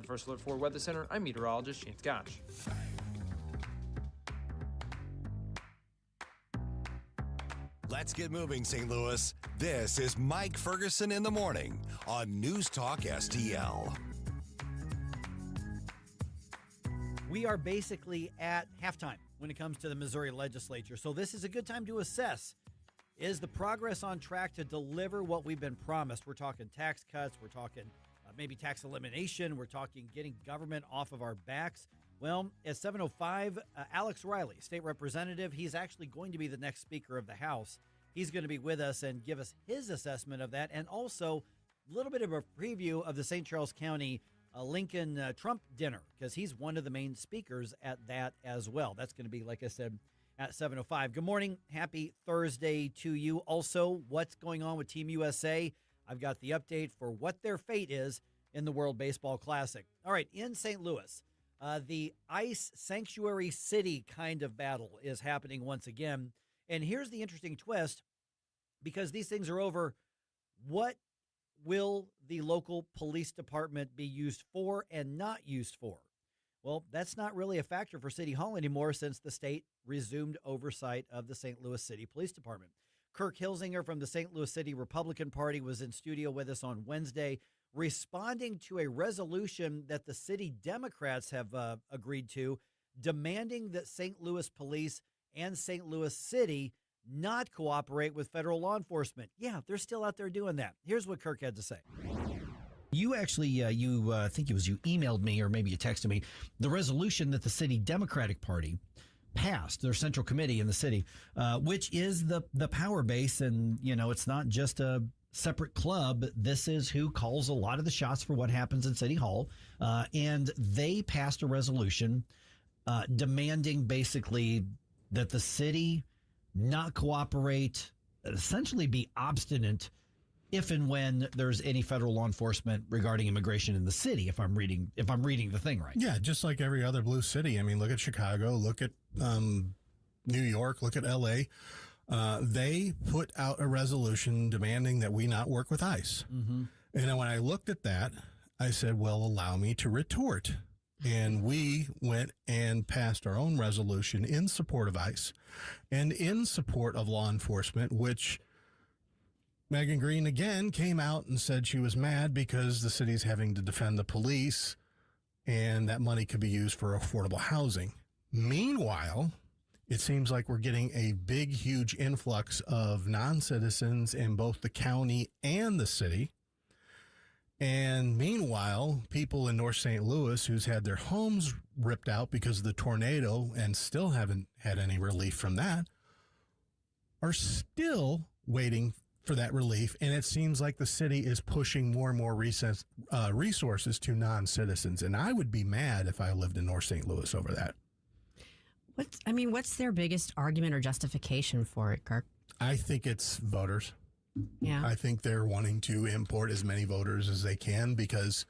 the First Alert Ford Weather Center, I'm meteorologist James Gosh. Let's get moving, St. Louis. This is Mike Ferguson in the morning on News Talk STL. We are basically at halftime when it comes to the Missouri legislature. So this is a good time to assess, is the progress on track to deliver what we've been promised? We're talking tax cuts. We're talking maybe tax elimination. We're talking getting government off of our backs. Well, at 7:05, Alex Riley, state representative, he's actually going to be the next Speaker of the House. He's going to be with us and give us his assessment of that, and also a little bit of a preview of the St. Charles County Lincoln Trump dinner, because he's one of the main speakers at that as well. That's going to be, like I said, at 7:05. Good morning. Happy Thursday to you. Also, what's going on with Team USA? I've got the update for what their fate is in the World Baseball Classic. All right, in St. Louis, the ICE sanctuary city kind of battle is happening once again. And here's the interesting twist, because these things are over. What will the local police department be used for and not used for? Well, that's not really a factor for City Hall anymore since the state resumed oversight of the St. Louis City Police Department. Kirk Hilsinger from the St. Louis City Republican Party was in studio with us on Wednesday, responding to a resolution that the city Democrats have agreed to, demanding that St. Louis police and St. Louis City not cooperate with federal law enforcement. Yeah, they're still out there doing that. Here's what Kirk had to say. You actually, I think it was you emailed me or maybe you texted me, the resolution that the city Democratic Party passed, their central committee in the city, which is the power base. And, you know, it's not just a separate club. This is who calls a lot of the shots for what happens in City Hall. And they passed a resolution demanding basically that the city not cooperate, essentially be obstinate if and when there's any federal law enforcement regarding immigration in the city, if I'm reading the thing right. Yeah, just like every other blue city. I mean, look at Chicago, look at New York, look at LA. They put out a resolution demanding that we not work with ICE. Mm-hmm. And when I looked at that, I said, well, allow me to retort. And we went and passed our own resolution in support of ICE and in support of law enforcement, which Megan Green again came out and said she was mad because the city's having to defend the police and that money could be used for affordable housing. Meanwhile, it seems like we're getting a big, huge influx of non-citizens in both the county and the city. And meanwhile, people in North St. Louis who's had their homes ripped out because of the tornado and still haven't had any relief from that are still waiting for that relief. And it seems like the city is pushing more and more resources to non-citizens. And I would be mad if I lived in North St. Louis over that. What's their biggest argument or justification for it, Kirk? I think it's voters. Yeah. I think they're wanting to import as many voters as they can because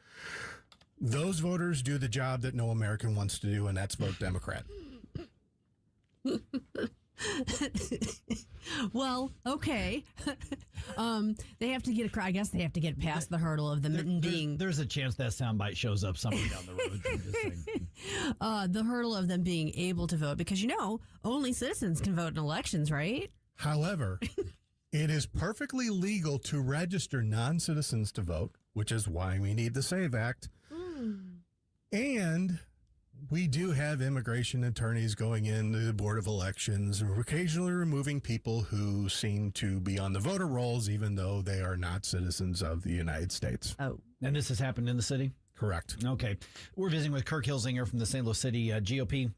those voters do the job that no American wants to do, and that's vote Democrat. Well, okay. They have to get. I guess they have to get past the hurdle of them being. There's a chance that soundbite shows up somewhere down the road. The hurdle of them being able to vote, because only citizens can vote in elections, right? However, it is perfectly legal to register non-citizens to vote, which is why we need the SAVE Act. And we do have immigration attorneys going into the Board of Elections, occasionally removing people who seem to be on the voter rolls, even though they are not citizens of the United States. Oh. And this has happened in the city? Correct. Okay. We're visiting with Kirk Hilsinger from the St. Louis City GOP.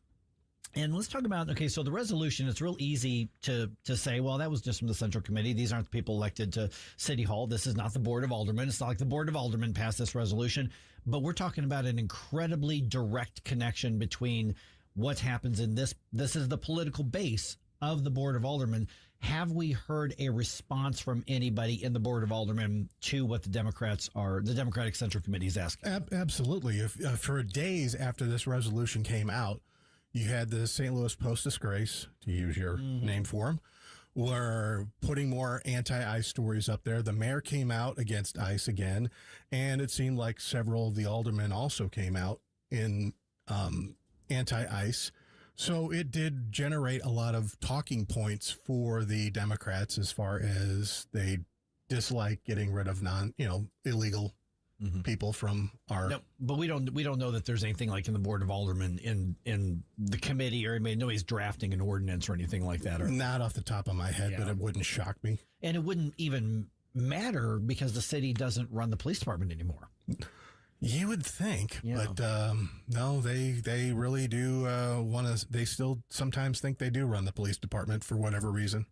And let's talk about, so the resolution, it's real easy to say, well, that was just from the Central Committee. These aren't the people elected to City Hall. This is not the Board of Aldermen. It's not like the Board of Aldermen passed this resolution. But we're talking about an incredibly direct connection between what happens in this. This is the political base of the Board of Aldermen. Have we heard a response from anybody in the Board of Aldermen to what the Democratic Central Committee is asking? Absolutely. For days after this resolution came out, you had the St. Louis Post-Disgrace, to use your name for them, were putting more anti-ICE stories up there. The mayor came out against ICE again, and it seemed like several of the aldermen also came out in anti-ICE. So it did generate a lot of talking points for the Democrats as far as they dislike getting rid of illegal people from our. No, but we don't know that there's anything like in the Board of Aldermen in the committee, or nobody's drafting an ordinance or anything like that. Or Not off the top of my head, but it wouldn't shock me. And it wouldn't even matter because the city doesn't run the police department anymore. You would think, Yeah. but no, they really do want to. They still sometimes think they do run the police department for whatever reason.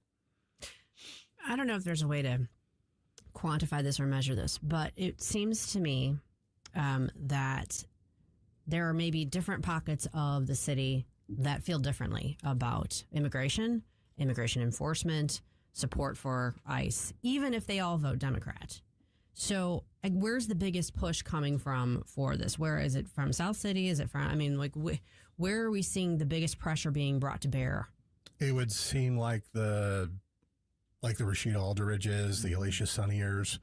I don't know if there's a way to quantify this or measure this, but it seems to me that there are maybe different pockets of the city that feel differently about immigration enforcement, support for ICE, even if they all vote Democrat. So where's the biggest push coming from for this? Where is it from? South City? Is it from, where are we seeing the biggest pressure being brought to bear? It would seem like the Rashida Aldridges, the Alicia Sunniers,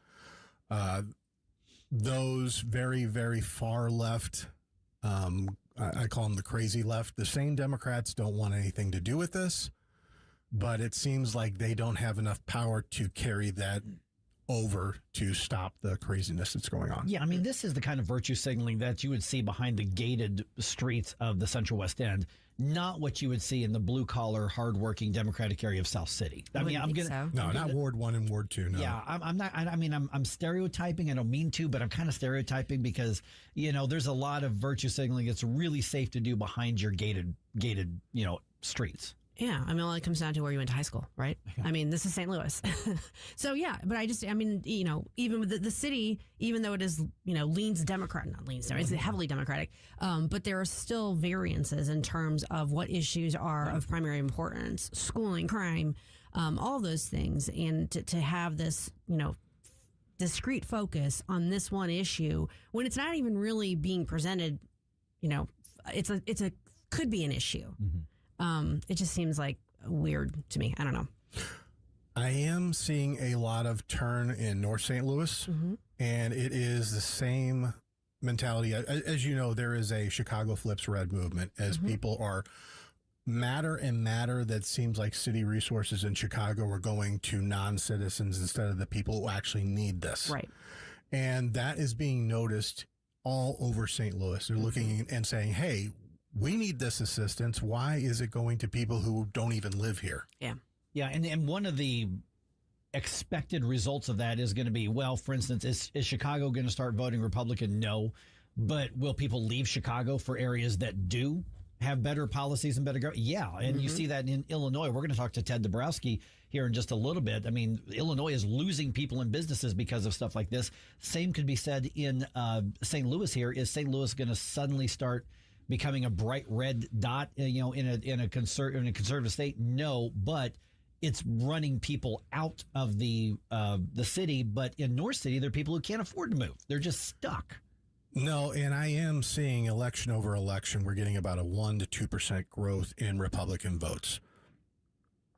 those very, very far left. I call them the crazy left. The sane Democrats don't want anything to do with this, but it seems like they don't have enough power to carry that over to stop the craziness that's going on. Yeah, I mean, this is the kind of virtue signaling that you would see behind the gated streets of the Central West End, not what you would see in the blue-collar, hardworking Democratic area of South City. Not Ward 1 and Ward 2, no. Yeah, I'm stereotyping. I don't mean to, but I'm kind of stereotyping because, there's a lot of virtue signaling that's really safe to do behind your gated, streets. Yeah, well, it comes down to where you went to high school, right? Yeah. This is St. Louis. So, yeah, but even with the city, even though it is, leans Democrat, it's heavily Democratic, but there are still variances in terms of what issues are of primary importance, schooling, crime, all those things. And to have this, discrete focus on this one issue when it's not even really being presented, could be an issue. Mm-hmm. It just seems like weird to me. I don't know. I am seeing a lot of turn in North St. Louis, and it is the same mentality. As you know, there is a Chicago Flips Red movement as people are matter that seems like city resources in Chicago are going to non-citizens instead of the people who actually need this. Right. And that is being noticed all over St. Louis. They're looking and saying, hey, we need this assistance. Why is it going to people who don't even live here? Yeah. Yeah. And one of the expected results of that is going to be, well, for instance, is Chicago going to start voting Republican? No. But will people leave Chicago for areas that do have better policies and better government? Yeah. And you see that in Illinois. We're going to talk to Ted Dabrowski here in just a little bit. Illinois is losing people and businesses because of stuff like this. Same could be said in St. Louis here. Is St. Louis going to suddenly start becoming a bright red dot, in a conservative state? No, but it's running people out of the city. But in North City, there are people who can't afford to move. They're just stuck. No, and I am seeing election over election, we're getting about a 1% to 2% growth in Republican votes.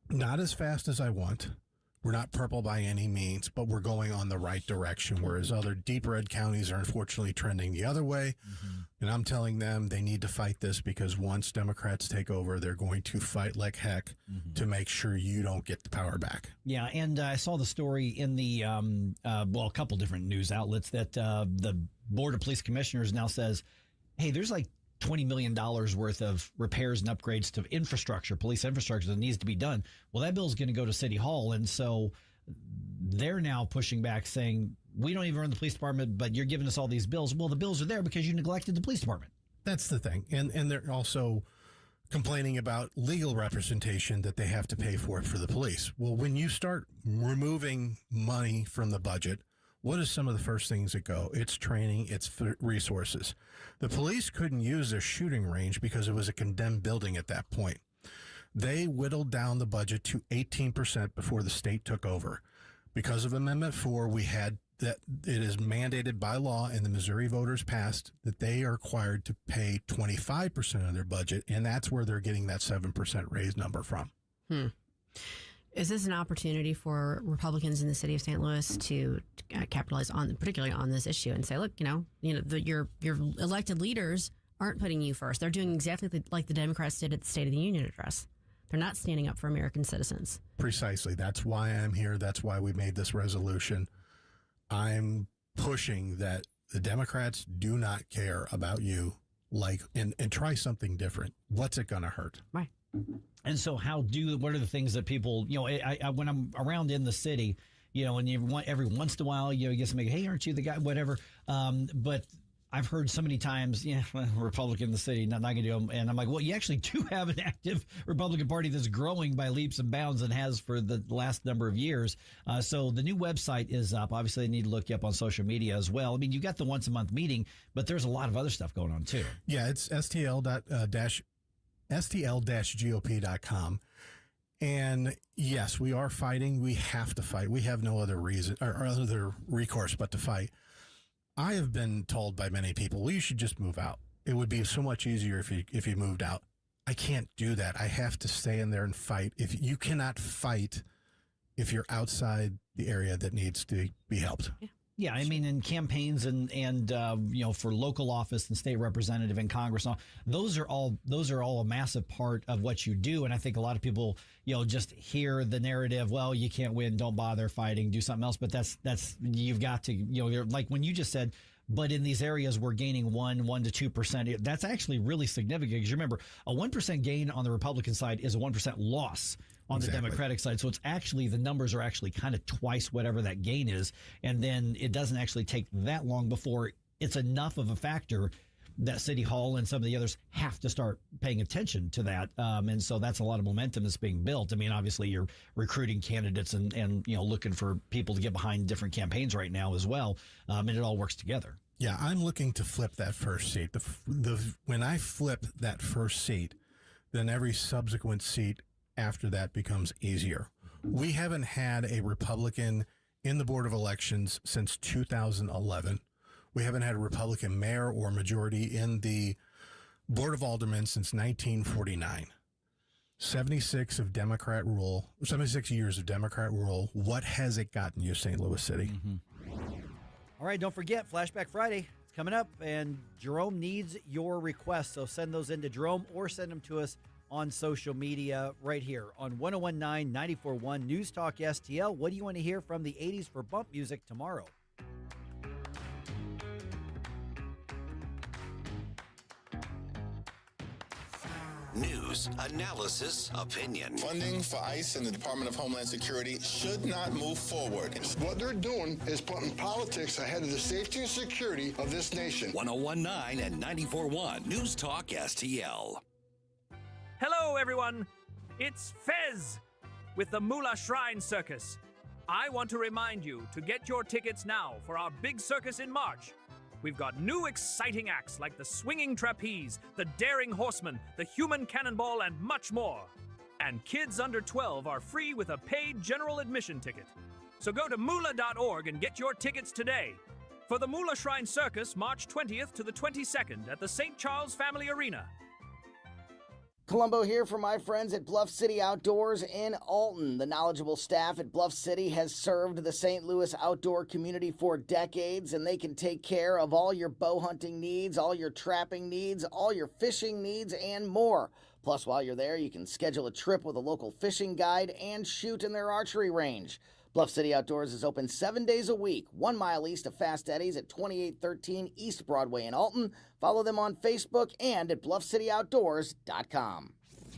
Not as fast as I want. We're not purple by any means, but we're going on the right direction, whereas other deep red counties are unfortunately trending the other way. And I'm telling them they need to fight this because once Democrats take over, they're going to fight like heck to make sure you don't get the power back. Yeah, and I saw the story in the, a couple different news outlets that the Board of Police Commissioners now says, hey, there's like $20 million worth of repairs and upgrades to infrastructure, police infrastructure that needs to be done. Well, that bill is going to go to City Hall. And so they're now pushing back saying, we don't even run the police department, but you're giving us all these bills. Well, the bills are there because you neglected the police department. That's the thing. And they're also complaining about legal representation that they have to pay for it for the police. Well, when you start removing money from the budget, what is some of the first things that go? It's training, it's resources. The police couldn't use their shooting range because it was a condemned building at that point. They whittled down the budget to 18% before the state took over. Because of Amendment 4, we had that it is mandated by law and the Missouri voters passed that they are required to pay 25% of their budget, and that's where they're getting that 7% raise number from. Is this an opportunity for Republicans in the city of St. Louis to capitalize on, particularly on this issue, and say, look, your elected leaders aren't putting you first. They're doing exactly like the Democrats did at the State of the Union address. They're not standing up for American citizens. Precisely. That's why I'm here. That's why we made this resolution. I'm pushing that the Democrats do not care about you, and try something different. What's it going to hurt? Right. And so what are the things that people, I when I'm around in the city, and every once in a while, you get somebody, hey, aren't you the guy, whatever. But I've heard so many times, Republican in the city, not going to do them. And I'm like, well, you actually do have an active Republican Party that's growing by leaps and bounds and has for the last number of years. So the new website is up. Obviously, they need to look you up on social media as well. I mean, you got the once a month meeting, but there's a lot of other stuff going on too. Yeah, it's stl-gop.com. And yes, we are fighting. We have to fight. We have no other reason or other recourse but to fight. I have been told by many people, well, you should just move out. It would be so much easier if you moved out. I can't do that. I have to stay in there and fight. If you cannot fight if you're outside the area that needs to be helped. Yeah, I mean, in campaigns and for local office and state representative and Congress, those are all a massive part of what you do. And I think a lot of people, just hear the narrative, well, you can't win, don't bother fighting, do something else. But that's you've got to, like when you just said, but in these areas we're gaining 1 to 2%. That's actually really significant because you remember a 1% gain on the Republican side is a 1% loss on the Democratic side. So it's actually, the numbers are actually kind of twice whatever that gain is. And then it doesn't actually take that long before it's enough of a factor that City Hall and some of the others have to start paying attention to that. And so that's a lot of momentum that's being built. I mean, obviously you're recruiting candidates and looking for people to get behind different campaigns right now as well. And it all works together. Yeah, I'm looking to flip that first seat. When I flip that first seat, then every subsequent seat after that becomes easier. We haven't had a Republican in the Board of Elections since 2011. We haven't had a Republican mayor or majority in the Board of Aldermen since 1949. 76 years of Democrat rule. What has it gotten you, St. Louis City? Mm-hmm. All right, don't forget, Flashback Friday is coming up, and Jerome needs your requests. So send those in to Jerome or send them to us on social media right here on 101.9, 94.1 News Talk STL. What do you want to hear from the 80s for bump music tomorrow? News, analysis, opinion. Funding for ICE and the Department of Homeland Security should not move forward. What they're doing is putting politics ahead of the safety and security of this nation. 101.9 and 94.1 News Talk STL. Hello, everyone. It's Fez with the Moolah Shrine Circus. I want to remind you to get your tickets now for our big circus in March. We've got new exciting acts like the Swinging Trapeze, the Daring Horseman, the Human Cannonball, and much more. And kids under 12 are free with a paid general admission ticket. So go to moolah.org and get your tickets today. For the Moolah Shrine Circus, March 20th to the 22nd at the St. Charles Family Arena. Columbo here for my friends at Bluff City Outdoors in Alton. The knowledgeable staff at Bluff City has served the St. Louis outdoor community for decades, and they can take care of all your bow hunting needs, all your trapping needs, all your fishing needs, and more. Plus, while you're there, you can schedule a trip with a local fishing guide and shoot in their archery range. Bluff City Outdoors is open 7 days a week, 1 mile east of Fast Eddie's at 2813 East Broadway in Alton. Follow them on Facebook and at bluffcityoutdoors.com.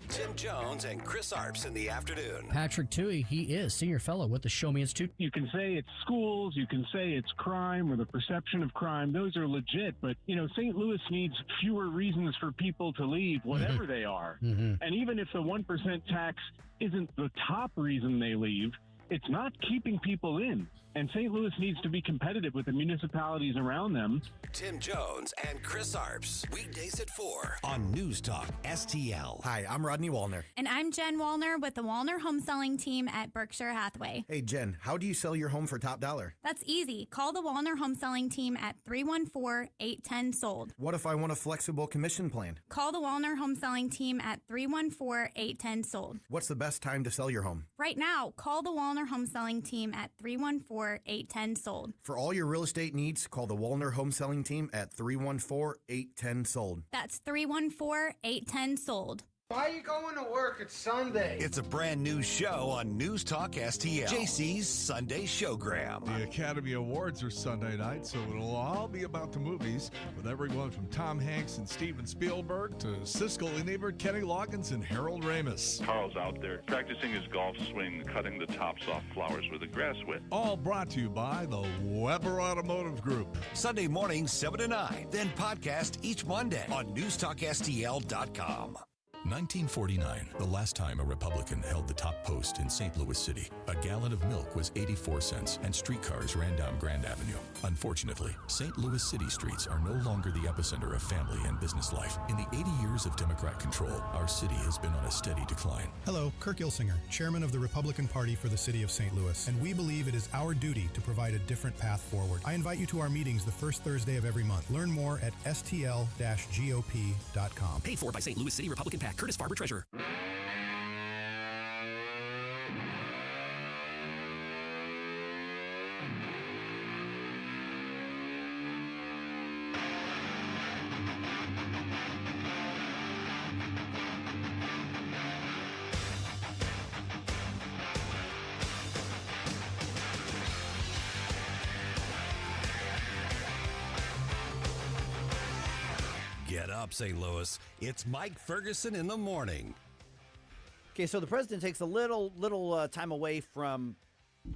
Tim Jones and Chris Arps in the afternoon. Patrick Toohey, he is senior fellow with the Show Me Institute. You can say it's schools, you can say it's crime or the perception of crime. Those are legit, but, St. Louis needs fewer reasons for people to leave, whatever they are. Mm-hmm. And even if the 1% tax isn't the top reason they leave, it's not keeping people in. And St. Louis needs to be competitive with the municipalities around them. Tim Jones and Chris Arps. Weekdays at 4 on News Talk STL. Hi, I'm Rodney Wallner. And I'm Jen Wallner with the Wallner Home Selling Team at Berkshire Hathaway. Hey, Jen, how do you sell your home for top dollar? That's easy. Call the Wallner Home Selling Team at 314-810-SOLD. What if I want a flexible commission plan? Call the Wallner Home Selling Team at 314-810-SOLD. What's the best time to sell your home? Right now, call the Wallner Home Selling Team at 314-810-SOLD. For all your real estate needs, call the Wallner Home Selling Team at 314-810-SOLD. That's 314-810-SOLD. Why are you going to work? It's Sunday. It's a brand new show on News Talk STL. JC's Sunday Showgram. The Academy Awards are Sunday night, so it'll all be about the movies, with everyone from Tom Hanks and Steven Spielberg to Siskel and Ebert, Kenny Loggins, and Harold Ramis. Carl's out there practicing his golf swing, cutting the tops off flowers with a grass whip. All brought to you by the Weber Automotive Group. Sunday morning, 7 to 9. Then podcast each Monday on NewsTalkSTL.com. 1949, the last time a Republican held the top post in St. Louis City. A gallon of milk was 84 cents, and streetcars ran down Grand Avenue. Unfortunately, St. Louis city streets are no longer the epicenter of family and business life. In the 80 years of Democrat control, our city has been on a steady decline. Hello, Kirk Ilsinger, chairman of the Republican Party for the city of St. Louis, and we believe it is our duty to provide a different path forward. I invite you to our meetings the first Thursday of every month. Learn more at stl-gop.com. Paid for by St. Louis City Republican PAC. Curtis Farber, Treasurer. Get up, St. Louis. It's Mike Ferguson in the morning. Okay, so the president takes a little time away from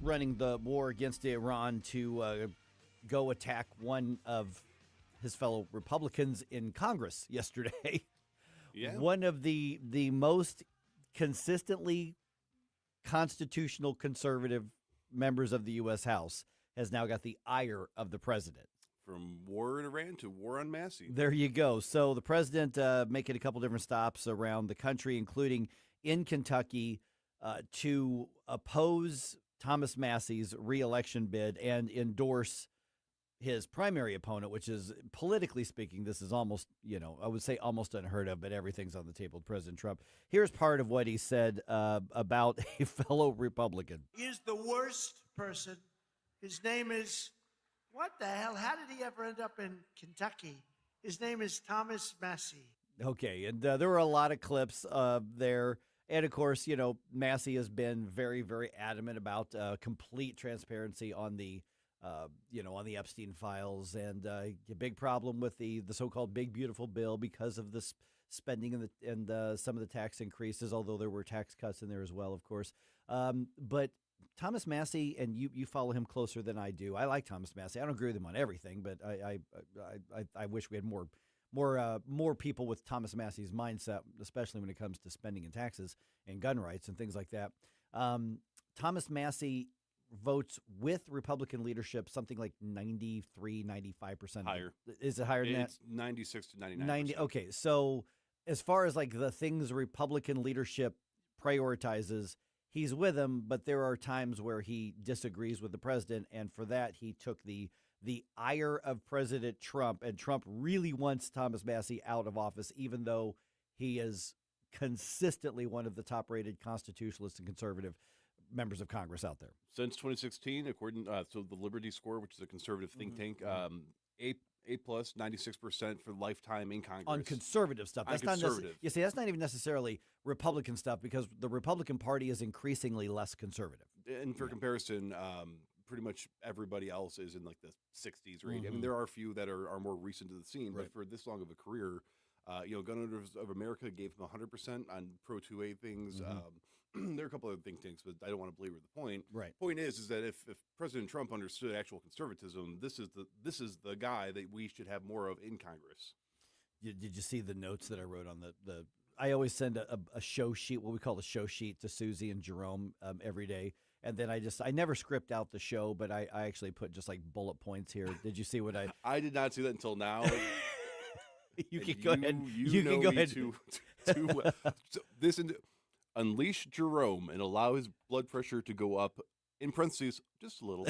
running the war against Iran to go attack one of his fellow Republicans in Congress yesterday. Yeah. One of the most consistently constitutional conservative members of the U.S. House has now got the ire of the president. From war in Iran to war on Massey. There you go. So the president making a couple different stops around the country, including in Kentucky, to oppose Thomas Massey's reelection bid and endorse his primary opponent, which is, politically speaking, this is almost, I would say almost unheard of, but everything's on the table with President Trump. Here's part of what he said about a fellow Republican. He is the worst person. His name is... What the hell? How did he ever end up in Kentucky? His name is Thomas Massey. Okay, and there were a lot of clips there. And, of course, Massey has been very, very adamant about complete transparency on the, on the Epstein files, and a big problem with the so-called Big Beautiful Bill because of the spending and some of the tax increases, although there were tax cuts in there as well, of course. But Thomas Massey, and you follow him closer than I do. I like Thomas Massey. I don't agree with him on everything, but I wish we had more people with Thomas Massey's mindset, especially when it comes to spending and taxes and gun rights and things like that. Thomas Massey votes with Republican leadership something like 93, 95%. Higher. Is it higher than that? It's 96 to 99%. 90. Okay, so as far as like the things Republican leadership prioritizes, he's with him, but there are times where he disagrees with the president, and for that he took the ire of President Trump, and Trump really wants Thomas Massey out of office, even though he is consistently one of the top-rated constitutionalist and conservative members of Congress out there. Since 2016, according to the Liberty Score, which is a conservative think tank, A plus, 96% for lifetime in Congress. On conservative stuff. That's not conservative. You see, that's not even necessarily Republican stuff, because the Republican Party is increasingly less conservative. And for comparison, pretty much everybody else is in like the 60s or 80s. I mean, there are a few that are more recent to the scene, but for this long of a career, Gun Owners of America gave him 100% on pro-2A things. There are a couple of think tanks, but I don't want to belabor the point. Right. Point is that if President Trump understood actual conservatism, this is the guy that we should have more of in Congress. Did you see the notes that I wrote on the I always send a show sheet, what we call a show sheet, to Susie and Jerome every day. And then I never script out the show, but I actually put just like bullet points here. Did you see what I? I did not see that until now. You can go ahead. You can know go me ahead. too well. So unleash Jerome and allow his blood pressure to go up. In parentheses, just a little.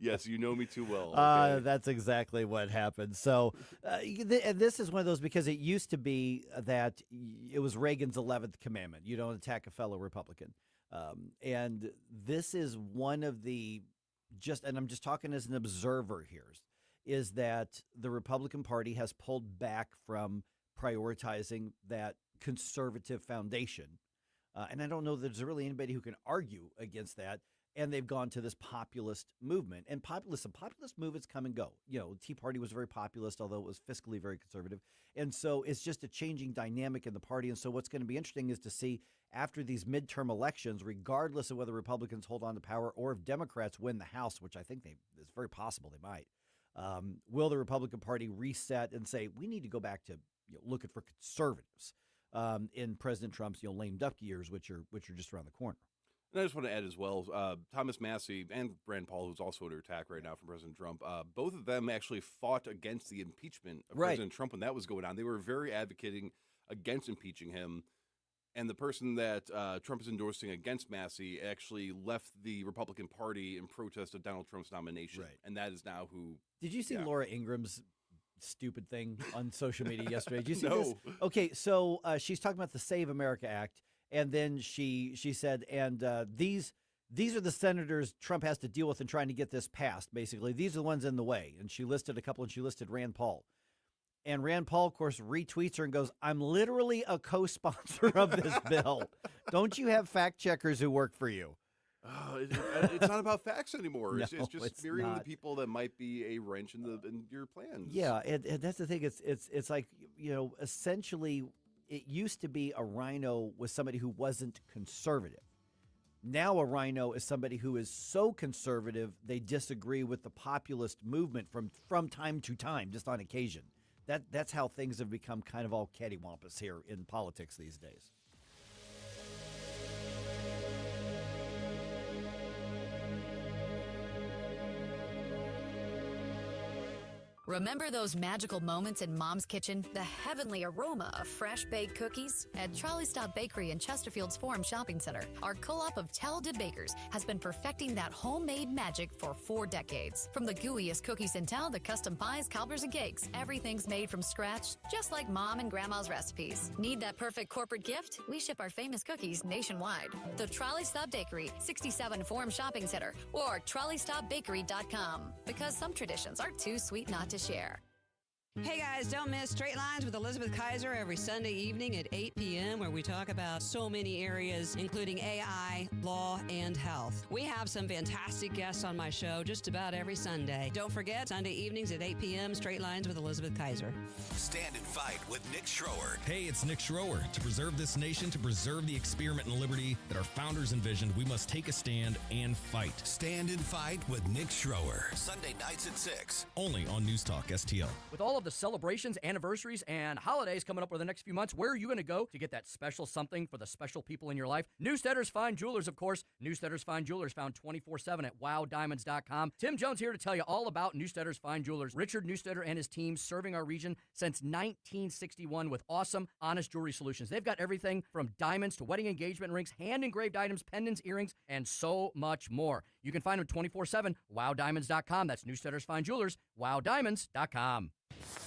Yes, you know me too well. Okay. That's exactly what happened. So, and this is one of those because it used to be that it was Reagan's 11th commandment: you don't attack a fellow Republican. And this is one of the and I'm just talking as an observer here, is that the Republican Party has pulled back from prioritizing that conservative foundation. And I don't know that there's really anybody who can argue against that. And they've gone to this populist movement. And populist movements come and go. You know, Tea Party was very populist, although it was fiscally very conservative. And so it's just a changing dynamic in the party. And so what's going to be interesting is to see after these midterm elections, regardless of whether Republicans hold on to power or if Democrats win the House, which I think it's very possible they might, will the Republican Party reset and say, we need to go back to looking for conservatives in President Trump's lame duck years, which are just around the corner. And I just want to add as well, Thomas Massie and Rand Paul, who's also under attack right now from President Trump, both of them actually fought against the impeachment of President Trump when that was going on. They were very advocating against impeaching him. And the person that Trump is endorsing against Massie actually left the Republican Party in protest of Donald Trump's nomination. Right. And that is now who... Did you see Laura Ingram's stupid thing on social media yesterday? Did you see No. this? Okay, so she's talking about the Save America Act. And then she said, and these are the senators Trump has to deal with in trying to get this passed, basically. These are the ones in the way. And she listed a couple, and she listed Rand Paul. And Rand Paul, of course, retweets her and goes, I'm literally a co-sponsor of this bill. Don't you have fact checkers who work for you? It's not about facts anymore. No, it's just it's mirroring the not. people that might be a wrench in your plans. Yeah, and that's the thing. It's like, essentially it used to be a rhino was somebody who wasn't conservative. Now a rhino is somebody who is so conservative they disagree with the populist movement from time to time, just on occasion. That's how things have become kind of all cattywampus here in politics these days. Remember those magical moments in Mom's kitchen? The heavenly aroma of fresh baked cookies? At Trolley Stop Bakery in Chesterfield's Forum Shopping Center, our co-op of talented bakers has been perfecting that homemade magic for 4 decades. From the gooeyest cookies in town to custom pies, cobblers, and cakes, everything's made from scratch, just like Mom and Grandma's recipes. Need that perfect corporate gift? We ship our famous cookies nationwide. The Trolley Stop Bakery, 67 Forum Shopping Center, or TrolleyStopBakery.com. Because some traditions are too sweet not to share. Hey guys, don't miss Straight Lines with Elizabeth Kaiser every Sunday evening at 8 p.m. where we talk about so many areas, including AI, law, and health. We have some fantastic guests on my show just about every Sunday. Don't forget, Sunday evenings at 8 p.m., Straight Lines with Elizabeth Kaiser. Stand and Fight with Nick Schroer. Hey, it's Nick Schroer. To preserve this nation, to preserve the experiment in liberty that our founders envisioned, we must take a stand and fight. Stand and Fight with Nick Schroer. Sunday nights at 6. Only on News Talk STL. With all of the celebrations, anniversaries, and holidays coming up over the next few months, where are you going to go to get that special something for the special people in your life? Newsteaders Fine Jewelers, of course. Newsteaders Fine Jewelers, found 24/7 at wowdiamonds.com. Tim Jones here to tell you all about Newsteaders Fine Jewelers. Richard Newsteader and his team serving our region since 1961 with awesome, honest jewelry solutions. They've got everything from diamonds to wedding engagement rings, hand-engraved items, pendants, earrings, and so much more. You can find them 24/7, wowdiamonds.com. That's Newsteaders Fine Jewelers, wowdiamonds.com.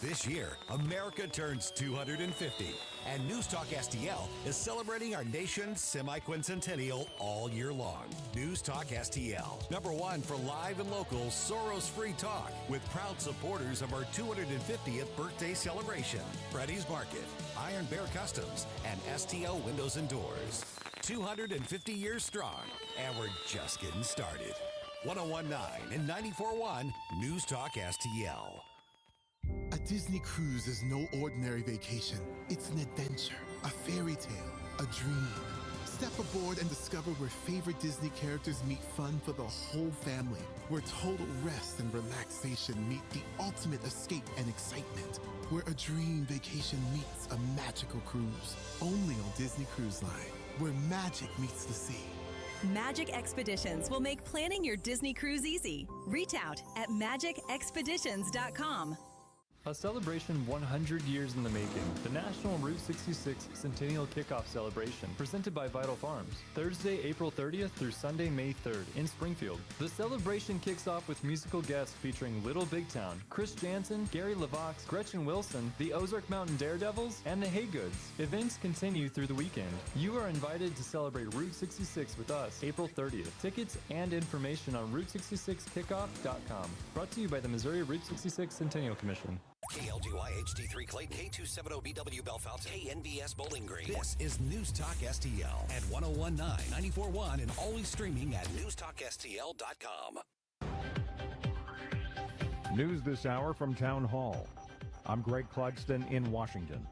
This year, America turns 250, and News Talk STL is celebrating our nation's semi-quincentennial all year long. News Talk STL, #1 for live and local Soros-free talk, with proud supporters of our 250th birthday celebration. Freddy's Market, Iron Bear Customs, and STL Windows and Doors. 250 years strong, and we're just getting started. 101.9 and 94.1 News Talk STL. A Disney cruise is no ordinary vacation. It's an adventure, a fairy tale, a dream. Step aboard and discover where favorite Disney characters meet fun for the whole family, where total rest and relaxation meet the ultimate escape and excitement, where a dream vacation meets a magical cruise. Only on Disney Cruise Line, where magic meets the sea. Magic Expeditions will make planning your Disney cruise easy. Reach out at magicexpeditions.com. A celebration 100 years in the making. The National Route 66 Centennial Kickoff Celebration, presented by Vital Farms. Thursday, April 30th through Sunday, May 3rd in Springfield. The celebration kicks off with musical guests featuring Little Big Town, Chris Jansen, Gary LaVox, Gretchen Wilson, the Ozark Mountain Daredevils, and the Haygoods. Events continue through the weekend. You are invited to celebrate Route 66 with us April 30th. Tickets and information on Route66Kickoff.com. Brought to you by the Missouri Route 66 Centennial Commission. KLGY HD3 Clayton, K270BW Bellefonte, KNVS Bowling Green. This is News Talk STL at 1019, 94.1, and always streaming at NewsTalkSTL.com. News this hour from Town Hall. I'm Greg Clugston in Washington.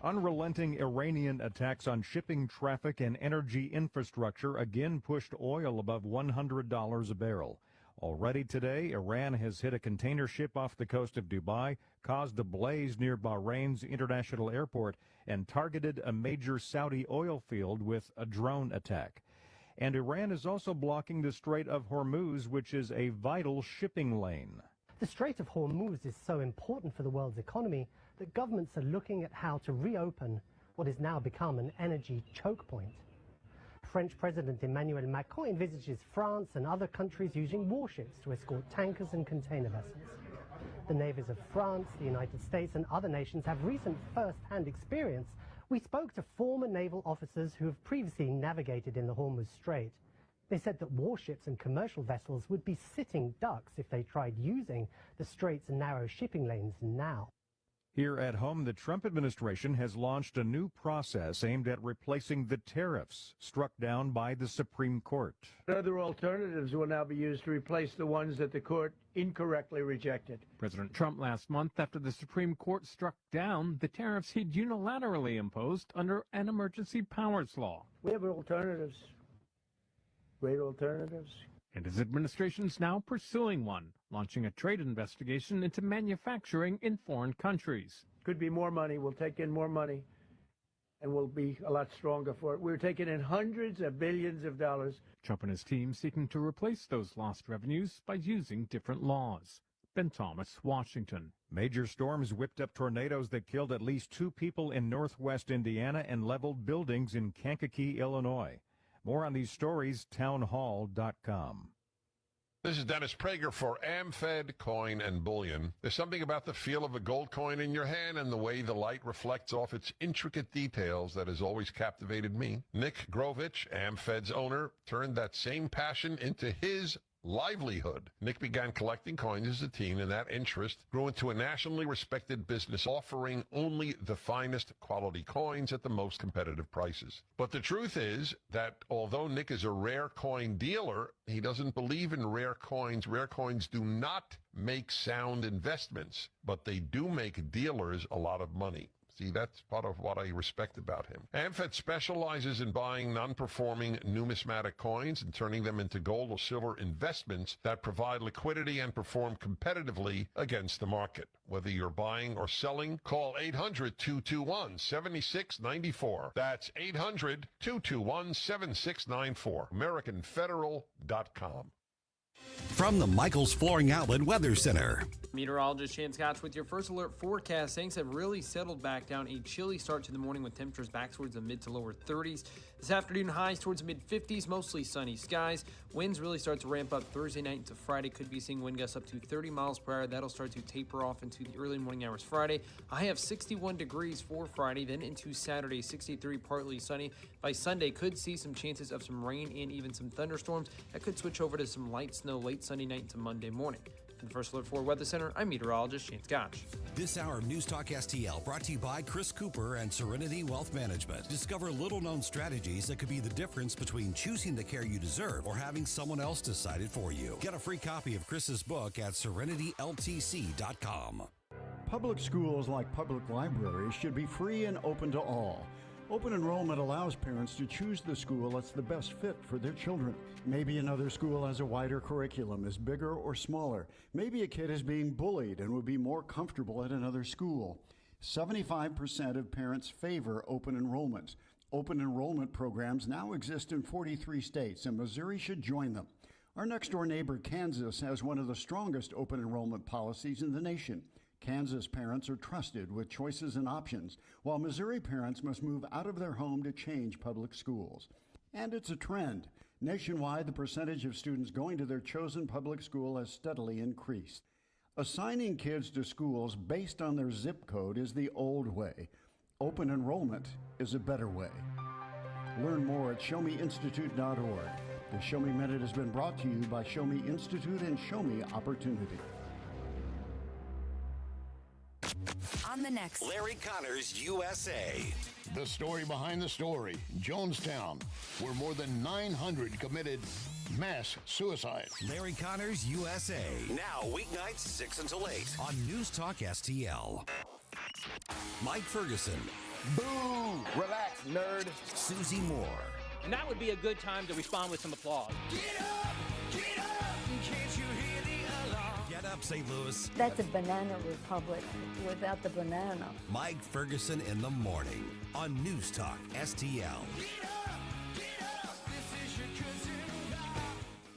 Unrelenting Iranian attacks on shipping traffic and energy infrastructure again pushed oil above $100 a barrel. Already today, Iran has hit a container ship off the coast of Dubai, caused a blaze near Bahrain's international airport, and targeted a major Saudi oil field with a drone attack. And Iran is also blocking the Strait of Hormuz, which is a vital shipping lane. The Strait of Hormuz is so important for the world's economy that governments are looking at how to reopen what has now become an energy choke point. French President Emmanuel Macron envisages France and other countries using warships to escort tankers and container vessels. The navies of France, the United States, and other nations have recent first-hand experience. We spoke to former naval officers who have previously navigated in the Hormuz Strait. They said that warships and commercial vessels would be sitting ducks if they tried using the strait's narrow shipping lanes now. Here at home, the Trump administration has launched a new process aimed at replacing the tariffs struck down by the Supreme Court. Other alternatives will now be used to replace the ones that the court incorrectly rejected. President Trump last month, after the Supreme Court struck down the tariffs he'd unilaterally imposed under an emergency powers law. We have alternatives. Great alternatives. And his administration's now pursuing one, launching a trade investigation into manufacturing in foreign countries. Could be more money. We'll take in more money, and we'll be a lot stronger for it. We're taking in hundreds of billions of dollars. Trump and his team seeking to replace those lost revenues by using different laws. Ben Thomas, Washington. Major storms whipped up tornadoes that killed at least 2 people in northwest Indiana and leveled buildings in Kankakee, Illinois. More on these stories, townhall.com. This is Dennis Prager for AmFed Coin and Bullion. There's something about the feel of a gold coin in your hand and the way the light reflects off its intricate details that has always captivated me. Nick Grovich, AmFed's owner, turned that same passion into his livelihood. Nick began collecting coins as a teen, and that interest grew into a nationally respected business offering only the finest quality coins at the most competitive prices. But the truth is that although Nick is a rare coin dealer, he doesn't believe in rare coins. Rare coins do not make sound investments, but they do make dealers a lot of money. See, that's part of what I respect about him. AmFed specializes in buying non-performing numismatic coins and turning them into gold or silver investments that provide liquidity and perform competitively against the market. Whether you're buying or selling, call 800-221-7694. That's 800-221-7694. AmericanFederal.com. From the Michaels Flooring Outlet Weather Center. Meteorologist Shan Scotch with your first alert forecast. Things have really settled back down. A chilly start to the morning with temperatures back towards the mid to lower 30s. This afternoon, highs towards the mid 50s, mostly sunny skies. Winds really start to ramp up Thursday night into Friday. Could be seeing wind gusts up to 30 miles per hour. That'll start to taper off into the early morning hours Friday. A high of 61 degrees for Friday, then into Saturday, 63, partly sunny. By Sunday, could see some chances of some rain and even some thunderstorms. That could switch over to some light snow late Sunday night into Monday morning. From the First Alert 4 Weather Center, I'm meteorologist Shane Scotch. This hour of News Talk STL brought to you by Chris Cooper and Serenity Wealth Management. Discover little-known strategies that could be the difference between choosing the care you deserve or having someone else decide it for you. Get a free copy of Chris's book at serenityltc.com. Public schools, like public libraries, should be free and open to all. Open enrollment allows parents to choose the school that's the best fit for their children. Maybe another school has a wider curriculum, is bigger or smaller. Maybe a kid is being bullied and would be more comfortable at another school. 75% of parents favor open enrollment. Open enrollment programs now exist in 43 states, and Missouri should join them. Our next-door neighbor, Kansas, has one of the strongest open enrollment policies in the nation. Kansas parents are trusted with choices and options, while Missouri parents must move out of their home to change public schools. And it's a trend. Nationwide, the percentage of students going to their chosen public school has steadily increased. Assigning kids to schools based on their zip code is the old way. Open enrollment is a better way. Learn more at showmeinstitute.org. The Show Me Minute has been brought to you by Show Me Institute and Show Me Opportunity. On the next Larry Connors USA. The story behind the story. Jonestown, where more than 900 committed mass suicide. Larry Connors USA. Now weeknights 6 until 8 on News Talk STL. Mike Ferguson. Boo! Relax, nerd. Susie Moore. And that would be a good time to respond with some applause. Get up! Get up! Can't you hear the alarm? Get up, St. Louis. That's a banana republic without the banana. Mike Ferguson in the morning on News Talk STL.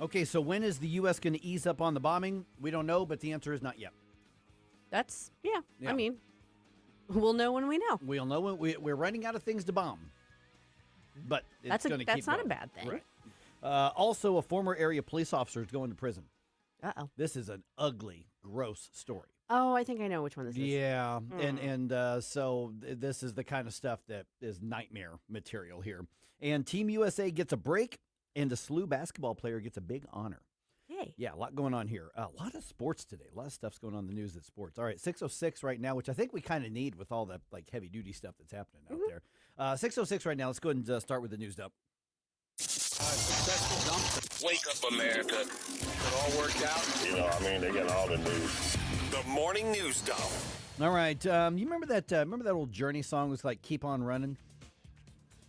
Okay, so when is the U.S. going to ease up on the bombing? We don't know, but the answer is not yet. That's, I mean, we'll know when we know. We'll know when we're running out of things to bomb. But it's going to keep That's not going. a bad thing. Right. Also, a former area police officer is going to prison. Uh-oh. This is an ugly, gross story. Oh, I think I know which one this is. Yeah, so this is the kind of stuff that is nightmare material here. And Team USA gets a break, and the SLU basketball player gets a big honor. Yay. Yeah, a lot going on here. A lot of sports today. A lot of stuff's going on in the news at sports. All right, 6:06 right now, which I think we kind of need with all the heavy-duty stuff that's happening out there. 6:06 right now. Let's go ahead and start with the news dump. Wake up, America. It all worked out. They got all the news. The morning news dump. All right, you remember that old Journey song was like "Keep on Running"?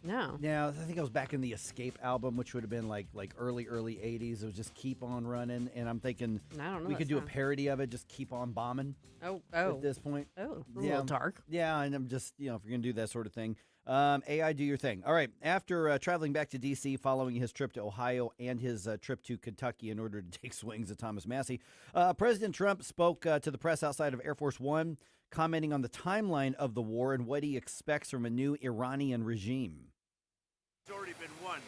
No. Yeah, I think it was back in the Escape album, which would have been like early 80s. It was just "Keep on Running," and I'm thinking I don't know we that could do a song. parody of it, just "Keep on Bombing." Oh. At this point. Oh, a little dark. Yeah, and I'm just, if you're going to do that sort of thing. AI, do your thing. All right, after traveling back to D.C. following his trip to Ohio and his trip to Kentucky in order to take swings at Thomas Massey, President Trump spoke to the press outside of Air Force One, commenting on the timeline of the war and what he expects from a new Iranian regime. It's already been won.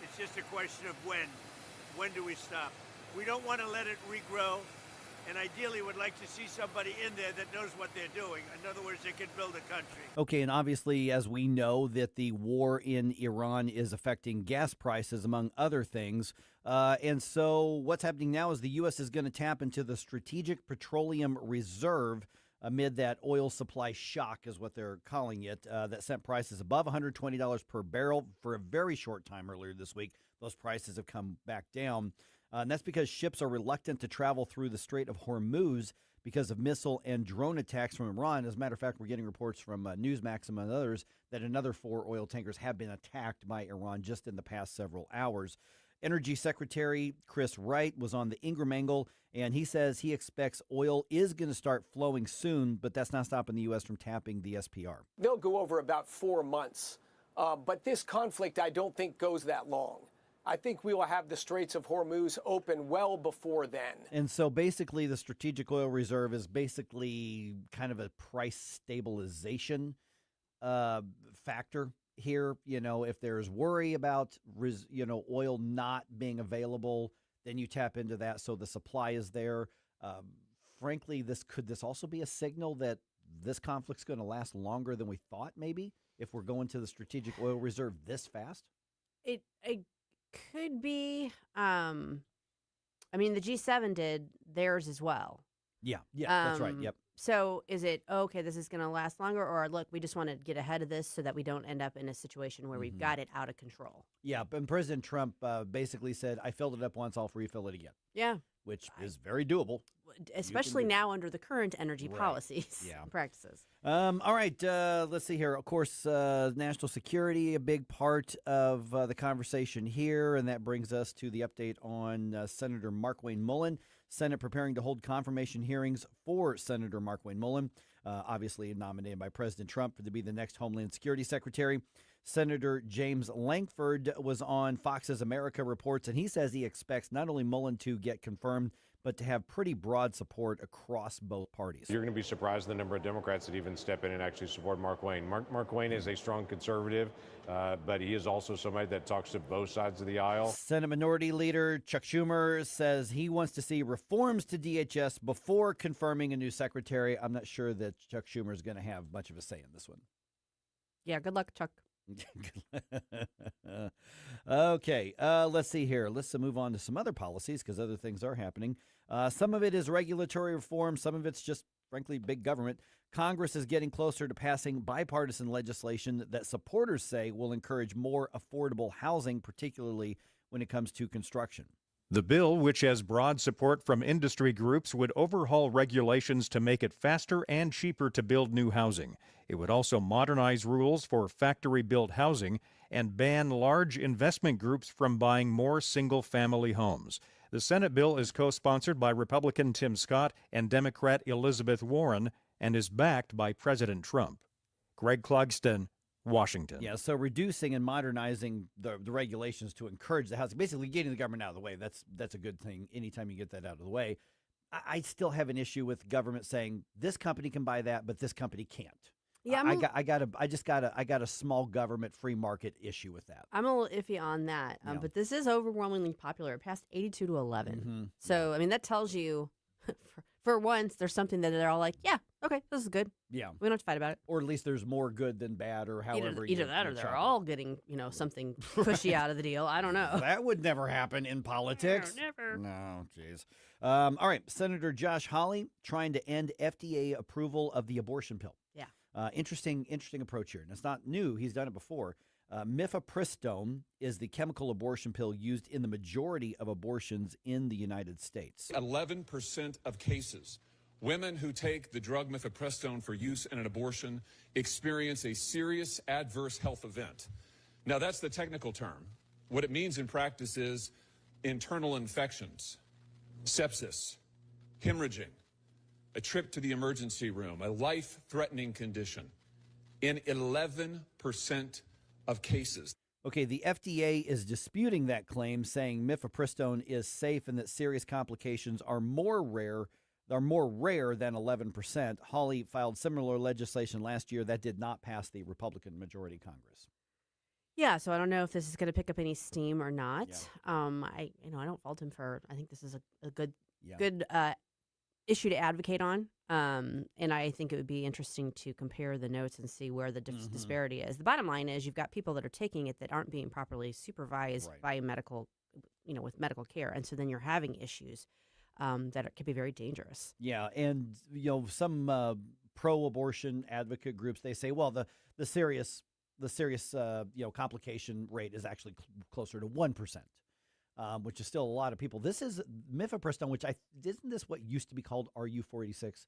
It's just a question of when. When do we stop? We don't want to let it regrow, and ideally would like to see somebody in there that knows what they're doing. In other words, they can build a country. Okay, and obviously, as we know, that the war in Iran is affecting gas prices, among other things. And so what's happening now is the U.S. is going to tap into the Strategic Petroleum Reserve amid that oil supply shock, is what they're calling it, that sent prices above $120 per barrel for a very short time earlier this week. Those prices have come back down. And that's because ships are reluctant to travel through the Strait of Hormuz because of missile and drone attacks from Iran. As a matter of fact, we're getting reports from Newsmax, among others, that another 4 oil tankers have been attacked by Iran just in the past several hours. Energy Secretary Chris Wright was on the Ingram Angle, and he says he expects oil is going to start flowing soon, but that's not stopping the U.S. from tapping the SPR. They'll go over about 4 months, but this conflict I don't think goes that long. I think we will have the Straits of Hormuz open well before then. And so basically the Strategic Oil Reserve is basically kind of a price stabilization factor here. If there's worry about, oil not being available, then you tap into that so the supply is there. Frankly, could this also be a signal that this conflict's going to last longer than we thought, maybe, if we're going to the Strategic Oil Reserve this fast? It could be. The G7 did theirs as well. Yeah, that's right. Yep. So is it, okay, this is going to last longer, or look, we just want to get ahead of this so that we don't end up in a situation where we've got it out of control? Yeah, and President Trump basically said, I filled it up once, I'll refill it again. Yeah. which is very doable. Especially now under the current energy policies and practices. All right, let's see here. Of course, national security, a big part of the conversation here, and that brings us to the update on Senator Markwayne Mullin. Senate preparing to hold confirmation hearings for Senator Markwayne Mullin, obviously nominated by President Trump to be the next Homeland Security Secretary. Senator James Lankford was on Fox's America Reports, and he says he expects not only Mullin to get confirmed, but to have pretty broad support across both parties. You're going to be surprised at the number of Democrats that even step in and actually support Markwayne. Markwayne is a strong conservative, but he is also somebody that talks to both sides of the aisle. Senate Minority Leader Chuck Schumer says he wants to see reforms to DHS before confirming a new secretary. I'm not sure that Chuck Schumer is going to have much of a say in this one. Yeah, good luck, Chuck. Okay, let's see here. Let's move on to some other policies because other things are happening. Some of it is regulatory reform. Some of it's just, frankly, big government. Congress is getting closer to passing bipartisan legislation that supporters say will encourage more affordable housing, particularly when it comes to construction. The bill, which has broad support from industry groups, would overhaul regulations to make it faster and cheaper to build new housing. It would also modernize rules for factory-built housing and ban large investment groups from buying more single-family homes. The Senate bill is co-sponsored by Republican Tim Scott and Democrat Elizabeth Warren and is backed by President Trump. Greg Clugston, Washington. Yeah, so reducing and modernizing the regulations to encourage the housing, basically getting the government out of the way. That's a good thing anytime you get that out of the way. I still have an issue with government saying this company can buy that, but this company can't. Yeah, I got a small government free market issue with that. I'm a little iffy on that, but this is overwhelmingly popular. It passed 82 to 11. Mm-hmm. So, I mean, that tells you, for once, there's something that they're all like, yeah, okay, this is good. Yeah. We don't have to fight about it. Or at least there's more good than bad, or however. Either that or they're all getting, something cushy out of the deal. I don't know. That would never happen in politics. No, never. No, jeez. All right, Senator Josh Hawley trying to end FDA approval of the abortion pill. Yeah. Interesting approach here. And it's not new. He's done it before. Mifepristone is the chemical abortion pill used in the majority of abortions in the United States. 11% of cases, women who take the drug mifepristone for use in an abortion experience a serious adverse health event. Now, that's the technical term. What it means in practice is internal infections, sepsis, hemorrhaging, a trip to the emergency room, a life-threatening condition in 11% of cases. Okay, the FDA is disputing that claim, saying mifepristone is safe and that serious complications are more rare than 11%. Hawley filed similar legislation last year that did not pass the Republican majority Congress. Yeah, so I don't know if this is going to pick up any steam or not. Yeah. I don't fault him for. I think this is a good issue to advocate on. And I think it would be interesting to compare the notes and see where the disparity is. The bottom line is you've got people that are taking it that aren't being properly supervised by medical, with medical care. And so then you're having issues that could be very dangerous. Yeah. And, some pro-abortion advocate groups, they say, well, the serious complication rate is actually closer to 1%. Which is still a lot of people. This is mifepristone, which isn't this what used to be called RU-486?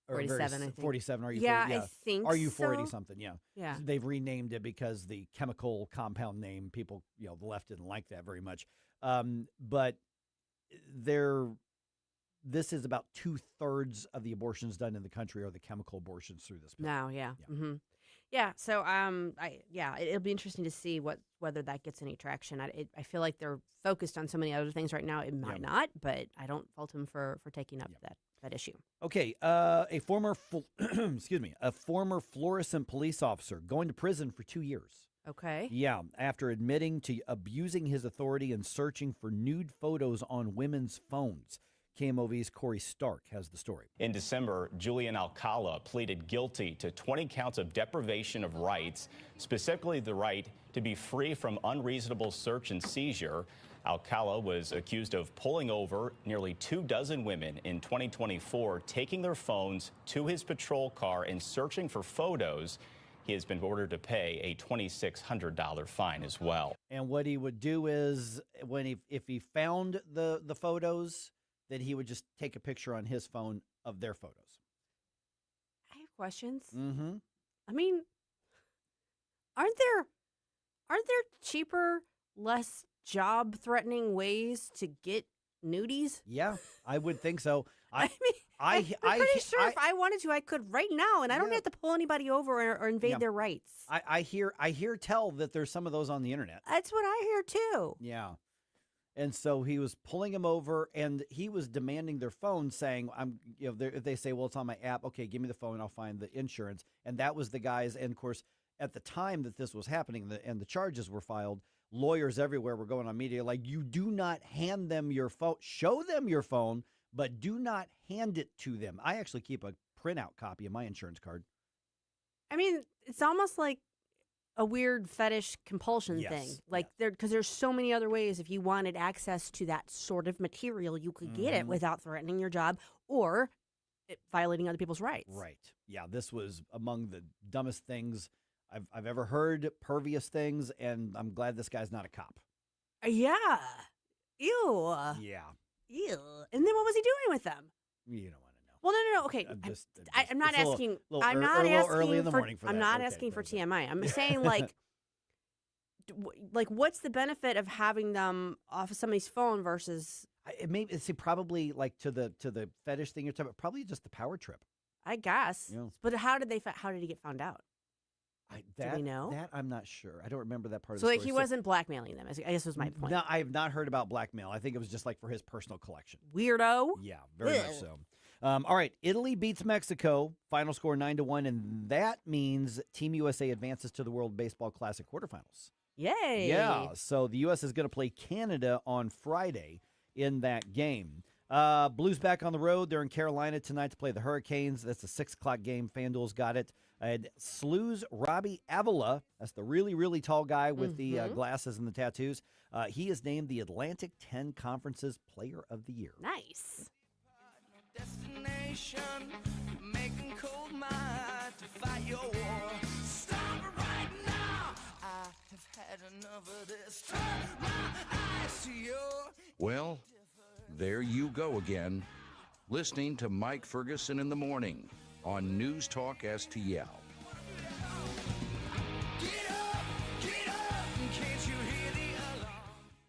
47, I think. 47, RU-480. Yeah, I think RU-480 so. something, yeah. Yeah. They've renamed it because the chemical compound name, people, the left didn't like that very much. But this is about 2/3 of the abortions done in the country are the chemical abortions through this pill. Now, yeah. Mm-hmm. Yeah, so it'll be interesting to see whether that gets any traction. I feel like they're focused on so many other things right now. It might not, but I don't fault him for taking up that issue. Okay, a former Florissant police officer going to prison for 2 years. Okay. Yeah, after admitting to abusing his authority and searching for nude photos on women's phones. KMOV's Corey Stark has the story. In December, Julian Alcala pleaded guilty to 20 counts of deprivation of rights, specifically the right to be free from unreasonable search and seizure. Alcala was accused of pulling over nearly 24 women in 2024, taking their phones to his patrol car and searching for photos. He has been ordered to pay a $2,600 fine as well. And what he would do is if he found the photos, then he would just take a picture on his phone of their photos. I have questions. Mm-hmm. I mean, aren't there cheaper, less job-threatening ways to get nudies? Yeah, I would think so. I'm pretty sure if I wanted to, I could right now, and I don't have to pull anybody over or invade their rights. I hear tell that there's some of those on the internet. That's what I hear too. Yeah. And so he was pulling them over, and he was demanding their phone, saying, if they say, well, it's on my app, okay, give me the phone, I'll find the insurance. And that was the guys. And of course, at the time that this was happening and the charges were filed, lawyers everywhere were going on media like, you do not hand them your phone, show them your phone, but do not hand it to them. I actually keep a printout copy of my insurance card. I mean, it's almost like a weird fetish compulsion thing. Like because there's so many other ways if you wanted access to that sort of material, you could get it without threatening your job or violating other people's rights. Right. Yeah, this was among the dumbest things I've ever heard, pervious things, and I'm glad this guy's not a cop. Yeah. Ew. Yeah. Ew. And then what was he doing with them? You don't want to know. Well, no. Okay, I'm not asking. I'm not asking for TMI. I'm saying like what's the benefit of having them off of somebody's phone versus? Probably like to the fetish thing you're talking about. Probably just the power trip. I guess. Yeah. But how did he get found out? Do we know? That I'm not sure. I don't remember that part of the the story. story. So he wasn't blackmailing them, I guess was my point. No, I have not heard about blackmail. I think it was just like for his personal collection. Weirdo. Yeah, very much so. All right, Italy beats Mexico. Final score 9-1, and that means Team USA advances to the World Baseball Classic quarterfinals. Yay. Yeah, so the U.S. is going to play Canada on Friday in that game. Blues back on the road. They're in Carolina tonight to play the Hurricanes. That's a 6 o'clock game. FanDuel's got it. And SLU's Robbie Avila, that's the really, really tall guy with the glasses and the tattoos. He is named the Atlantic 10 Conference's Player of the Year. Nice. Destination, making cold mind to fight your war. Stop it right now. I have had enough of this. Turn my eyes to you. Well, there you go again, listening to Mike Ferguson in the morning on News Talk STL.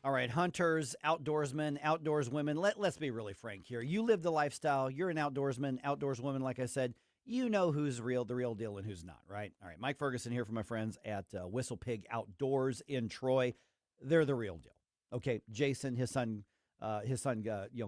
All right, hunters, outdoorsmen, outdoorswomen, let's be really frank here. You live the lifestyle. You're an outdoorsman, outdoorswoman, like I said. You know who's the real deal, and who's not, right? All right, Mike Ferguson here from my friends at Whistle Pig Outdoors in Troy. They're the real deal. Okay, Jason, his son,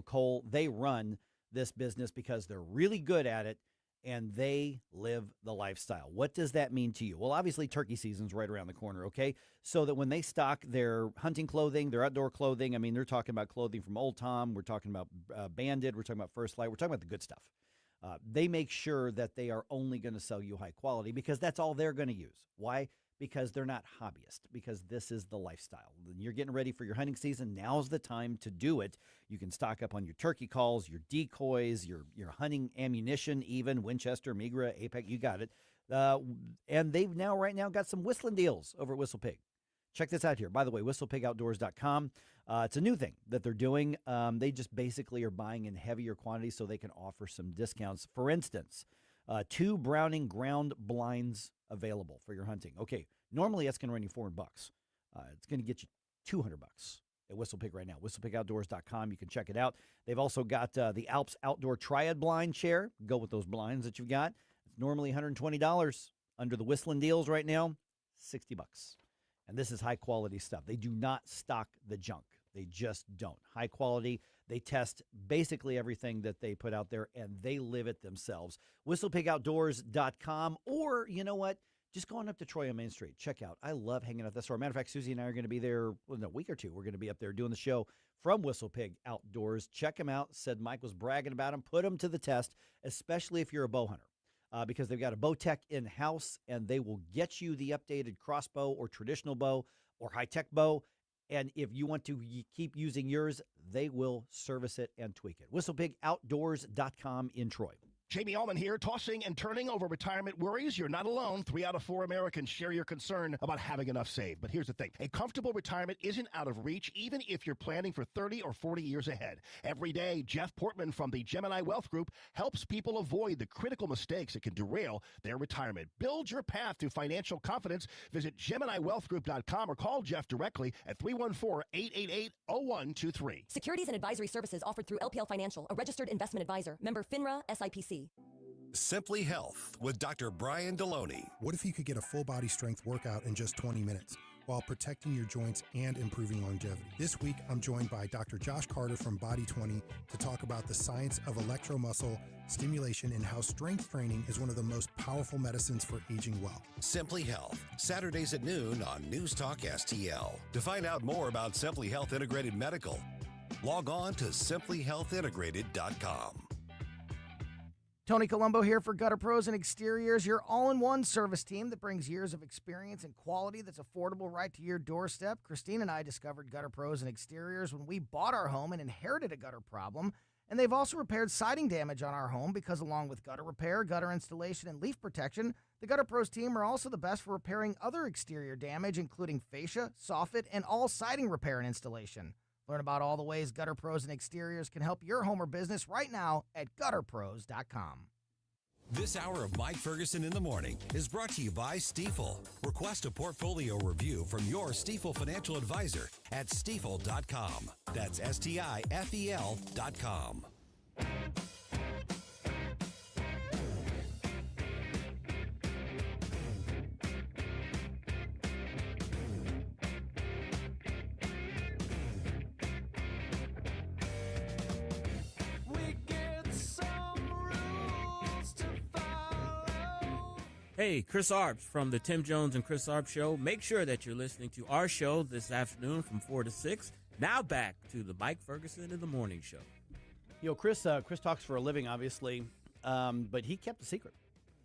Cole, they run this business because they're really good at it, and they live the lifestyle. What does that mean to you? Well, obviously, turkey season's right around the corner, okay? So that when they stock their hunting clothing, their outdoor clothing, I mean, they're talking about clothing from Old Tom. We're talking about Bandit. We're talking about First Light. We're talking about the good stuff. They make sure that they are only going to sell you high quality because that's all they're going to use. Why? Because they're not hobbyists, because this is the lifestyle. When you're getting ready for your hunting season, now's the time to do it. You can stock up on your turkey calls, your decoys, your hunting ammunition, even Winchester, Migra, Apex, you got it. And they've right now got some whistling deals over at Whistle Pig. Check this out here. By the way, whistlepigoutdoors.com. It's a new thing that they're doing. They just basically are buying in heavier quantities so they can offer some discounts. For instance, 2 Browning ground blinds available for your hunting. Okay, normally that's going to run you $400. It's going to get you $200 at Whistle Pig right now. whistlepigoutdoors.com. You can check it out. They've also got the Alps Outdoor Triad blind chair. Go with those blinds that you've got. It's normally $120. Under the whistling deals right now, $60. And this is high quality stuff. They do not stock the junk. They just don't. High quality. They test basically everything that they put out there, and they live it themselves. whistlepigoutdoors.com, or you know what? Just going up to Troy on Main Street. Check out. I love hanging out at that store. Matter of fact, Susie and I are going to be there in a week or two. We're going to be up there doing the show from Whistle Pig Outdoors. Check them out. Said Mike was bragging about them. Put them to the test, especially if you're a bow hunter, because they've got a bow tech in-house, and they will get you the updated crossbow or traditional bow or high-tech bow. And if you want to keep using yours, they will service it and tweak it. whistlepigoutdoors.com in Troy. Jamie Allman here, tossing and turning over retirement worries. You're not alone. 3 out of 4 Americans share your concern about having enough saved. But here's the thing. A comfortable retirement isn't out of reach, even if you're planning for 30 or 40 years ahead. Every day, Jeff Portman from the Gemini Wealth Group helps people avoid the critical mistakes that can derail their retirement. Build your path to financial confidence. Visit GeminiWealthGroup.com or call Jeff directly at 314-888-0123. Securities and advisory services offered through LPL Financial, a registered investment advisor. Member FINRA, SIPC. Simply Health with Dr. Brian Deloney. What if you could get a full body strength workout in just 20 minutes while protecting your joints and improving longevity? This week, I'm joined by Dr. Josh Carter from Body 20 to talk about the science of electromuscle stimulation and how strength training is one of the most powerful medicines for aging well. Simply Health, Saturdays at noon on News Talk STL. To find out more about Simply Health Integrated Medical, log on to simplyhealthintegrated.com. Tony Colombo here for Gutter Pros and Exteriors, your all-in-one service team that brings years of experience and quality that's affordable right to your doorstep. Christine and I discovered Gutter Pros and Exteriors when we bought our home and inherited a gutter problem. And they've also repaired siding damage on our home because along with gutter repair, gutter installation, and leaf protection, the Gutter Pros team are also the best for repairing other exterior damage, including fascia, soffit, and all siding repair and installation. Learn about all the ways Gutter Pros and Exteriors can help your home or business right now at gutterpros.com. This hour of Mike Ferguson in the Morning is brought to you by Stifel. Request a portfolio review from your Stifel financial advisor at stifel.com. That's STIFEL.com. Hey, Chris Arps from the Tim Jones and Chris Arps Show. Make sure that you're listening to our show this afternoon from 4 to 6. Now back to the Mike Ferguson in the Morning Show. You know, Chris talks for a living, obviously, but he kept a secret.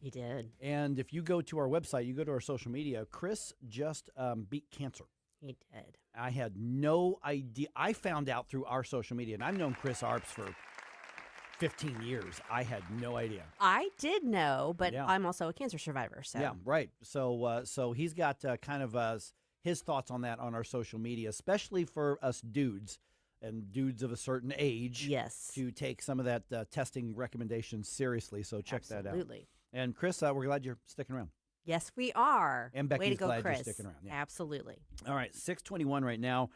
He did. And if you go to our website, you go to our social media, Chris just beat cancer. He did. I had no idea. I found out through our social media, and I've known Chris Arps for 15 years. I had no idea. I did know, but I'm also a cancer survivor. So yeah, right. So he's got kind of his thoughts on that on our social media, especially for us dudes and dudes of a certain age. Yes. To take some of that testing recommendations seriously. So check that out. Absolutely. And Chris, we're glad you're sticking around. Yes, we are. And Becky's Way to go, glad Chris. you're sticking around. Yeah. Absolutely. All right, 6:21 right now.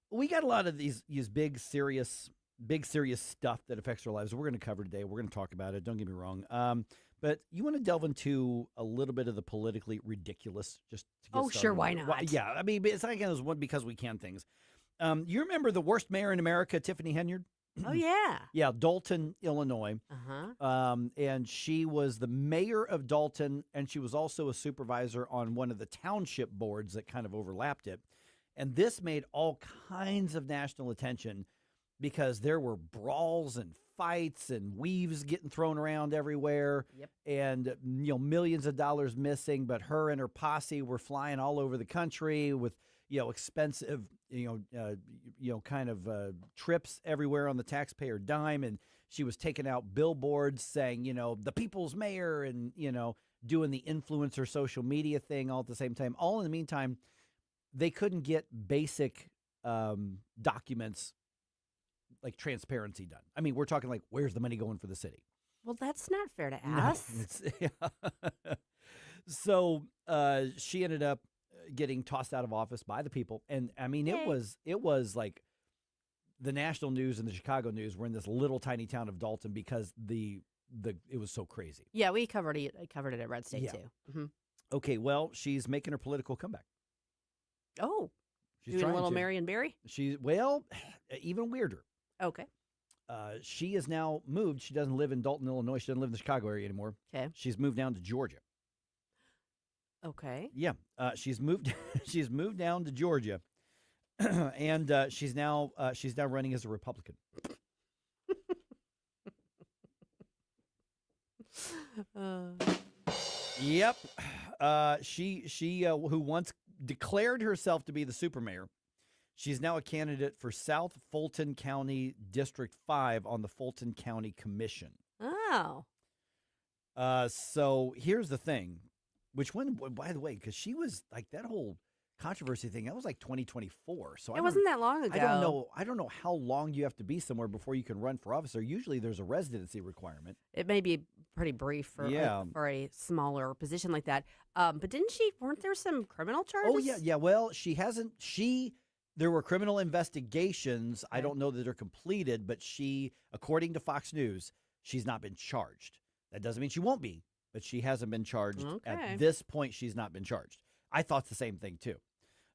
We got a lot of these big serious stuff that affects our lives. We're going to cover today. We're going to talk about it. Don't get me wrong. But you want to delve into a little bit of the politically ridiculous, just to get started. Sure, why not? Yeah, I mean, it's not like those one because we can things. You remember the worst mayor in America, Tiffany Henyard? Oh yeah. Yeah, Dalton, Illinois. And she was the mayor of Dalton, and she was also a supervisor on one of the township boards that kind of overlapped it. And this made all kinds of national attention because there were brawls and fights and weaves getting thrown around everywhere. Yep. And millions of dollars missing, but her and her posse were flying all over the country with expensive kind of trips everywhere on the taxpayer dime, and she was taking out billboards saying the people's mayor, and doing the influencer social media thing all at the same time. All in the meantime, they couldn't get basic documents like transparency done. I mean, we're talking like, where's the money going for the city? Well, that's not fair to ask. So she ended up getting tossed out of office by the people. And I mean, it was like the national news and the Chicago news were in this little tiny town of Dalton because it was so crazy. Yeah, we covered it. I covered it at Red State too. Mm-hmm. Okay, well, she's making her political comeback. Oh, she's doing a little to. Marion Barry? Even weirder. Okay. She has now moved. She doesn't live in Dalton, Illinois. She doesn't live in the Chicago area anymore. Okay. She's moved down to Georgia. Okay. Yeah, she's moved. She's moved down to Georgia, and she's now running as a Republican. Yep. She who once declared herself to be the super mayor, she's now a candidate for South Fulton County District 5 on the Fulton County Commission. Oh. So here's the thing. Which one, by the way, because she was like that whole controversy thing, that was like 2024. So It wasn't that long ago. I don't know how long you have to be somewhere before you can run for office. Or usually there's a residency requirement. It may be pretty brief for a smaller position like that. But weren't there some criminal charges? Oh, yeah. Well, there were criminal investigations. I don't know that they're completed, but according to Fox News, she's not been charged. That doesn't mean she won't be, but she hasn't been charged. Okay. At this point, she's not been charged. I thought the same thing, too.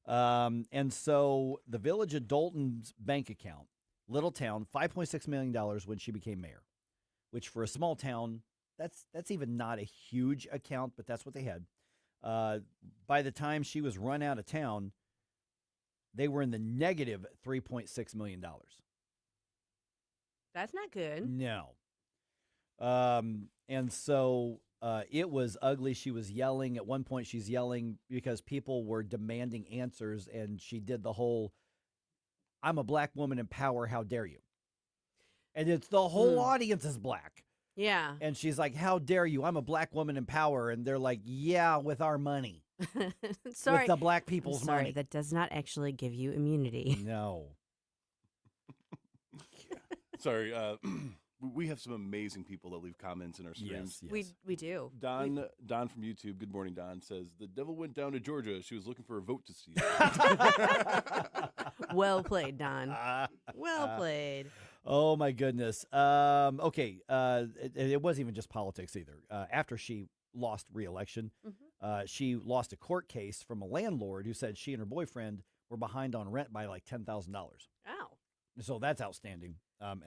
And so the Village of Dalton's bank account, little town, $5.6 million when she became mayor, which for a small town, that's even not a huge account, but that's what they had. By the time she was run out of town, they were in the negative $3.6 million. That's not good. No. And so it was ugly. She was yelling. At one point, she's yelling because people were demanding answers, and she did the whole, I'm a black woman in power, how dare you? And it's the whole audience is black. Yeah. And she's like, how dare you? I'm a black woman in power. And they're like, yeah, with our money. Sorry. With the black people's Sorry, money. that does not actually give you immunity. No. Sorry, we have some amazing people that leave comments in our streams. Yes. We do. Don from YouTube, good morning, Don, says, the devil went down to Georgia. She was looking for a vote to steal. Well played, Don. Well played. Oh, my goodness. Okay. It wasn't even just politics either. After she lost re-election, she lost a court case from a landlord who said she and her boyfriend were behind on rent by like $10,000. Wow. So that's outstanding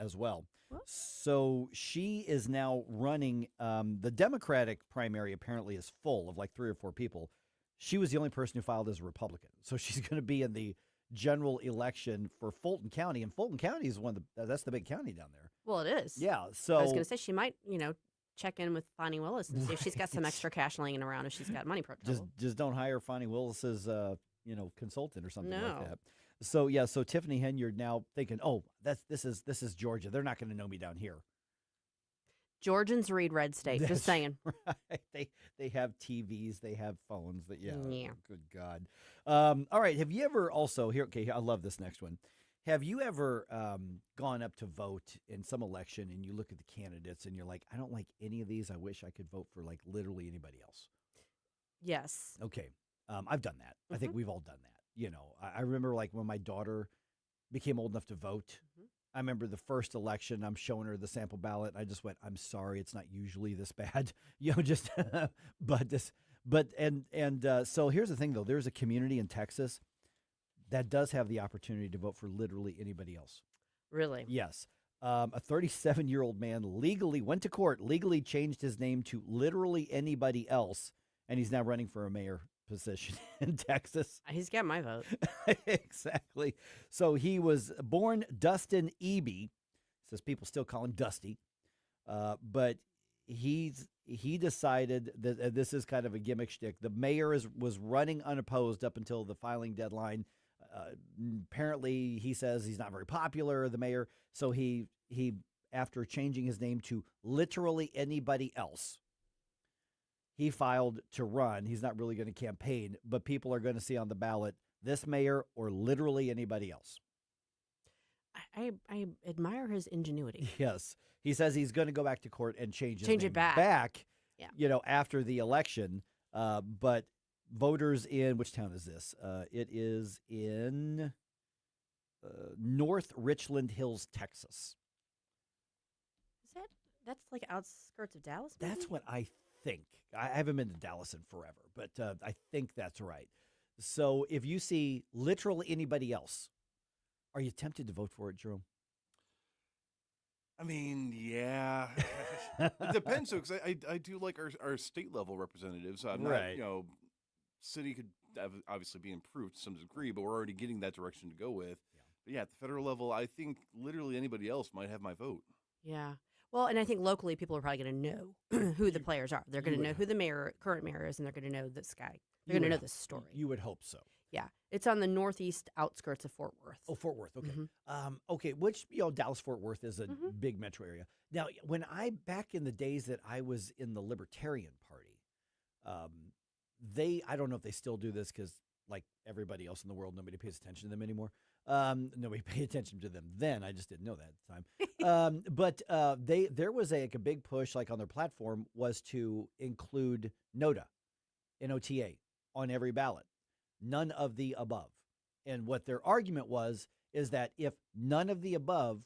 as well. So she is now running. The Democratic primary apparently is full of like 3 or 4 people. She was the only person who filed as a Republican. So she's going to be in the general election for Fulton County. And Fulton County is that's the big county down there. Well, it is. Yeah. So I was going to say she might, check in with Fonnie Willis and see if she's got some extra cash laying around if she's got money trouble. Just don't hire Fonnie Willis's consultant or something like that. No. So Tiffany Henyard now thinking, this is Georgia. They're not going to know me down here. Georgians read red state. Just saying. Right. They have TVs. They have phones. Yeah. Good God. All right. Have you ever also here? Okay. I love this next one. Have you ever gone up to vote in some election and you look at the candidates and you're like, I don't like any of these. I wish I could vote for like literally anybody else. Yes. Okay. I've done that. I think we've all done that. I remember like when my daughter became old enough to vote, I remember the first election, I'm showing her the sample ballot. And I just went, I'm sorry, it's not usually this bad, so here's the thing though, there's a community in Texas that does have the opportunity to vote for literally anybody else. Really? Yes. A 37-year-old man went to court, legally changed his name to literally anybody else. And he's now running for a mayor position in Texas. He's got my vote. Exactly. So he was born Dustin Eby. Says people still call him Dusty. But he decided that this is kind of a gimmick shtick. The mayor was running unopposed up until the filing deadline. Apparently, he says he's not very popular, the mayor. So he after changing his name to literally anybody else, he filed to run. He's not really going to campaign, but people are going to see on the ballot this mayor or literally anybody else. I admire his ingenuity. Yes. He says he's going to go back to court and change it back. Yeah. After the election. But voters in, which town is this? It is in North Richland Hills, Texas. That's like outskirts of Dallas? Maybe? That's what I think. I haven't been to Dallas in forever, but I think that's right. So if you see literally anybody else, are you tempted to vote for it, Jerome? I mean, yeah. It depends, though, because I do like our state level representatives. I'm right. not, city could obviously be improved to some degree, but we're already getting that direction to go with. But yeah, at the federal level, I think literally anybody else might have my vote. Yeah. Well, and I think locally people are probably going to know who the players are. They're going to know who the current mayor is, and they're going to know this guy. They're going to know this story. You would hope so. Yeah, it's on the northeast outskirts of Fort Worth. Oh, Fort Worth. Okay. Mhm. Okay. Which, Dallas Fort Worth is a big metro area. Now, when back in the days that I was in the Libertarian Party, I don't know if they still do this because, like everybody else in the world, nobody pays attention to them anymore. Nobody paid attention to them then. I just didn't know that at the time. But there was a big push, like on their platform, was to include NOTA, NOTA, on every ballot. None of the above. And what their argument is that if none of the above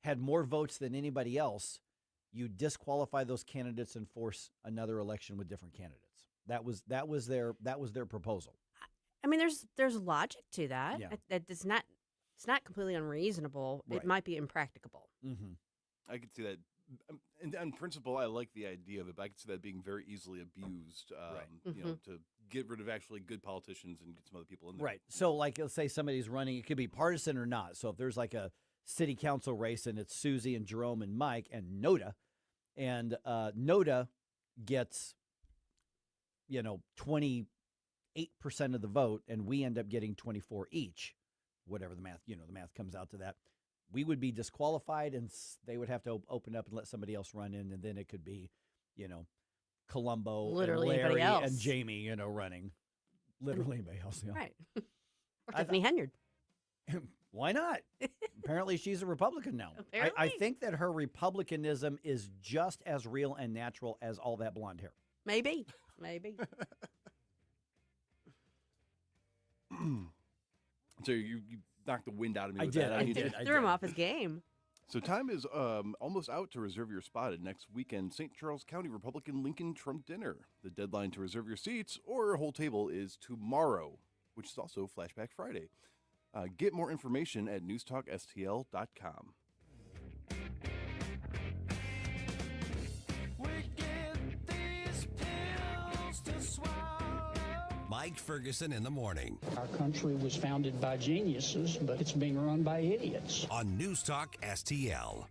had more votes than anybody else, you disqualify those candidates and force another election with different candidates. That was their proposal. I mean, there's logic to that. Yeah. It's not completely unreasonable. Right. It might be impracticable. Mm-hmm. I could see that. In principle, I like the idea of it, but I could see that being very easily abused. Right. You know, to get rid of actually good politicians and get some other people in there. Right. So, like, let's say somebody's running, it could be partisan or not. So if there's like a city council race and it's Susie and Jerome and Mike and NOTA, and NOTA gets, 28% of the vote, and we end up getting 24 each, whatever the math comes out to that, we would be disqualified, and they would have to open up and let somebody else run in, and then it could be, Columbo, Literally and anybody Larry, else. and Jamie, running. Literally anybody else. Yeah. Right. Or Tiffany Henyard. Why not? Apparently, she's a Republican now. I Apparently. think that her Republicanism is just as real and natural as all that blonde hair. Maybe. So you knocked the wind out of me. I with did, that. I did. Threw him off his game. So time is almost out to reserve your spot at next weekend St. Charles County Republican Lincoln Trump dinner. The deadline to reserve your seats or a whole table is tomorrow, which is also Flashback Friday. Get more information at NewsTalkSTL.com. Mike Ferguson in the morning. Our country was founded by geniuses, but it's being run by idiots. On NewsTalk STL.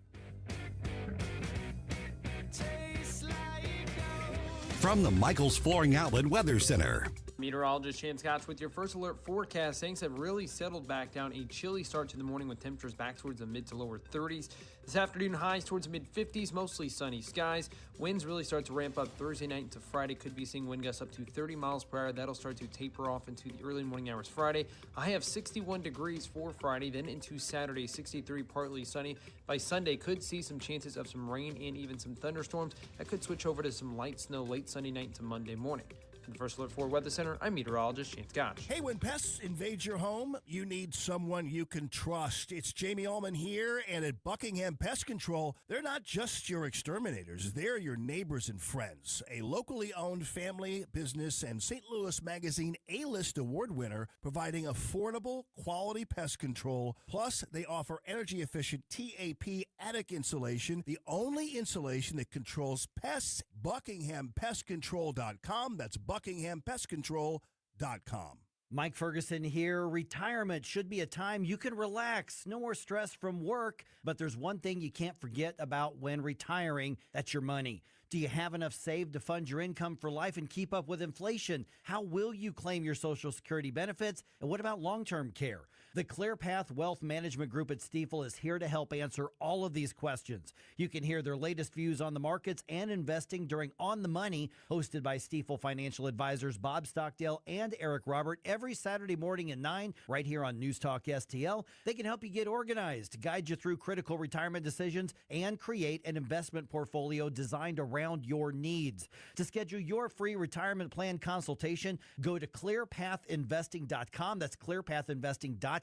From the Michaels Flooring Outlet Weather Center. Meteorologist Shane Scotch with your first alert forecast. Things have really settled back down. A chilly start to the morning with temperatures back towards the mid to lower 30s. This afternoon, highs towards mid 50s, mostly sunny skies. Winds really start to ramp up Thursday night into Friday. Could be seeing wind gusts up to 30 miles per hour. That'll start to taper off into the early morning hours Friday. A high of 61 degrees for Friday, then into Saturday, 63, partly sunny. By Sunday, could see some chances of some rain and even some thunderstorms. That could switch over to some light snow late Sunday night into Monday morning. From the First Alert 4 Weather Center, I'm meteorologist Shane Scotch. Hey, when pests invade your home, you need someone you can trust. It's Jamie Allman here, and at Buckingham Pest Control, they're not just your exterminators. They're your neighbors and friends. A locally owned family business and St. Louis Magazine A-List award winner, providing affordable, quality pest control. Plus, they offer energy-efficient TAP attic insulation, the only insulation that controls pests. BuckinghamPestControl.com. That's BuckinghamPestControl.com. Mike Ferguson here. Retirement should be a time you can relax. No more stress from work. But there's one thing you can't forget about when retiring. That's your money. Do you have enough saved to fund your income for life and keep up with inflation? How will you claim your Social Security benefits? And what about long-term care? The ClearPath Wealth Management Group at Stifel is here to help answer all of these questions. You can hear their latest views on the markets and investing during On the Money, hosted by Stifel financial advisors Bob Stockdale and Eric Robert, every Saturday morning at 9, right here on News Talk STL. They can help you get organized, guide you through critical retirement decisions, and create an investment portfolio designed around your needs. To schedule your free retirement plan consultation, go to clearpathinvesting.com. That's clearpathinvesting.com.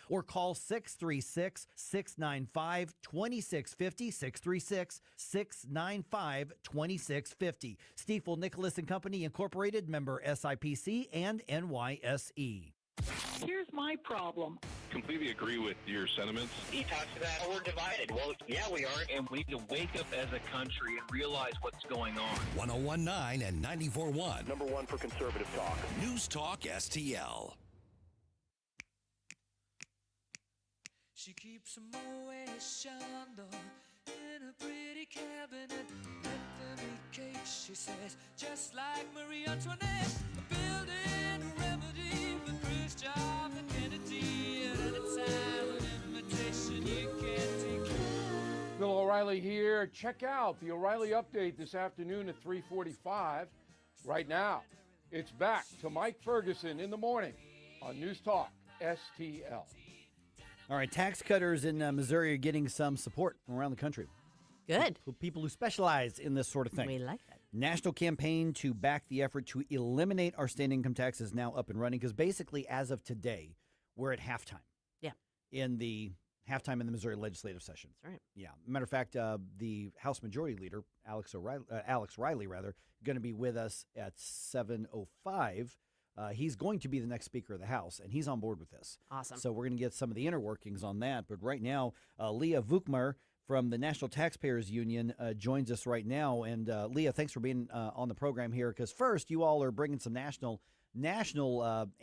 Or call 636-695-2650, 636-695-2650. Stifel Nicholas and Company Incorporated, member SIPC and NYSE. Here's my problem. Completely agree with your sentiments. He talks about we're divided. Well, yeah, we are. And we need to wake up as a country and realize what's going on. 101.9 and 94.1. Number one for conservative talk. News Talk STL. She keeps a Moet Chandon in a pretty cabinet. Let them eat cake, she says, just like Marie Antoinette. Building a remedy for Bill O'Reilly here. Check out the O'Reilly Update this afternoon at 3:45. Right now, it's back to Mike Ferguson in the morning on News Talk STL. All right, tax cutters in Missouri are getting some support from around the country. Good. People who specialize in this sort of thing. We like that. National campaign to back the effort to eliminate our state income tax is now up and running because basically, as of today, we're at halftime. Yeah. In the halftime in the Missouri legislative session. That's right. Yeah. Matter of fact, the House Majority Leader, Alex Riley, going to be with us at 7:05. He's going to be the next Speaker of the House, and he's on board with this. Awesome. So we're going to get some of the inner workings on that. But right now, Leah Vukmir from the National Taxpayers Union joins us right now. And Leah, thanks for being on the program here. Because first, you all are bringing some national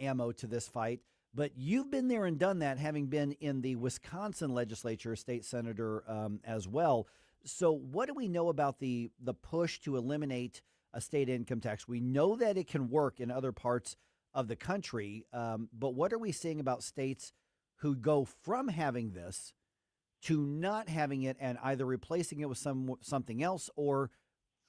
ammo to this fight. But you've been there and done that, having been in the Wisconsin legislature, state senator as well. So what do we know about the push to eliminate a state income tax? We know that it can work in other parts of the country, but what are we seeing about states who go from having this to not having it and either replacing it with something else or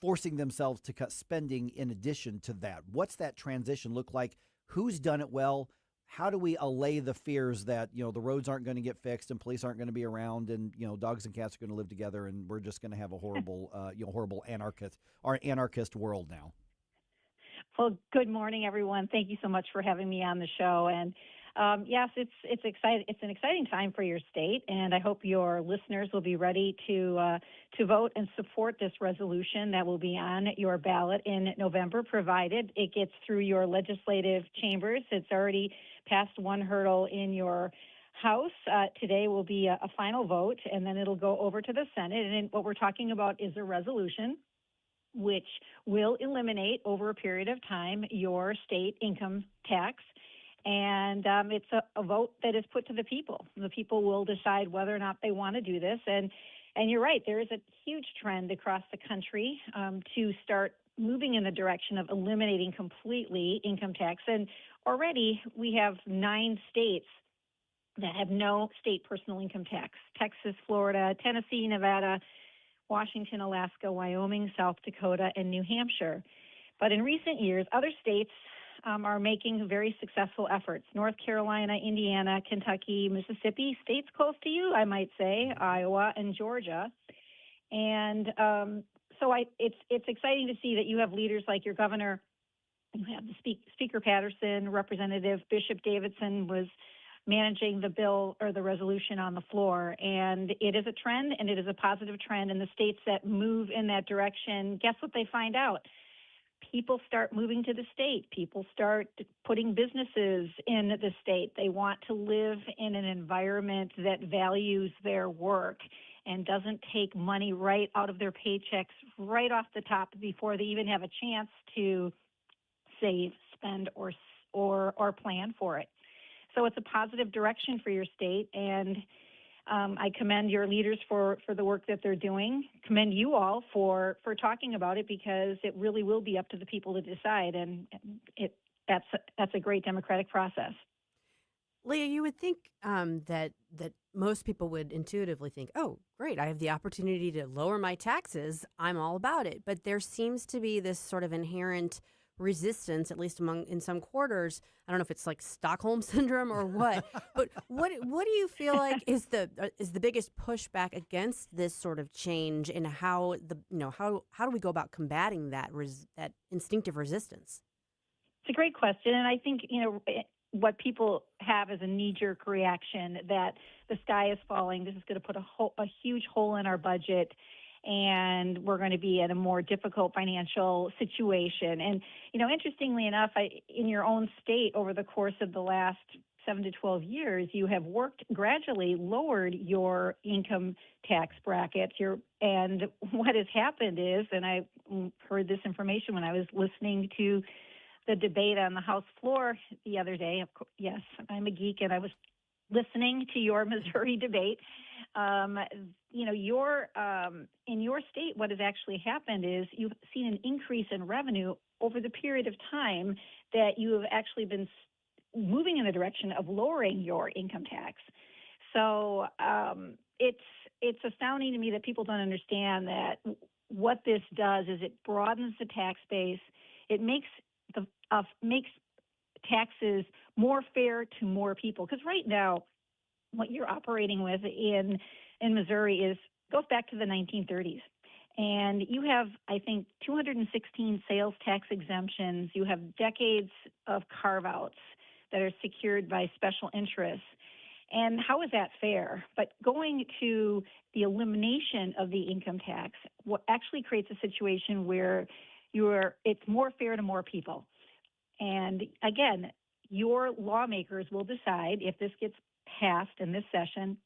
forcing themselves to cut spending in addition to that? What's that transition look like? Who's done it well? How do we allay the fears that, the roads aren't going to get fixed and police aren't going to be around and, dogs and cats are going to live together and we're just going to have a horrible, horrible anarchist world now? Well, good morning, everyone. Thank you so much for having me on the show. And yes, it's exciting. It's an exciting time for your state, and I hope your listeners will be ready to vote and support this resolution that will be on your ballot in November, provided it gets through your legislative chambers. It's already passed one hurdle in your House. Today will be a final vote, and then it'll go over to the Senate. And what we're talking about is a resolution which will eliminate over a period of time your state income tax. And it's a vote that is put to the people. The people will decide whether or not they want to do this. And you're right, there is a huge trend across the country to start moving in the direction of eliminating completely income tax. And already we have 9 states that have no state personal income tax: Texas, Florida, Tennessee, Nevada, Washington, Alaska, Wyoming, South Dakota, and New Hampshire. But in recent years, other states are making very successful efforts: North Carolina, Indiana, Kentucky, Mississippi, states close to you, I might say, Iowa and Georgia. And so it's exciting to see that you have leaders like your governor. You have the Speaker Patterson, Representative Bishop Davidson was managing the bill or the resolution on the floor. And it is a trend, and it is a positive trend. And the states that move in that direction, guess what they find out? People start moving to the state. People start putting businesses in the state. They want to live in an environment that values their work and doesn't take money right out of their paychecks right off the top before they even have a chance to save, spend, or plan for it. So it's a positive direction for your state, and I commend your leaders for the work that they're doing. Commend you all for talking about it, because it really will be up to the people to decide, and that's a great democratic process. Leah, you would think that most people would intuitively think, oh, great, I have the opportunity to lower my taxes. I'm all about it. But there seems to be this sort of inherent resistance, at least in some quarters. I don't know if it's like Stockholm syndrome or what, but what do you feel like is the biggest pushback against this sort of change, and how do we go about combating that instinctive resistance? It's a great question, and I think what people have is a knee-jerk reaction that the sky is falling. This is going to put a huge hole in our budget, and we're going to be in a more difficult financial situation. And, interestingly enough, in your own state over the course of the last 7 to 12 years, you have gradually lowered your income tax brackets. And what has happened is, and I heard this information when I was listening to the debate on the House floor the other day. Of course, yes, I'm a geek, and I was listening to your Missouri debate. In your state, what has actually happened is you've seen an increase in revenue over the period of time that you have actually been moving in the direction of lowering your income tax. So it's astounding to me that people don't understand that what this does is it broadens the tax base. It makes taxes more fair to more people. Because right now, what you're operating with in Missouri goes back to the 1930s. And you have, I think, 216 sales tax exemptions. You have decades of carve-outs that are secured by special interests. And how is that fair? But going to the elimination of the income tax what actually creates a situation where it's more fair to more people. And again, your lawmakers will decide if this gets passed in this session,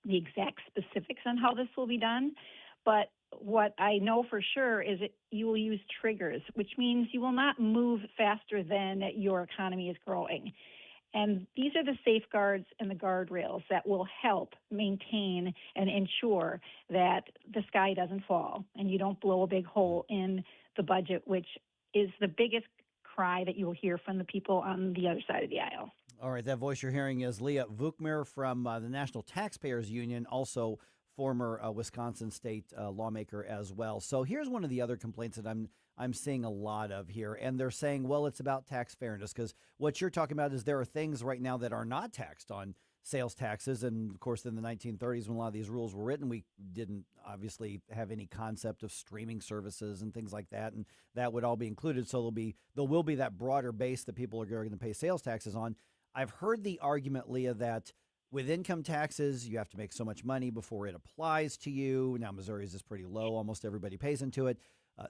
the exact specifics on how this will be done. But what I know for sure is that you will use triggers, which means you will not move faster than your economy is growing. And these are the safeguards and the guardrails that will help maintain and ensure that the sky doesn't fall and you don't blow a big hole in the budget, which is the biggest cry that you will hear from the people on the other side of the aisle. All right, that voice you're hearing is Leah Vukmir from the National Taxpayers Union, also former Wisconsin state lawmaker as well. So here's one of the other complaints that I'm seeing a lot of here, and they're saying, well, it's about tax fairness, because what you're talking about is there are things right now that are not taxed on sales taxes. And of course, in the 1930s, when a lot of these rules were written, we didn't obviously have any concept of streaming services and things like that, and that would all be included. So there will be that broader base that people are going to pay sales taxes on. I've heard the argument, Leah, that with income taxes, you have to make so much money before it applies to you. Now, Missouri's is pretty low. Almost everybody pays into it.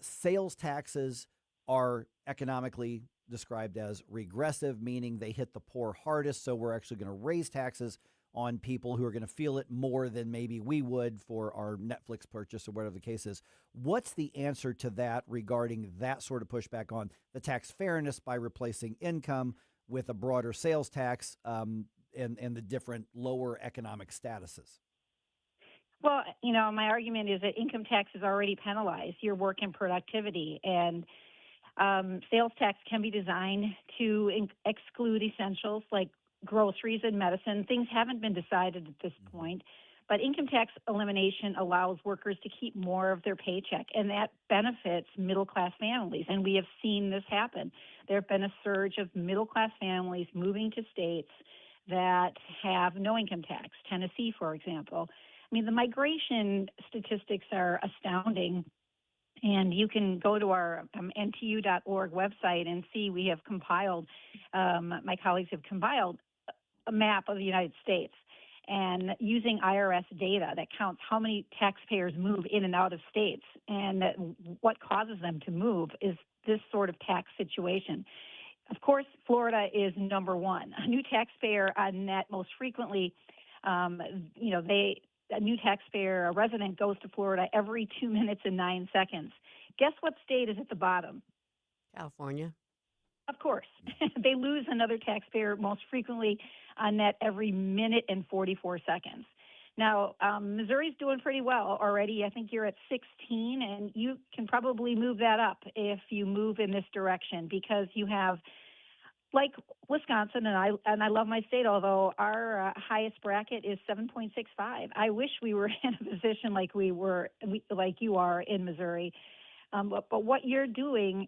Sales taxes are economically described as regressive, meaning they hit the poor hardest. So we're actually going to raise taxes on people who are going to feel it more than maybe we would for our Netflix purchase or whatever the case is. What's the answer to that regarding that sort of pushback on the tax fairness by replacing income with a broader sales tax and the different lower economic statuses? Well, my argument is that income tax is already penalized your work and productivity, and sales tax can be designed to exclude essentials like groceries and medicine. Things haven't been decided at this point, but income tax elimination allows workers to keep more of their paycheck, and that benefits middle-class families, and we have seen this happen. There have been a surge of middle-class families moving to states that have no income tax, Tennessee, for example. I mean, the migration statistics are astounding, and you can go to our ntu.org website and see we have compiled, my colleagues have compiled a map of the United States, and using IRS data that counts how many taxpayers move in and out of states and what causes them to move is this sort of tax situation. Of course, Florida is number one. A new taxpayer on net most frequently, a new taxpayer, a resident goes to Florida every 2 minutes and 9 seconds. Guess what state is at the bottom? California. Of course. They lose another taxpayer most frequently on net every minute and 44 seconds. Now, Missouri's doing pretty well already. I think you're at 16, and you can probably move that up if you move in this direction, because you have, like Wisconsin, and I love my state, although our highest bracket is 7.65. I wish we were in a position like you are in Missouri. But what you're doing,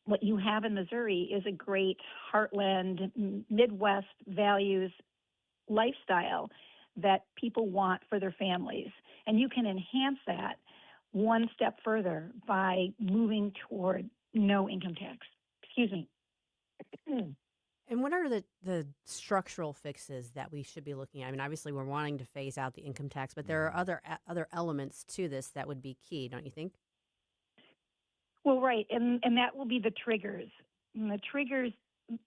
what you have in Missouri, is a great heartland, Midwest values lifestyle that people want for their families. And you can enhance that one step further by moving toward no income tax. Excuse me. And what are the structural fixes that we should be looking at? I mean, obviously, we're wanting to phase out the income tax, but there are other elements to this that would be key, don't you think? Well, right, and that will be the triggers. And the triggers,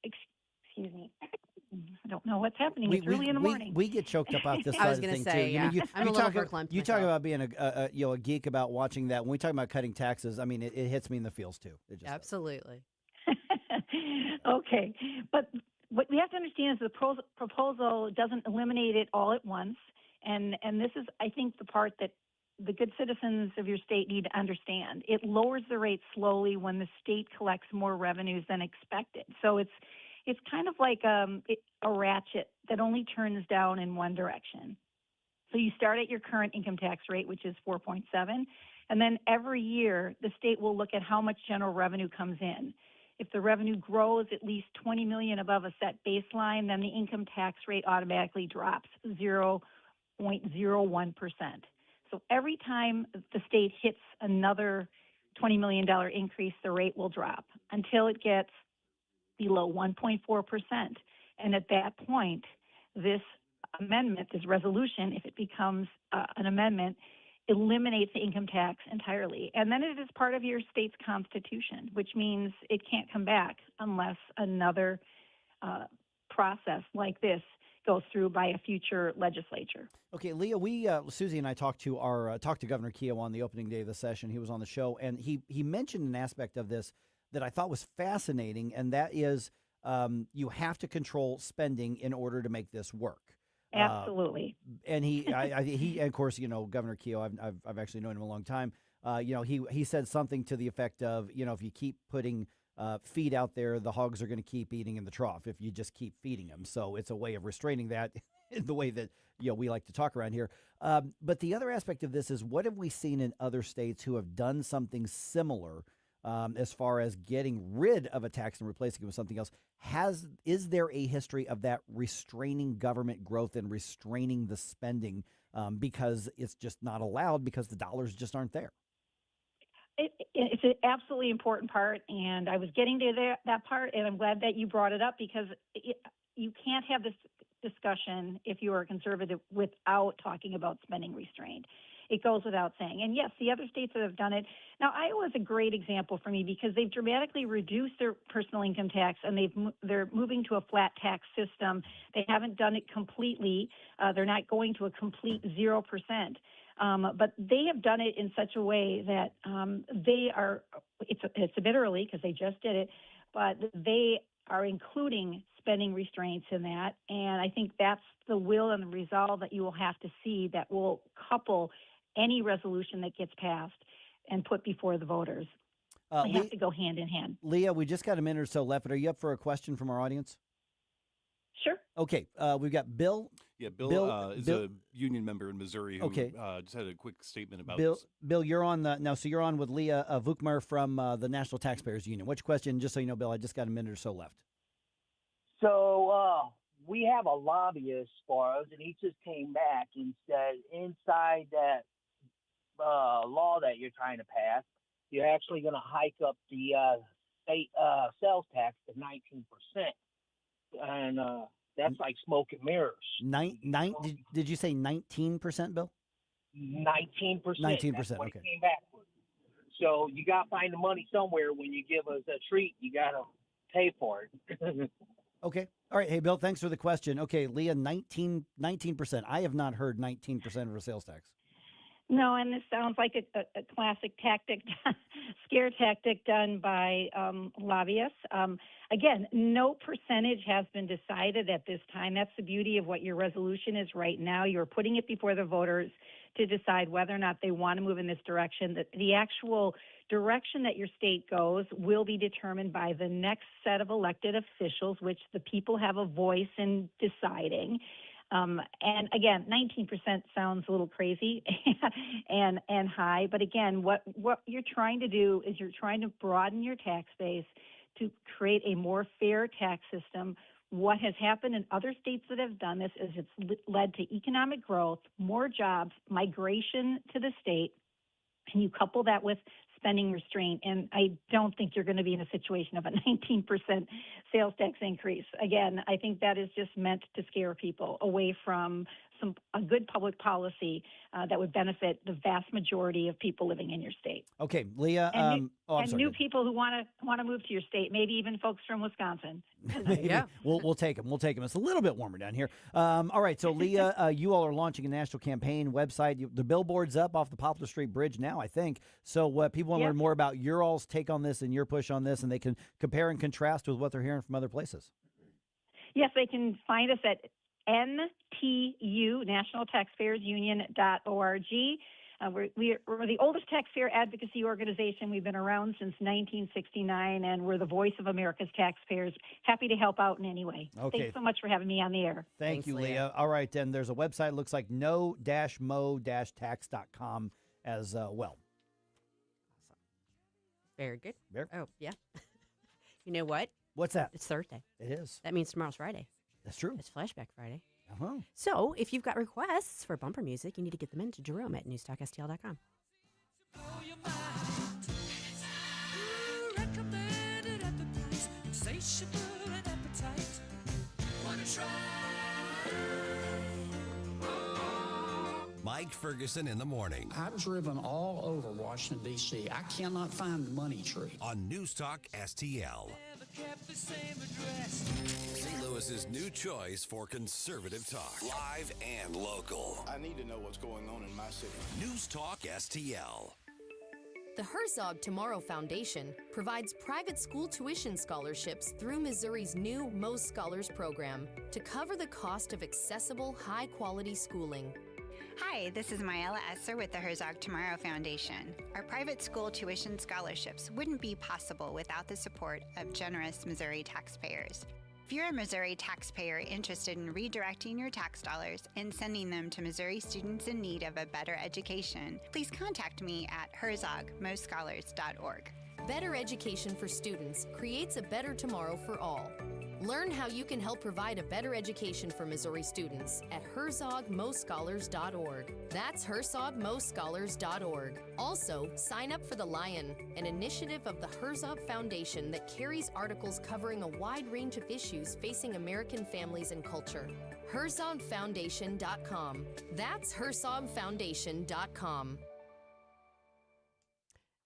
excuse me, I don't know what's happening. It's early in the morning. We get choked up about this I was side of going thing to say, too. yeah. I'm a little verklempt You talk myself. about being a geek about watching that. When we talk about cutting taxes, I mean, it hits me in the feels too. It just Absolutely. Okay, but what we have to understand is the proposal doesn't eliminate it all at once, and this is, I think, the part that the good citizens of your state need to understand. It lowers the rate slowly when the state collects more revenues than expected. So it's it's kind of like a ratchet that only turns down in one direction. So you start at your current income tax rate, which is 4.7, and then every year the state will look at how much general revenue comes in. If the revenue grows at least $20 million above a set baseline, then the income tax rate automatically drops 0.01%. So every time the state hits another $20 million increase, the rate will drop until it gets below 1.4%. And at that point, this amendment, this resolution, if it becomes an amendment, eliminates the income tax entirely. And then it is part of your state's constitution, which means it can't come back unless another process like this goes through by a future legislature. Okay, Leah, we Susie and I talked to Governor Keogh on the opening day of the session. He was on the show, and he mentioned an aspect of this that I thought was fascinating, and that is you have to control spending in order to make this work. Absolutely. And he, of course, Governor Keogh, I've actually known him a long time. He said something to the effect of, if you keep putting feed out there, the hogs are going to keep eating in the trough if you just keep feeding them. So it's a way of restraining that in the way that we like to talk around here. But the other aspect of this is, what have we seen in other states who have done something similar as far as getting rid of a tax and replacing it with something else? Is there a history of that restraining government growth and restraining the spending because it's just not allowed because the dollars just aren't there? It's an absolutely important part, and I was getting to that part, and I'm glad that you brought it up, because you can't have this discussion if you are a conservative without talking about spending restraint. It goes without saying. And yes, the other states that have done it. Now, Iowa is a great example for me because they've dramatically reduced their personal income tax, and they're moving to a flat tax system. They haven't done it completely. They're not going to a complete 0%. But they have done it in such a way that it's a bit early because they just did it, but they are including spending restraints in that. And I think that's the will and the resolve that you will have to see that will couple any resolution that gets passed and put before the voters. They have to go hand in hand. Leah, we just got a minute or so left, but are you up for a question from our audience? Sure. Okay. We've got Bill. Yeah, Bill is a union member in Missouri who just had a quick statement about this. Bill, you're on now. So you're on with Leah Vukmir from the National Taxpayers Union. Which question, just so you know, Bill, I just got a minute or so left. So we have a lobbyist for us, and he just came back and said inside that law that you're trying to pass, you're actually going to hike up the state sales tax to 19%. And that's like smoke and mirrors. Did you say 19%, Bill? 19%. 19%. Okay. Came back with. So you got to find the money somewhere. When you give us a treat, you got to pay for it. Okay. All right. Hey, Bill, thanks for the question. Okay, Leah, 19%. I have not heard 19% of our sales tax. No, and this sounds like a classic tactic, scare tactic done by lobbyists. Again, no percentage has been decided at this time. That's the beauty of what your resolution is right now. You're putting it before the voters to decide whether or not they want to move in this direction. The actual direction that your state goes will be determined by the next set of elected officials, which the people have a voice in deciding. And again, 19% sounds a little crazy and high. But again, what you're trying to do is you're trying to broaden your tax base to create a more fair tax system. What has happened in other states that have done this is it's led to economic growth, more jobs, migration to the state, and you couple that with spending restraint, and I don't think you're going to be in a situation of a 19% sales tax increase. Again, I think that is just meant to scare people away from a good public policy that would benefit the vast majority of people living in your state. Okay, Leah. And sorry, new people who want to move to your state, maybe even folks from Wisconsin. Yeah, we'll take them. We'll take them. It's a little bit warmer down here. All right, so Leah, you all are launching a national campaign website. The billboard's up off the Poplar Street Bridge now, I think. So people want to learn more about your all's take on this and your push on this, and they can compare and contrast with what they're hearing from other places. Yes, they can find us at NTU, NationalTaxpayersUnion.org. We're the oldest taxpayer advocacy organization. We've been around since 1969, and we're the voice of America's taxpayers. Happy to help out in any way. Okay. Thanks so much for having me on the air. Thanks, you, Leah. All right, and there's a website, looks like no-mo-tax.com as well. Very good. Yep. Oh, yeah. You know what? What's that? It's Thursday. It is. That means tomorrow's Friday. That's true. It's Flashback Friday. Uh-huh. So if you've got requests for bumper music, you need to get them in to Jerome at NewsTalkSTL.com. Mike Ferguson in the morning. I've driven all over Washington, D.C. I cannot find the money tree. On News Talk STL. St. Louis's new choice for conservative talk. Live and local. I need to know what's going on in my city. News Talk STL. The Herzog Tomorrow Foundation provides private school tuition scholarships through Missouri's new Most Scholars program to cover the cost of accessible, high-quality schooling. Hi, this is Myella Esser with the Herzog Tomorrow Foundation. Our private school tuition scholarships wouldn't be possible without the support of generous Missouri taxpayers. If you're a Missouri taxpayer interested in redirecting your tax dollars and sending them to Missouri students in need of a better education, please contact me at herzogmostscholars.org. Better education for students creates a better tomorrow for all. Learn how you can help provide a better education for Missouri students at herzogmostscholars.org. That's herzogmostscholars.org. Also, sign up for The Lion, an initiative of the Herzog Foundation that carries articles covering a wide range of issues facing American families and culture. herzogfoundation.com. That's herzogfoundation.com.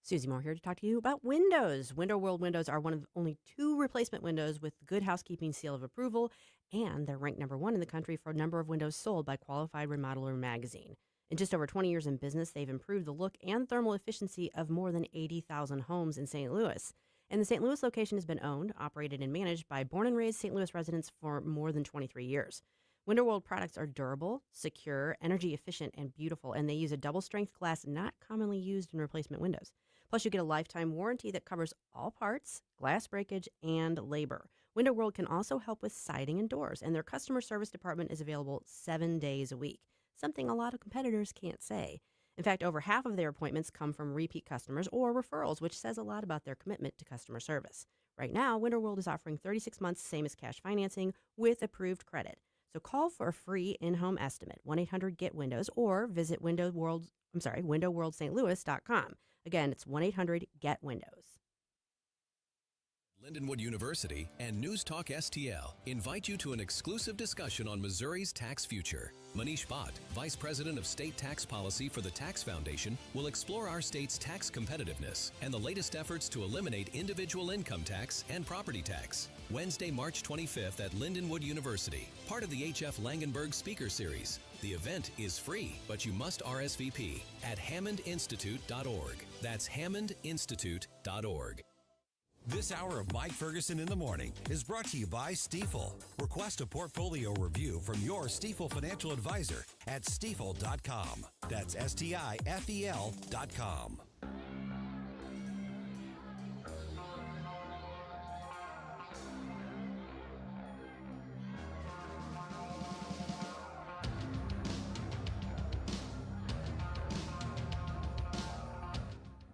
Susie Moore here to talk to you about windows. Window World windows are one of only 2 replacement windows with Good Housekeeping seal of approval, and they're ranked #1 in the country for number of windows sold by Qualified Remodeler magazine. In just over 20 years in business, they've improved the look and thermal efficiency of more than 80,000 homes in St. Louis. And the St. Louis location has been owned, operated, and managed by born and raised St. Louis residents for more than 23 years. Window World products are durable, secure, energy efficient, and beautiful, and they use a double-strength glass not commonly used in replacement windows. Plus, you get a lifetime warranty that covers all parts, glass breakage, and labor. Window World can also help with siding and doors, and their customer service department is available 7 days a week, something a lot of competitors can't say. In fact, over half of their appointments come from repeat customers or referrals, which says a lot about their commitment to customer service. Right now, Window World is offering 36 months, same as cash financing, with approved credit. So call for a free in-home estimate, 1-800-GET-WINDOWS, or visit windowworldstlouis.com. Again, it's 1-800-GET-WINDOWS. Lindenwood University and News Talk STL invite you to an exclusive discussion on Missouri's tax future. Manish Bhatt, Vice President of State Tax Policy for the Tax Foundation, will explore our state's tax competitiveness and the latest efforts to eliminate individual income tax and property tax. Wednesday, March 25th at Lindenwood University, part of the H.F. Langenberg Speaker Series. The event is free, but you must RSVP at hammondinstitute.org. That's hammondinstitute.org. This hour of Mike Ferguson in the Morning is brought to you by Stifel. Request a portfolio review from your Stifel financial advisor at stifel.com. That's STIFEL.com.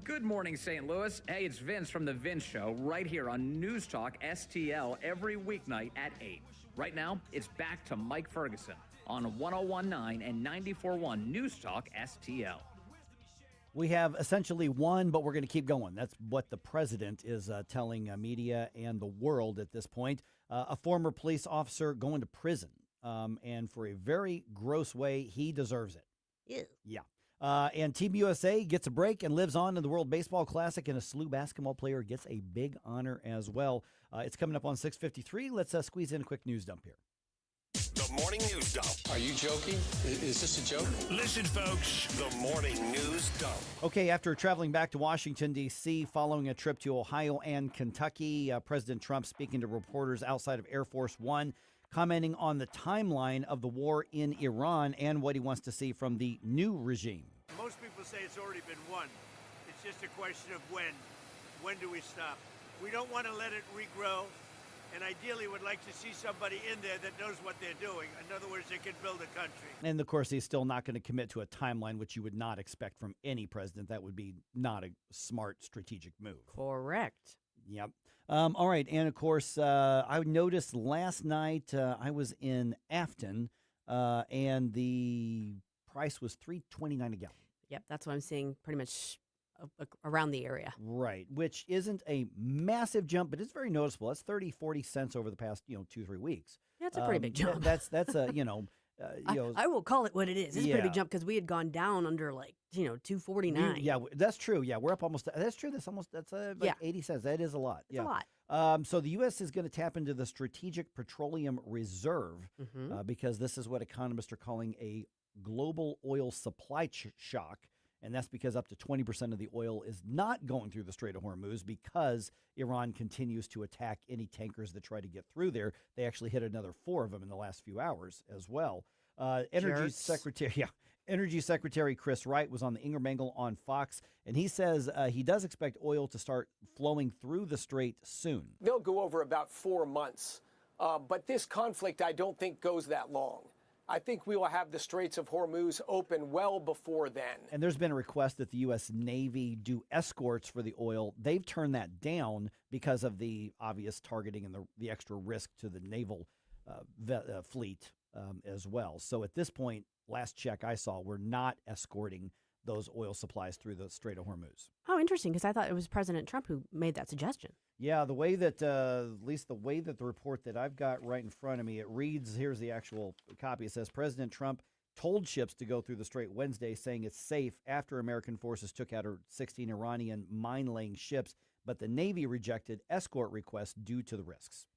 Good morning, St. Louis. Hey, it's Vince from The Vince Show right here on News Talk STL every weeknight at 8. Right now, it's back to Mike Ferguson on 101.9 and 94.1 News Talk STL. We have essentially won, but we're going to keep going. That's what the president is telling media and the world at this point. A former police officer going to prison, and for a very gross way, he deserves it. Yeah. And Team USA gets a break and lives on in the World Baseball Classic, and a SLU basketball player gets a big honor as well. It's coming up on 6:53. Let's squeeze in a quick news dump here. The Morning News Dump. Are you joking? Is this a joke? Listen, folks, the Morning News Dump. Okay, after traveling back to Washington, D.C., following a trip to Ohio and Kentucky, President Trump speaking to reporters outside of Air Force One, commenting on the timeline of the war in Iran and what he wants to see from the new regime. Most people people say it's already been won. It's just a question of when. When do we stop? We don't want to let it regrow, and ideally would like to see somebody in there that knows what they're doing. In other words, they can build a country. And, of course, he's still not going to commit to a timeline, which you would not expect from any president. That would be not a smart strategic move. Correct. Yep. All right. And, of course, I noticed last night I was in Afton, and the price was $3.29 a gallon. Yep, that's what I'm seeing pretty much around the area. Right, which isn't a massive jump, but it's very noticeable. That's 30, 40 cents over the past, 2-3 weeks. Yeah, it's a pretty big jump. That's a, I will call it what it is. It's a pretty Yeah. big jump because we had gone down under $2.49. Yeah, that's true. Yeah, we're up almost. That's true. That's Yeah. 80 cents. That is a lot. It's a lot. So the U.S. is going to tap into the Strategic Petroleum Reserve because this is what economists are calling a global oil supply shock. And that's because up to 20% of the oil is not going through the Strait of Hormuz because Iran continues to attack any tankers that try to get through there. They actually hit another 4 of them in the last few hours as well. Energy Secretary Chris Wright was on the Ingram Angle on Fox, and he says he does expect oil to start flowing through the strait soon. They'll go over about 4 months. But this conflict, I don't think, goes that long. I think we will have the Straits of Hormuz open well before then. And there's been a request that the U.S. Navy do escorts for the oil. They've turned that down because of the obvious targeting and the extra risk to the naval fleet as well. So at this point, last check I saw, we're not escorting those oil supplies through the Strait of Hormuz. Oh, interesting, because I thought it was President Trump who made that suggestion. Yeah, the way that, at least the way that the report that I've got right in front of me, it reads, here's the actual copy. It says, President Trump told ships to go through the strait Wednesday, saying it's safe after American forces took out 16 Iranian mine-laying ships, but the Navy rejected escort requests due to the risks.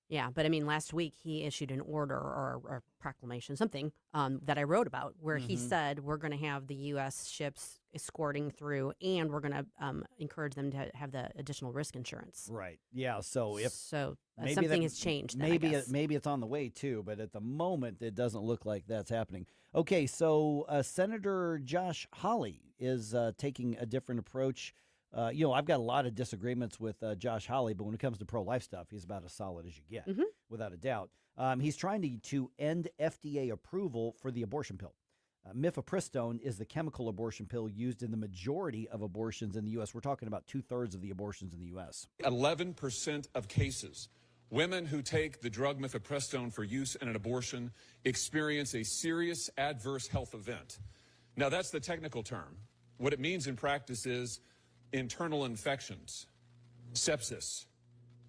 Yeah, but I mean, last week he issued an order or proclamation, something that I wrote about, where he said we're going to have the U.S. ships escorting through, and we're going to encourage them to have the additional risk insurance. Right. Yeah. So if something has changed, then, maybe it's on the way too, but at the moment it doesn't look like that's happening. Okay, so Senator Josh Hawley is taking a different approach. I've got a lot of disagreements with Josh Hawley, but when it comes to pro-life stuff, he's about as solid as you get, without a doubt. He's trying to end FDA approval for the abortion pill. Mifepristone is the chemical abortion pill used in the majority of abortions in the U.S. We're talking about 2/3 of the abortions in the U.S. 11% of cases, women who take the drug mifepristone for use in an abortion experience a serious adverse health event. Now, that's the technical term. What it means in practice is internal infections, sepsis,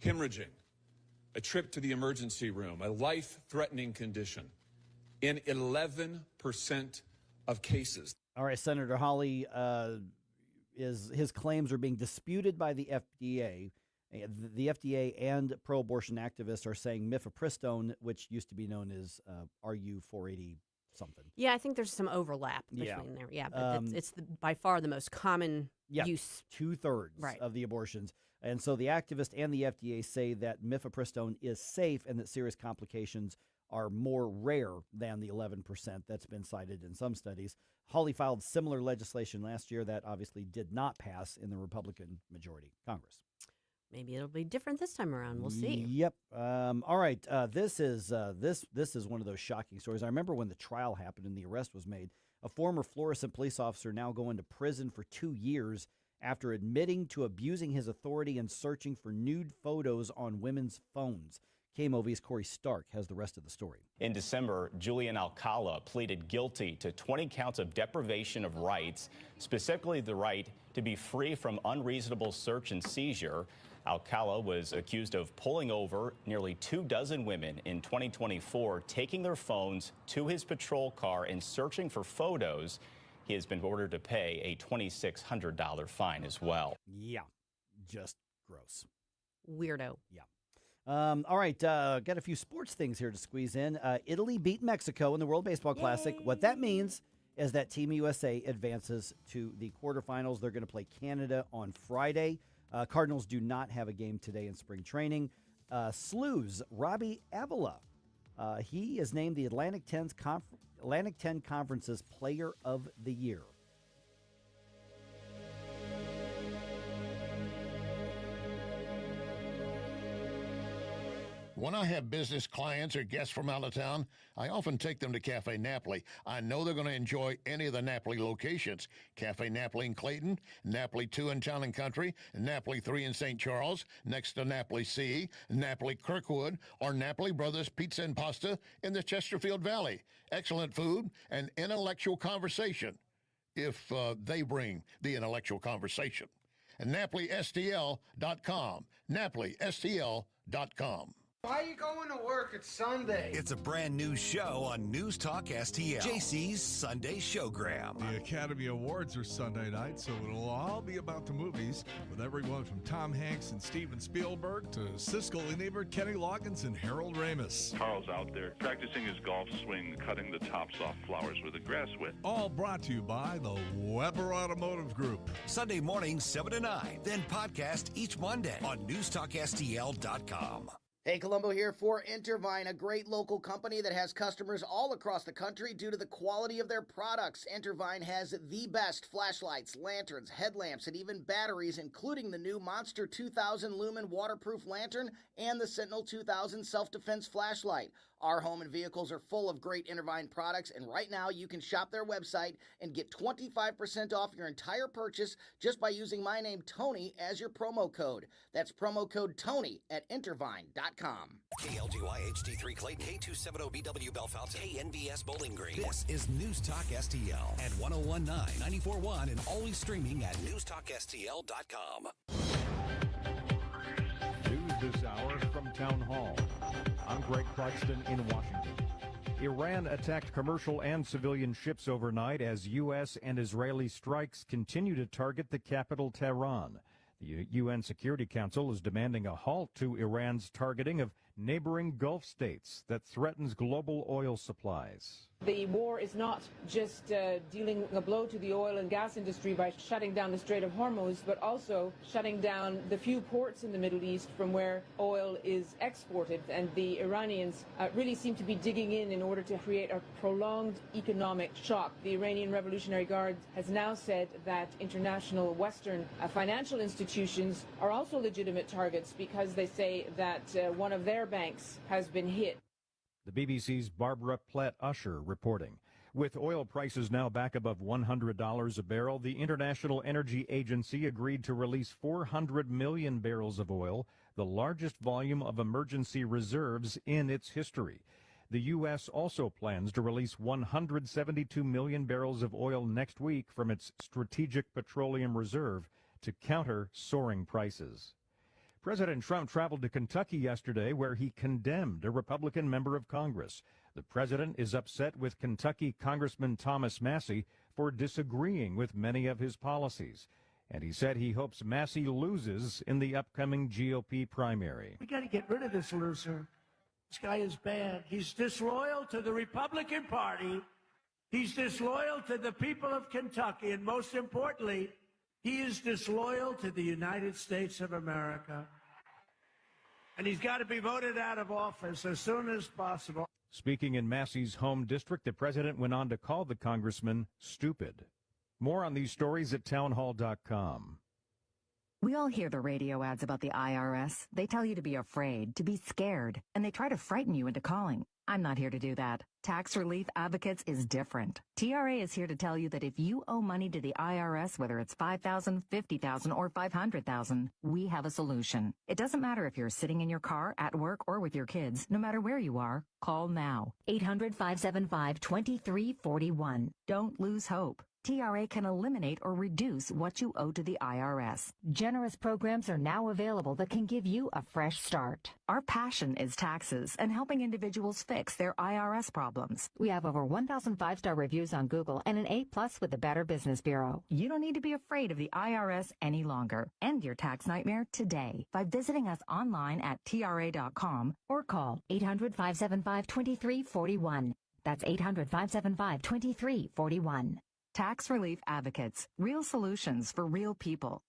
hemorrhaging, a trip to the emergency room, a life-threatening condition in 11% of cases. All right, Senator Hawley, his claims are being disputed by the FDA. The FDA and pro-abortion activists are saying mifepristone, which used to be known as RU-480 something. Yeah, I think there's some overlap between there. Yeah, but it's by far the most common use. 2/3 of the abortions. And so the activists and the FDA say that mifepristone is safe and that serious complications are more rare than the 11% that's been cited in some studies. Hawley filed similar legislation last year that obviously did not pass in the Republican majority Congress. Maybe it'll be different this time around. We'll see. Yep. All right. This is one of those shocking stories. I remember when the trial happened and the arrest was made. A former Florissant police officer now going to prison for 2 years after admitting to abusing his authority and searching for nude photos on women's phones. KMOV's Corey Stark has the rest of the story. In December, Julian Alcala pleaded guilty to 20 counts of deprivation of rights, specifically the right to be free from unreasonable search and seizure. Alcala was accused of pulling over nearly 24 women in 2024, taking their phones to his patrol car and searching for photos. He has been ordered to pay a $2,600 fine as well. Yeah, just gross. Weirdo. Yeah. All right, got a few sports things here to squeeze in. Italy beat Mexico in the World Baseball Classic. What that means is that Team USA advances to the quarterfinals. They're going to play Canada on Friday. Cardinals do not have a game today in spring training. Slews, Robbie Avila. He is named the Atlantic 10 Conference's Player of the Year. When I have business clients or guests from out of town, I often take them to Cafe Napoli. I know they're going to enjoy any of the Napoli locations. Cafe Napoli in Clayton, Napoli 2 in Town and Country, Napoli 3 in St. Charles, next to Napoli C, Napoli Kirkwood, or Napoli Brothers Pizza and Pasta in the Chesterfield Valley. Excellent food and intellectual conversation, if they bring the intellectual conversation. And NapoliSTL.com. NapoliSTL.com. Why are you going to work? It's Sunday. It's a brand new show on News Talk STL. JC's Sunday Showgram. The Academy Awards are Sunday night, so it'll all be about the movies, with everyone from Tom Hanks and Steven Spielberg to Siskel and Ebert, Kenny Loggins, and Harold Ramis. Carl's out there practicing his golf swing, cutting the tops off flowers with a grass whip. All brought to you by the Weber Automotive Group. Sunday morning, 7 to 9. Then podcast each Monday on NewsTalkSTL.com. Hey, Colombo here for Intervine, a great local company that has customers all across the country due to the quality of their products. Intervine has the best flashlights, lanterns, headlamps, and even batteries, including the new Monster 2000 Lumen waterproof lantern and the Sentinel 2000 self-defense flashlight. Our home and vehicles are full of great Intervine products, and right now you can shop their website and get 25% off your entire purchase just by using my name, Tony, as your promo code. That's promo code Tony at Intervine.com. KLGY HD3 Clayton, K270BW Bellefonte, KNVS Bowling Green. This is News Talk STL at 1019, 94.1, and always streaming at NewsTalkSTL.com. News this hour from Town Hall. I'm Greg Clugston in Washington. Iran attacked commercial and civilian ships overnight as U.S. and Israeli strikes continue to target the capital, Tehran. The UN Security Council is demanding a halt to Iran's targeting of neighboring Gulf states that threatens global oil supplies. The war is not just dealing a blow to the oil and gas industry by shutting down the Strait of Hormuz, but also shutting down the few ports in the Middle East from where oil is exported. And the Iranians really seem to be digging in order to create a prolonged economic shock. The Iranian Revolutionary Guard has now said that international Western financial institutions are also legitimate targets because they say that one of their banks has been hit. The BBC's Barbara Platt-Usher reporting. With oil prices now back above $100 a barrel, the International Energy Agency agreed to release 400 million barrels of oil, the largest volume of emergency reserves in its history. The U.S. also plans to release 172 million barrels of oil next week from its Strategic Petroleum Reserve to counter soaring prices. President Trump traveled to Kentucky yesterday where he condemned a Republican member of Congress. The president is upset with Kentucky Congressman Thomas Massie for disagreeing with many of his policies. And he said he hopes Massie loses in the upcoming GOP primary. We got to get rid of this loser. This guy is bad. He's disloyal to the Republican Party. He's disloyal to the people of Kentucky. And most importantly, he is disloyal to the United States of America. And he's got to be voted out of office as soon as possible. Speaking in Massie's home district, the president went on to call the congressman stupid. More on these stories at townhall.com. We all hear the radio ads about the IRS. They tell you to be afraid, to be scared, and they try to frighten you into calling. I'm not here to do that. Tax Relief Advocates is different. TRA is here to tell you that if you owe money to the IRS, whether it's $5,000, $50,000, or $500,000, we have a solution. It doesn't matter if you're sitting in your car, at work, or with your kids. No matter where you are, call now. 800-575-2341. Don't lose hope. TRA can eliminate or reduce what you owe to the IRS. Generous programs are now available that can give you a fresh start. Our passion is taxes and helping individuals fix their IRS problems. We have over 1,000 5-star reviews on Google and an A+ with the Better Business Bureau. You don't need to be afraid of the IRS any longer. End your tax nightmare today by visiting us online at TRA.com or call 800-575-2341. That's 800-575-2341. Tax Relief Advocates. Real solutions for real people.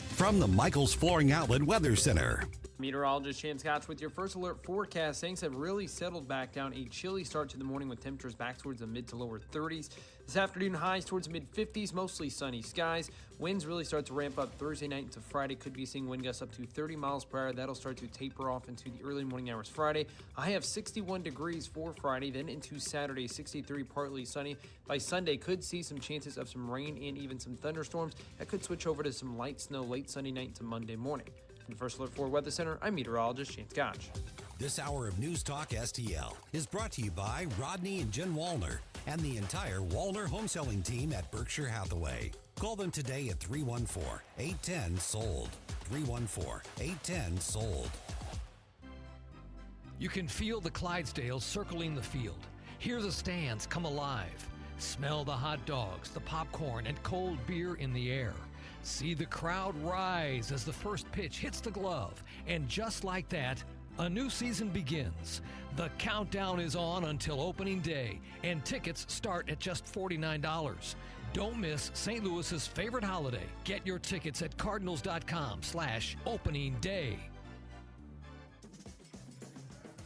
From the Michaels Flooring Outlet Weather Center. Meteorologist Shan Scotch with your first alert forecast. Things have really settled back down. A chilly start to the morning with temperatures back towards the mid to lower 30s. This afternoon, highs towards mid 50s, mostly sunny skies. Winds really start to ramp up Thursday night into Friday. Could be seeing wind gusts up to 30 miles per hour. That'll start to taper off into the early morning hours Friday. A high of 61 degrees for Friday, then into Saturday, 63, partly sunny. By Sunday, could see some chances of some rain and even some thunderstorms. That could switch over to some light snow late Sunday night into Monday morning. From the First Alert 4 Weather Center, I'm meteorologist Shane Scotch. This hour of News Talk STL is brought to you by Rodney and Jen Wallner and the entire Wallner home selling team at Berkshire Hathaway. Call them today at 314-810-SOLD. 314-810-SOLD. You can feel the Clydesdales circling the field. Hear the stands come alive. Smell the hot dogs, the popcorn, and cold beer in the air. See the crowd rise as the first pitch hits the glove. And just like that, a new season begins. The countdown is on until opening day, and tickets start at just $49. Don't miss St. Louis's favorite holiday. Get your tickets at cardinals.com/opening day.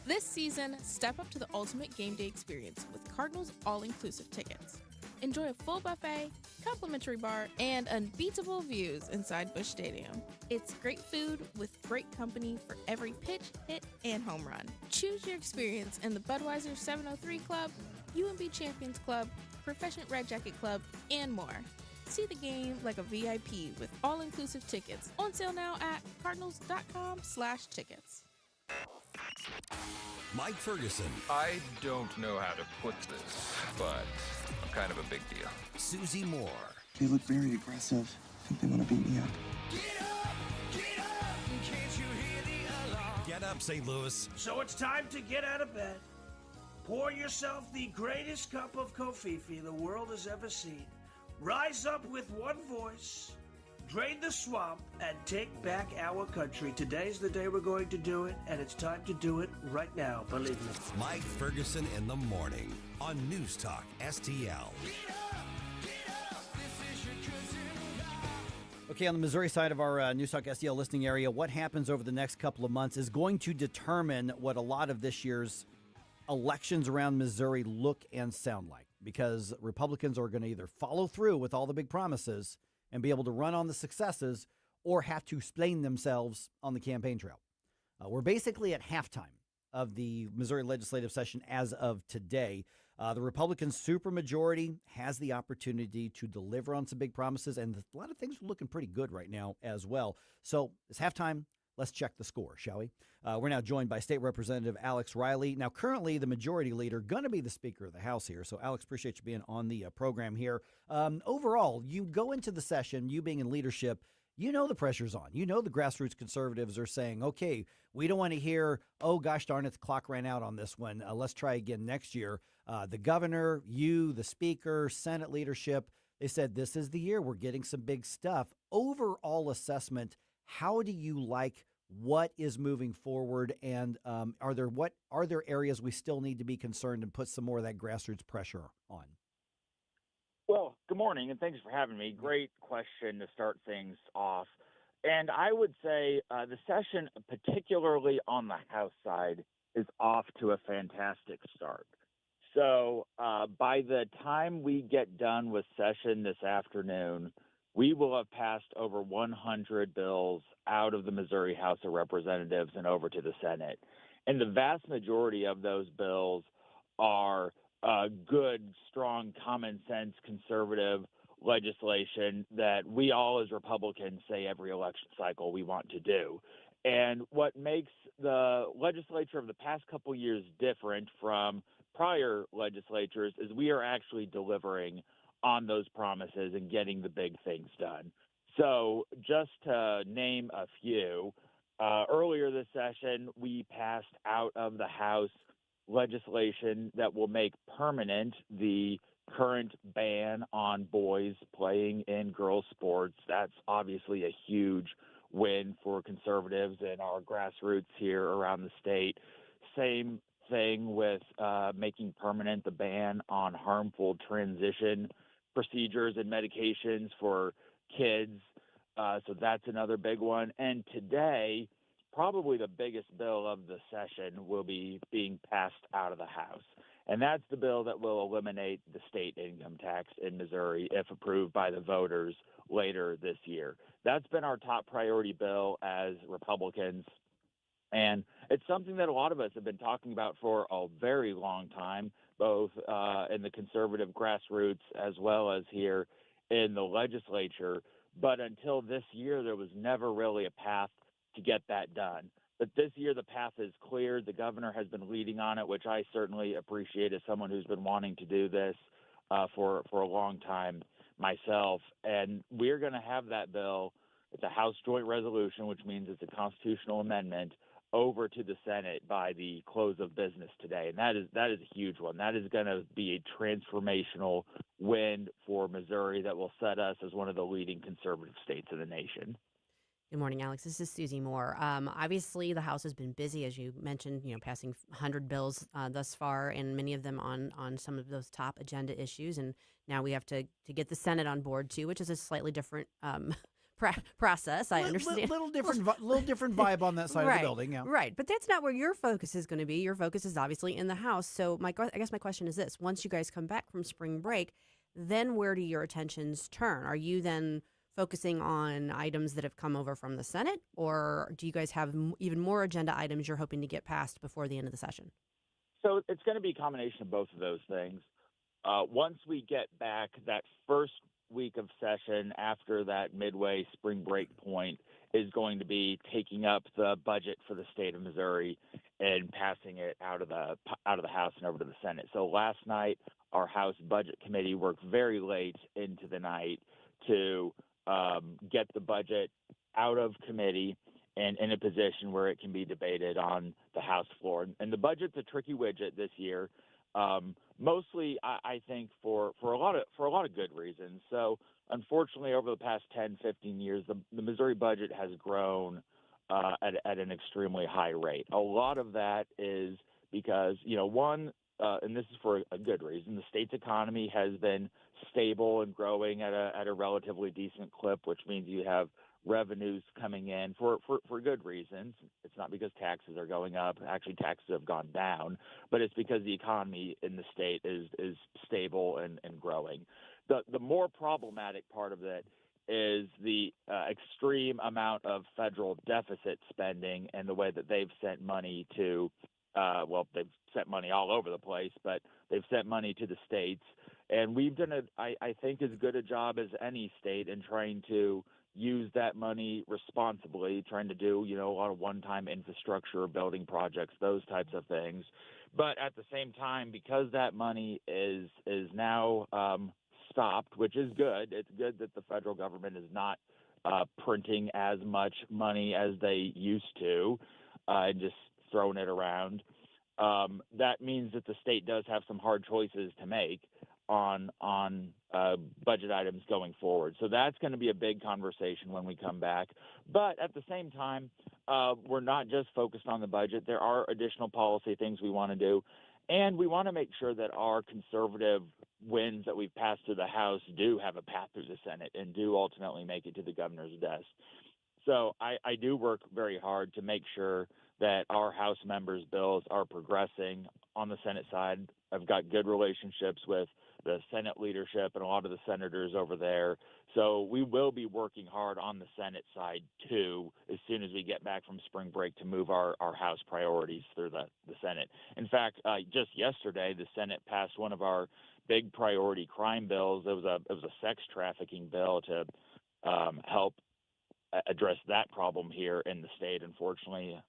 This season, step up to the ultimate game day experience with Cardinals all-inclusive tickets. Enjoy a full buffet, complimentary bar, and unbeatable views inside Busch Stadium. It's great food with great company for every pitch, hit, and home run. Choose your experience in the Budweiser 703 Club, UMB Champions Club, Professional Red Jacket Club, and more. See the game like a VIP with all-inclusive tickets. On sale now at cardinals.com/tickets. Mike Ferguson. I don't know how to put this, but I'm kind of a big deal. Susie Moore. They look very aggressive. I think they want to beat me up. Get up, St. Louis. So it's time to get out of bed. Pour yourself the greatest cup of Kofifi the world has ever seen. Rise up with one voice. Drain the swamp and take back our country. Today's the day we're going to do it, and it's time to do it right now, believe me. Mike Ferguson in the morning on News Talk STL. Okay, on the Missouri side of our News Talk STL listening area, what happens over the next couple of months is going to determine what a lot of this year's elections around Missouri look and sound like, because Republicans are going to either follow through with all the big promises and be able to run on the successes, or have to explain themselves on the campaign trail. We're basically at halftime of the Missouri legislative session as of today. The Republican supermajority has the opportunity to deliver on some big promises, and a lot of things are looking pretty good right now as well. So it's halftime. Let's check the score, shall we? We're now joined by State Representative Alex Riley. Now, currently the majority leader, going to be the Speaker of the House here. So, Alex, appreciate you being on the program here. Overall, you go into the session, you being in leadership, you know the pressure's on. You know the grassroots conservatives are saying, okay, we don't want to hear, oh, gosh darn it, the clock ran out on this one. Let's try again next year. The governor, you, the Speaker, Senate leadership, they said this is the year. We're getting some big stuff. Overall assessment, how do you like what is moving forward, and are there areas we still need to be concerned and put some more of that grassroots pressure on? Well, good morning, and thanks for having me. Great question to start things off. And I would say the session, particularly on the House side, is off to a fantastic start. So by the time we get done with session this afternoon, we will have passed over 100 bills out of the Missouri House of Representatives and over to the Senate. And the vast majority of those bills are good, strong, common sense, conservative legislation that we all as Republicans say every election cycle we want to do. And what makes the legislature of the past couple years different from prior legislatures is we are actually delivering on those promises and getting the big things done. So just to name a few, earlier this session, we passed out of the House legislation that will make permanent the current ban on boys playing in girls' sports. That's obviously a huge win for conservatives and our grassroots here around the state. Same thing with making permanent the ban on harmful transition procedures and medications for kids. So that's another big one. And today, probably the biggest bill of the session will be being passed out of the House. And that's the bill that will eliminate the state income tax in Missouri if approved by the voters later this year. That's been our top priority bill as Republicans. And it's something that a lot of us have been talking about for a very long time, both in the conservative grassroots as well as here in the legislature. But until this year, there was never really a path to get that done. But this year, the path is cleared. The governor has been leading on it, which I certainly appreciate as someone who's been wanting to do this for a long time myself. And we're going to have that bill. It's a House joint resolution, which means it's a constitutional amendment, over to the Senate by the close of business today. And that is a huge one. That is going to be a transformational win for Missouri that will set us as one of the leading conservative states in the nation. Good morning, Alex. This is Susie Moore. Obviously, the House has been busy, as you mentioned, passing 100 bills thus far, and many of them on some of those top agenda issues. And now we have to get the Senate on board, too, which is a slightly different process. I understand. Little different vibe on that side of the building. Yeah. Right. But that's not where your focus is going to be. Your focus is obviously in the House. So I guess my question is this. Once you guys come back from spring break, then where do your attentions turn? Are you then focusing on items that have come over from the Senate, or do you guys have even more agenda items you're hoping to get passed before the end of the session? So it's going to be a combination of both of those things. Once we get back that first week of session after that midway spring break point is going to be taking up the budget for the state of Missouri and passing it out of the House and over to the Senate. So last night, our House Budget Committee worked very late into the night to get the budget out of committee and in a position where it can be debated on the House floor. And the budget's a tricky widget this year. Mostly, I think for a lot of good reasons. So, unfortunately, over the past 10, 15 years, the Missouri budget has grown at an extremely high rate. A lot of that is because, and this is for a good reason, the state's economy has been stable and growing at a relatively decent clip, which means you have revenues coming in for good reasons. It's not because taxes are going up. Actually, taxes have gone down, but it's because the economy in the state is stable and growing. The more problematic part of it is the extreme amount of federal deficit spending and the way that they've sent money to, they've sent money all over the place, but they've sent money to the states. And we've done, I think, as good a job as any state in trying to use that money responsibly, trying to do, a lot of one-time infrastructure, building projects, those types of things. But at the same time, because that money is now stopped, which is good. It's good that the federal government is not printing as much money as they used to and just throwing it around. That means that the state does have some hard choices to make on budget items going forward. So that's going to be a big conversation when we come back. But at the same time, we're not just focused on the budget. There are additional policy things we want to do. And we want to make sure that our conservative wins that we've passed through the House do have a path through the Senate and do ultimately make it to the governor's desk. So I do work very hard to make sure that our House members' bills are progressing on the Senate side. I've got good relationships with the Senate leadership and a lot of the senators over there. So we will be working hard on the Senate side, too, as soon as we get back from spring break to move our House priorities through the Senate. In fact, just yesterday, the Senate passed one of our big priority crime bills. It was a sex trafficking bill to help address that problem here in the state. Unfortunately,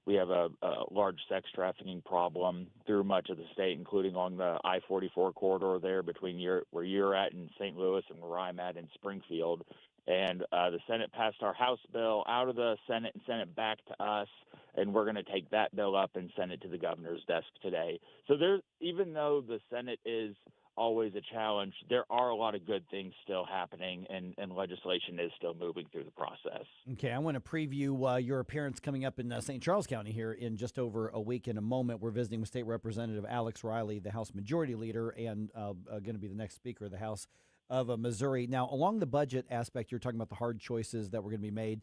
we have a large sex trafficking problem through much of the state, including along the I-44 corridor there between where you're at in St. Louis and where I'm at in Springfield. And the Senate passed our House bill out of the Senate and sent it back to us, and we're going to take that bill up and send it to the governor's desk today. So even though the Senate is always a challenge, there are a lot of good things still happening, and legislation is still moving through the process. Okay, I want to preview your appearance coming up in St. Charles County here in just over a week. In a moment, we're visiting with State Representative Alex Riley, the House Majority Leader, and going to be the next Speaker of the House of Missouri. Now, along the budget aspect, you're talking about the hard choices that were going to be made.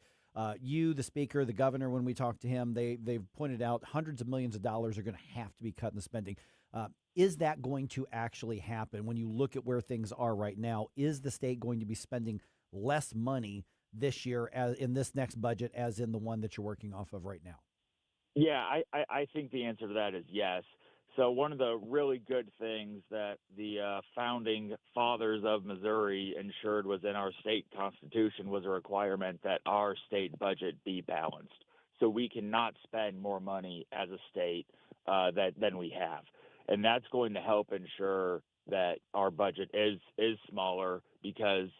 You, the speaker, the governor, when we talked to him, they've pointed out hundreds of millions of dollars are going to have to be cut in the spending. Is that going to actually happen? When you look at where things are right now, is the state going to be spending less money this year as in this next budget as in the one that you're working off of right now? Yeah, I think the answer to that is yes. So one of the really good things that the founding fathers of Missouri ensured was in our state constitution was a requirement that our state budget be balanced. So we cannot spend more money as a state than we have. And that's going to help ensure that our budget is smaller because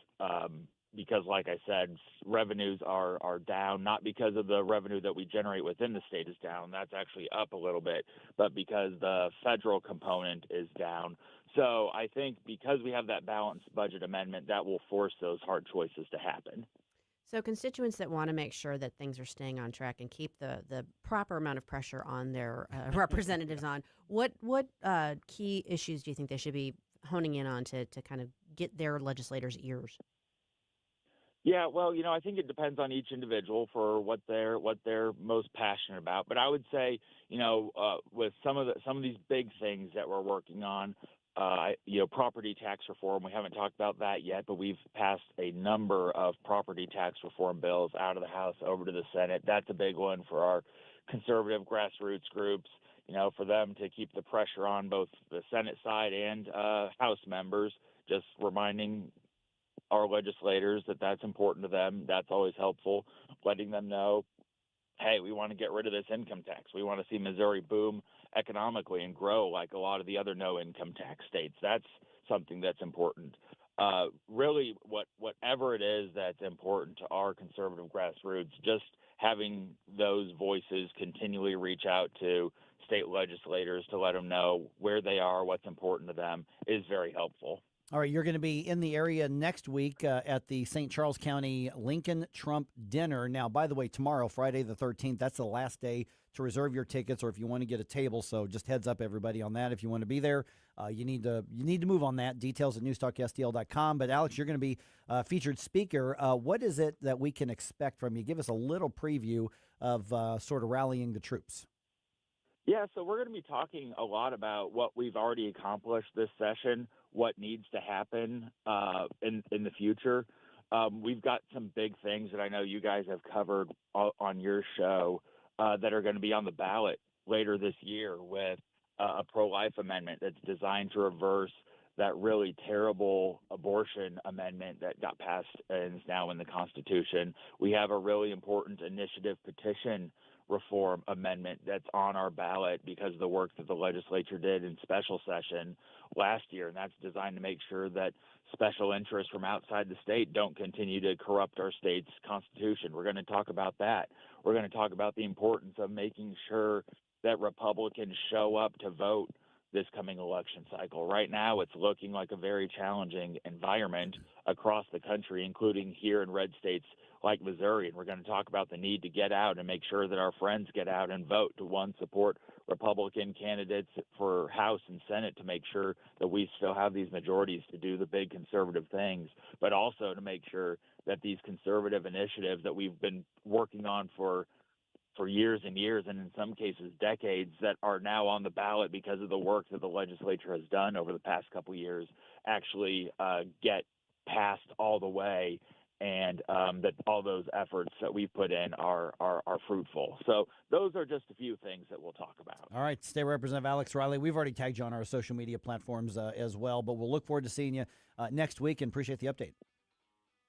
like I said, revenues are down, not because of the revenue that we generate within the state is down. That's actually up a little bit, but because the federal component is down. So I think because we have that balanced budget amendment, that will force those hard choices to happen. So constituents that want to make sure that things are staying on track and keep the proper amount of pressure on their representatives on, what key issues do you think they should be honing in on to kind of get their legislators' ears? Yeah, well, I think it depends on each individual for what they're most passionate about. But I would say, with some of these big things that we're working on, property tax reform. We haven't talked about that yet, but we've passed a number of property tax reform bills out of the House over to the Senate. That's a big one for our conservative grassroots groups. For them to keep the pressure on both the Senate side and House members, just reminding our legislators that that's important to them. That's always helpful, letting them know, hey, we want to get rid of this income tax. We want to see Missouri boom economically and grow like a lot of the other no-income tax states. That's something that's important. Really, whatever it is that's important to our conservative grassroots, just having those voices continually reach out to state legislators to let them know where they are, what's important to them, is very helpful. All right, you're going to be in the area next week at the St. Charles County Lincoln Trump Dinner. Now, by the way, tomorrow, Friday the 13th, that's the last day to reserve your tickets or if you want to get a table. So just heads up, everybody, on that. If you want to be there, you need to move on that. Details at NewsTalkSTL.com. But, Alex, you're going to be featured speaker. What is it that we can expect from you? Give us a little preview of sort of rallying the troops. Yeah, so we're going to be talking a lot about what we've already accomplished this session, what needs to happen in the future. We've got some big things that I know you guys have covered on your show that are going to be on the ballot later this year with a pro-life amendment that's designed to reverse that really terrible abortion amendment that got passed and is now in the Constitution. We have a really important initiative petition reform amendment that's on our ballot because of the work that the legislature did in special session last year, and that's designed to make sure that special interests from outside the state don't continue to corrupt our state's constitution. We're going to talk about that. We're going to talk about the importance of making sure that Republicans show up to vote this coming election cycle. Right now, it's looking like a very challenging environment across the country, including here in red states like Missouri. And we're going to talk about the need to get out and make sure that our friends get out and vote to, one, support Republican candidates for House and Senate to make sure that we still have these majorities to do the big conservative things, but also to make sure that these conservative initiatives that we've been working on for years and years, and in some cases decades, that are now on the ballot because of the work that the legislature has done over the past couple of years, actually get passed all the way, and that all those efforts that we've put in are fruitful. So those are just a few things that we'll talk about. All right, State Representative Alex Riley, we've already tagged you on our social media platforms as well, but we'll look forward to seeing you next week and appreciate the update.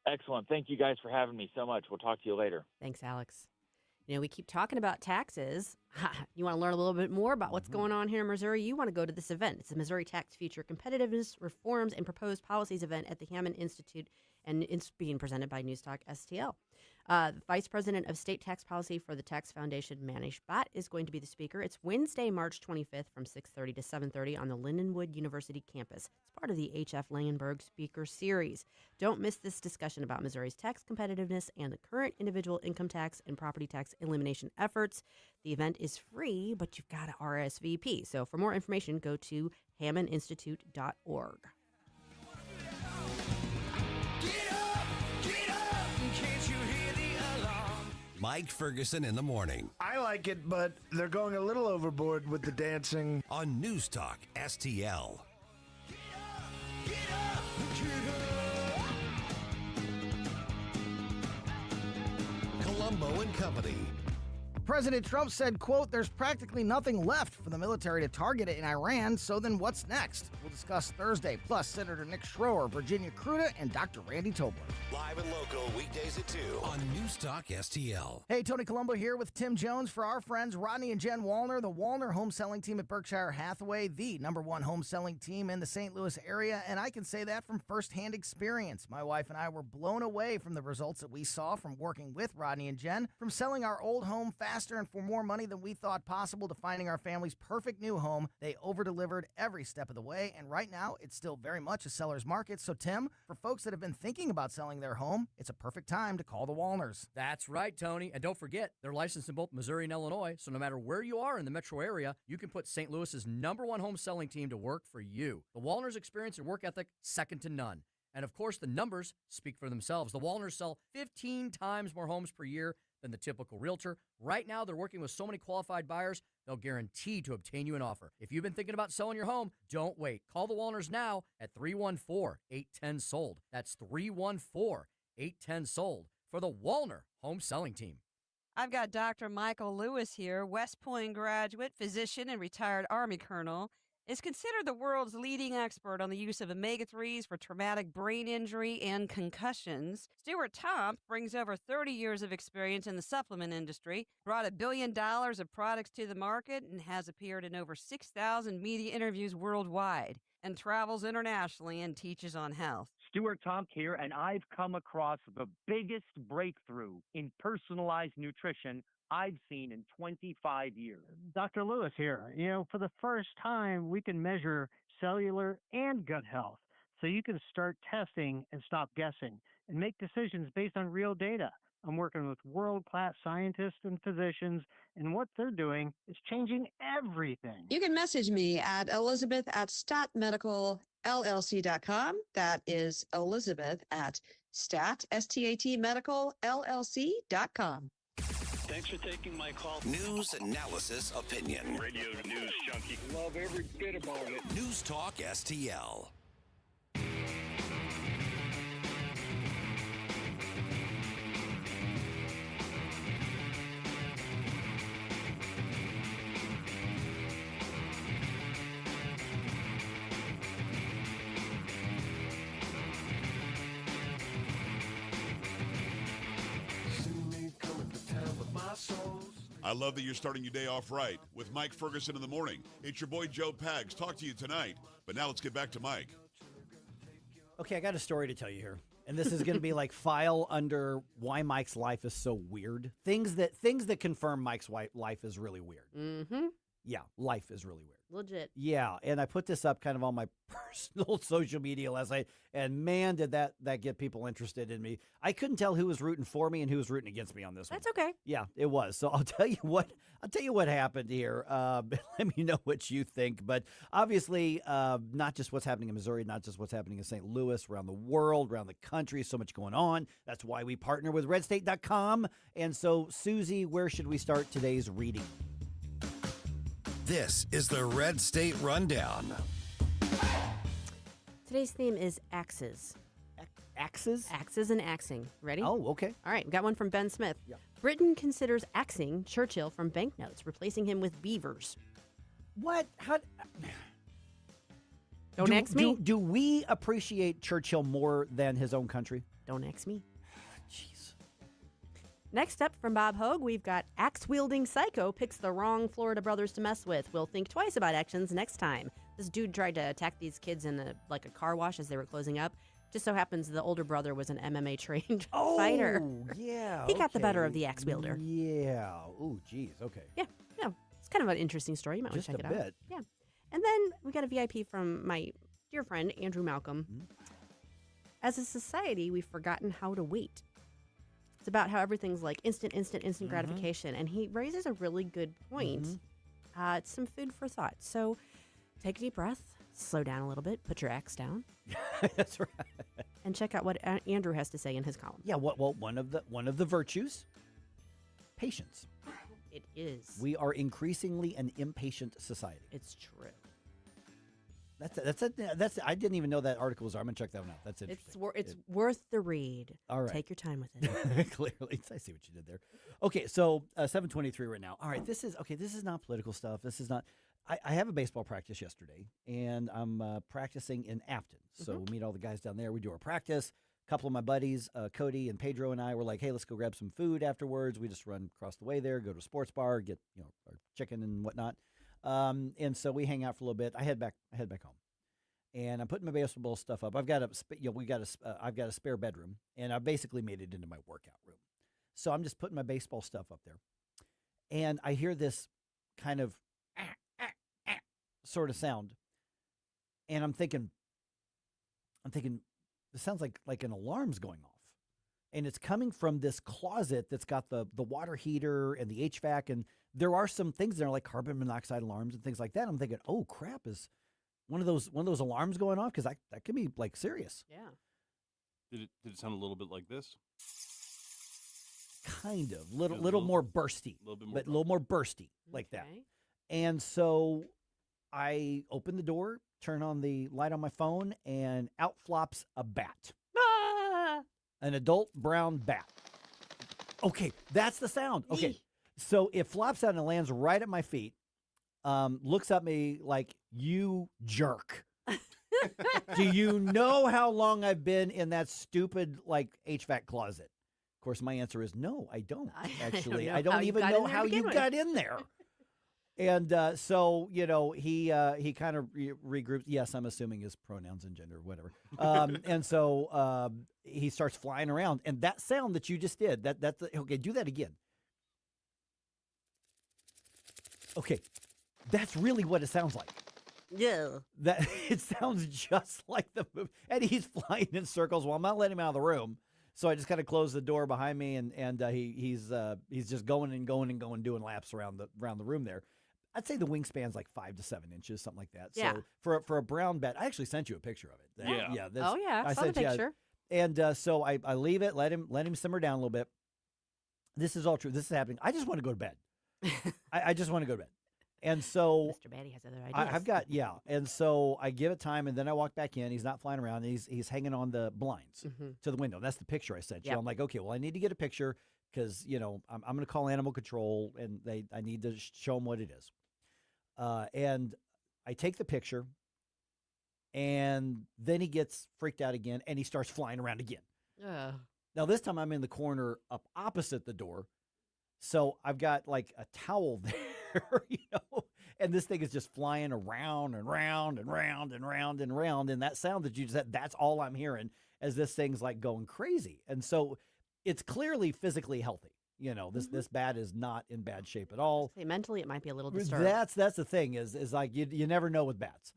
Excellent. Thank you guys for having me so much. We'll talk to you later. Thanks, Alex. We keep talking about taxes. You want to learn a little bit more about what's going on here in Missouri? You want to go to this event. It's the Missouri Tax Future Competitiveness, Reforms, and Proposed Policies event at the Hammond Institute, and it's being presented by NewsTalkSTL. Vice President of State Tax Policy for the Tax Foundation, Manish Bhatt, is going to be the speaker. It's Wednesday, March 25th from 6:30 to 7:30 on the Lindenwood University campus. It's part of the H.F. Langenberg Speaker Series. Don't miss this discussion about Missouri's tax competitiveness and the current individual income tax and property tax elimination efforts. The event is free, but you've got to RSVP. So for more information, go to hammondinstitute.org. Mike Ferguson in the morning. I like it, but they're going a little overboard with the dancing. On News Talk STL. Columbo and Company. President Trump said, quote, "There's practically nothing left for the military to target in Iran, so then what's next?" We'll discuss Thursday, plus Senator Nick Schroer, Virginia Kruta, and Dr. Randy Tobler. Live and local weekdays at 2 on News Talk STL. Hey, Tony Colombo here with Tim Jones for our friends Rodney and Jen Wallner, the Wallner home selling team at Berkshire Hathaway, the #1 home selling team in the St. Louis area, and I can say that from firsthand experience. My wife and I were blown away from the results that we saw from working with Rodney and Jen, from selling our old home faster and for more money than we thought possible to finding our family's perfect new home. They over-delivered every step of the way, and right now it's still very much a seller's market. So, Tim, for folks that have been thinking about selling their home, it's a perfect time to call the Wallners. That's right, Tony. And don't forget, they're licensed in both Missouri and Illinois, so no matter where you are in the metro area, you can put St. Louis's #1 home selling team to work for you. The Wallners' experience and work ethic, second to none. And of course, the numbers speak for themselves. The Wallners sell 15 times more homes per year than the typical realtor. Right now, they're working with so many qualified buyers, they'll guarantee to obtain you an offer. If you've been thinking about selling your home, don't wait. Call the Wallners now at 314-810-SOLD. That's 314-810-SOLD for the Wallner Home Selling Team. I've got Dr. Michael Lewis here, West Point graduate, physician, and retired Army colonel. Is considered the world's leading expert on the use of omega-3s for traumatic brain injury and concussions. Stuart Tomp brings over 30 years of experience in the supplement industry, brought $1 billion of products to the market, and has appeared in over 6,000 media interviews worldwide, and travels internationally and teaches on health. Stuart Tomp here, and I've come across the biggest breakthrough in personalized nutrition I've seen in 25 years. Dr. Lewis here. You know, for the first time, we can measure cellular and gut health. So you can start testing and stop guessing and make decisions based on real data. I'm working with world-class scientists and physicians, and what they're doing is changing everything. You can message me at elizabeth@statmedicalllc.com. That is Elizabeth at statmedicalllc.com. Thanks for taking my call. News, analysis, opinion. Radio news junkie. Love every bit about it. News Talk STL. I love that you're starting your day off right with Mike Ferguson in the morning. It's your boy Joe Pags. Talk to you tonight. But now let's get back to Mike. Okay, I got a story to tell you here. And this is going to be like file under why Mike's life is so weird. Things that confirm Mike's life is really weird. Mm-hmm. Yeah, life is really weird. Legit. Yeah, and I put this up kind of on my personal social media last night, and man, did that get people interested in me. I couldn't tell who was rooting for me and who was rooting against me on this one. That's okay. Yeah, it was. So I'll tell you what happened here. Let me know what you think. But obviously, not just what's happening in Missouri, not just what's happening in St. Louis, around the world, around the country, so much going on. That's why we partner with redstate.com. And so, Susie, where should we start today's reading? This is the Red State Rundown. Today's theme is axes. Axes? Axes and axing. Ready? Oh, okay. All right, we got one from Ben Smith. Yeah. Britain considers axing Churchill from banknotes, replacing him with beavers. What? How? Don't ax me. Do we appreciate Churchill more than his own country? Don't ax me. Jeez. Next up from Bob Hogue, we've got axe-wielding psycho picks the wrong Florida brothers to mess with. We'll think twice about actions next time. This dude tried to attack these kids in a car wash as they were closing up. Just so happens the older brother was an MMA-trained fighter. Oh, yeah. He got the better of the axe wielder. Yeah. Oh, geez. Okay. Yeah. It's kind of an interesting story. You might want to check it out. Bit. Yeah. And then we got a VIP from my dear friend, Andrew Malcolm. Mm-hmm. As a society, we've forgotten how to wait. It's about how everything's like instant gratification. And he raises a really good point. Mm-hmm. It's some food for thought. So take a deep breath, slow down a little bit, put your axe down. That's right. And check out what Andrew has to say in his column. Yeah, one of the virtues patience. It is. We are increasingly an impatient society. It's true. That's. I didn't even know that article was. I'm gonna check that one out. That's interesting. It's worth the read. All right. Take your time with it. Clearly, I see what you did there. Okay, so 7:23 right now. All right, this is not political stuff. This is not. I have a baseball practice yesterday, and I'm practicing in Afton. So we meet all the guys down there. We do our practice. A couple of my buddies, Cody and Pedro, and I were like, "Hey, let's go grab some food afterwards." We just run across the way there, go to a sports bar, get our chicken and whatnot. And so we hang out for a little bit. I head back home, and I'm putting my baseball stuff up. I've got I've got a spare bedroom, and I basically made it into my workout room. So I'm just putting my baseball stuff up there, and I hear this kind of sort of sound, and I'm thinking, this sounds like an alarm's going off, and it's coming from this closet that's got the water heater and the HVAC, and there are some things there like carbon monoxide alarms and things like that. I'm thinking, oh crap, is one of those alarms going off? Because that could be like serious. Yeah. Did it sound a little bit like this? Kind of, little more bursty, a little more bursty like that. And so I open the door, turn on the light on my phone, and out flops a bat. An adult brown bat. Okay, that's the sound. Okay, so it flops out and it lands right at my feet. Looks at me like, you jerk. Do you know how long I've been in that stupid like HVAC closet? Of course, my answer is no, I don't. Actually, I don't even know how you got in there. And so, he kind of regroups. Yes, I'm assuming his pronouns and gender, whatever. And so he starts flying around. And that sound that you just did, okay, do that again. Okay, that's really what it sounds like. Yeah. It sounds just like the movie. And he's flying in circles while I'm not letting him out of the room. So I just kind of close the door behind me, and he's just going and going and going, doing laps around the room there. I'd say the wingspan's like 5 to 7 inches, something like that. Yeah. So for a brown bat, I actually sent you a picture of it. Yeah. I saw the picture. And so I leave it, let him simmer down a little bit. This is all true. This is happening. I just want to go to bed. I just want to go to bed. And so Mr. Batty has other ideas. I've got, and so I give it time, and then I walk back in. He's not flying around. He's hanging on the blinds to the window. That's the picture I sent you. I'm like, okay, well, I need to get a picture because, I'm going to call animal control, and I need to show them what it is. And I take the picture, and then he gets freaked out again, and he starts flying around again. Now, this time I'm in the corner up opposite the door, so I've got like a towel there. And this thing is just flying around and round and round and round and round. And that sound that you just said, that's all I'm hearing as this thing's like going crazy. And so it's clearly physically healthy. This bat is not in bad shape at all. Mentally, it might be a little disturbed. That's the thing is like you never know with bats.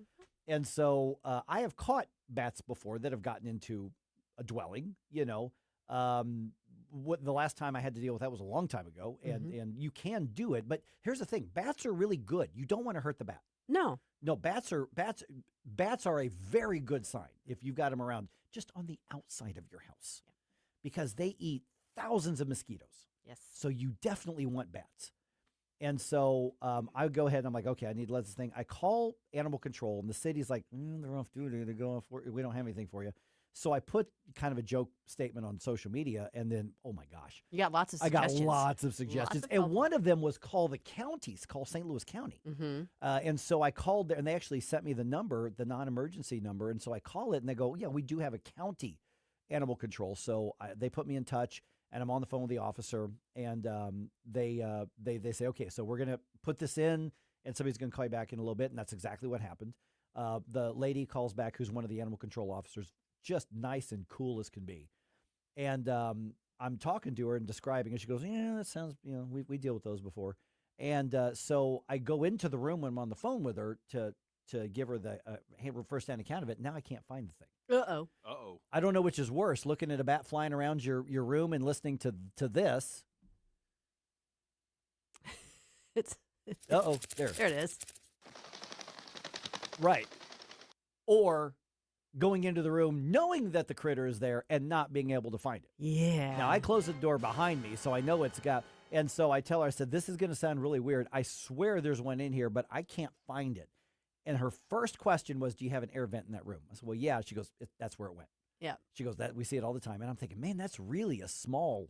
And so I have caught bats before that have gotten into a dwelling, the last time I had to deal with that was a long time ago, and you can do it. But here's the thing: bats are really good. You don't want to hurt the bat. No, bats are a very good sign if you've got them around just on the outside of your house, because they eat thousands of mosquitoes. Yes. So you definitely want bats. And so I go ahead and I'm like, okay, I need to let this thing. I call animal control, and the city's like, they're off duty. They're going off work. We don't have anything for you. So I put kind of a joke statement on social media, and then, oh my gosh. You got lots of suggestions. I got lots of suggestions. And one of them was call the counties, call St. Louis County. And so I called there, and they actually sent me the number, the non-emergency number. And so I call it, and they go, yeah, we do have a county animal control. So they put me in touch, and I'm on the phone with the officer, and they say, okay, so we're going to put this in, and somebody's going to call you back in a little bit. And that's exactly what happened. The lady calls back, who's one of the animal control officers, just nice and cool as can be. And I'm talking to her and describing it. She goes, yeah, that sounds, we deal with those before. And so I go into the room when I'm on the phone with her to give her the first-hand account of it. Now I can't find the thing. Uh-oh. I don't know which is worse, looking at a bat flying around your room and listening to this. Uh-oh, there. There it is. Right. Or going into the room knowing that the critter is there and not being able to find it. Yeah. Now, I closed the door behind me, so I know it's got, And so I tell her, I said, this is going to sound really weird. I swear there's one in here, but I can't find it. And her first question was, do you have an air vent in that room? I said, well, yeah. She goes, that's where it went. Yeah. She goes, that we see it all the time. And I'm thinking, man, that's really a small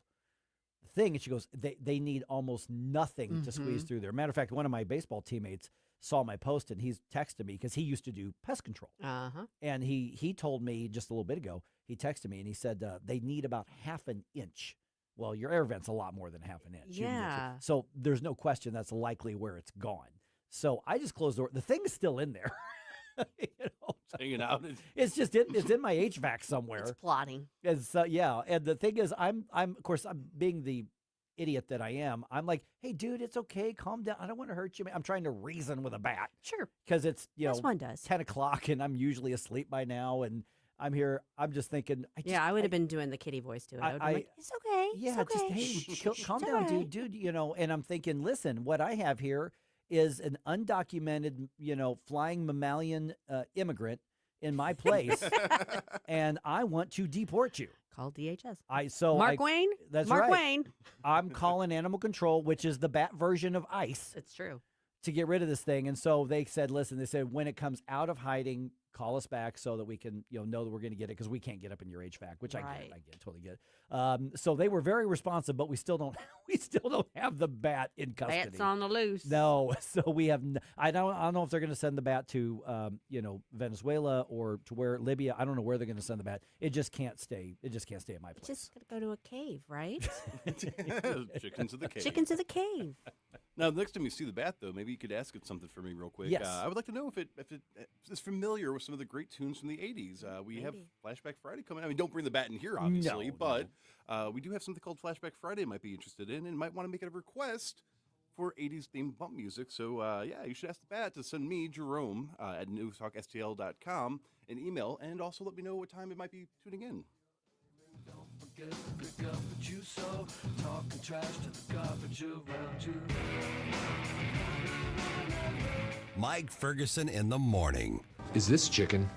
thing. And she goes, they need almost nothing to squeeze through there. Matter of fact, one of my baseball teammates saw my post and he's texted me because he used to do pest control. And he told me just a little bit ago, he texted me and he said they need about half an inch. Well, your air vent's a lot more than half an inch. Yeah. So there's no question that's likely where it's gone. So I just closed the door. The thing is still in there. Hanging out. It's just it's in my HVAC somewhere. It's plotting. And so yeah, and the thing is, I'm of course I'm being the idiot that I am. I'm like, hey, dude, it's okay. Calm down. I don't want to hurt you. I'm trying to reason with a bat. Sure. Because it's one does. 10 o'clock and I'm usually asleep by now, and I'm here. I'm just thinking. I would have been doing the kitty voice to it. I would have been like, it's okay. Yeah, it's okay. just hey, calm It's down, all right. dude. And I'm thinking, listen, what I have here is an undocumented, flying mammalian immigrant in my place, and I want to deport you. Call DHS. Mark Wayne? That's Mark right. Wayne. I'm calling animal control, which is the bat version of ICE. It's true. To get rid of this thing. And so they said, listen, when it comes out of hiding, call us back so that we can, know that we're going to get it, because we can't get up in your HVAC, which I totally get. So they were very responsive, but we still don't have the bat in custody. Bat's on the loose. No, so we have. I don't know if they're going to send the bat to, Venezuela or to Libya. I don't know where they're going to send the bat. It just can't stay. It just can't stay at my place. It's just going to go to a cave, right? Chickens of the cave. Chickens of the cave. Now, the next time you see the bat, though, maybe you could ask it something for me real quick. Yes. I would like to know if it is familiar with some of the great tunes from the 80s. We have Flashback Friday coming. I mean, don't bring the bat in here, obviously, but we do have something called Flashback Friday might be interested in and might want to make it a request for 80s themed bump music. So, you should ask the bat to send me, Jerome, at NewsTalkSTL.com, an email, and also let me know what time it might be tuning in. Pick up what you saw, talking trash to the garbage around you. Mike Ferguson in the morning. Is this chicken?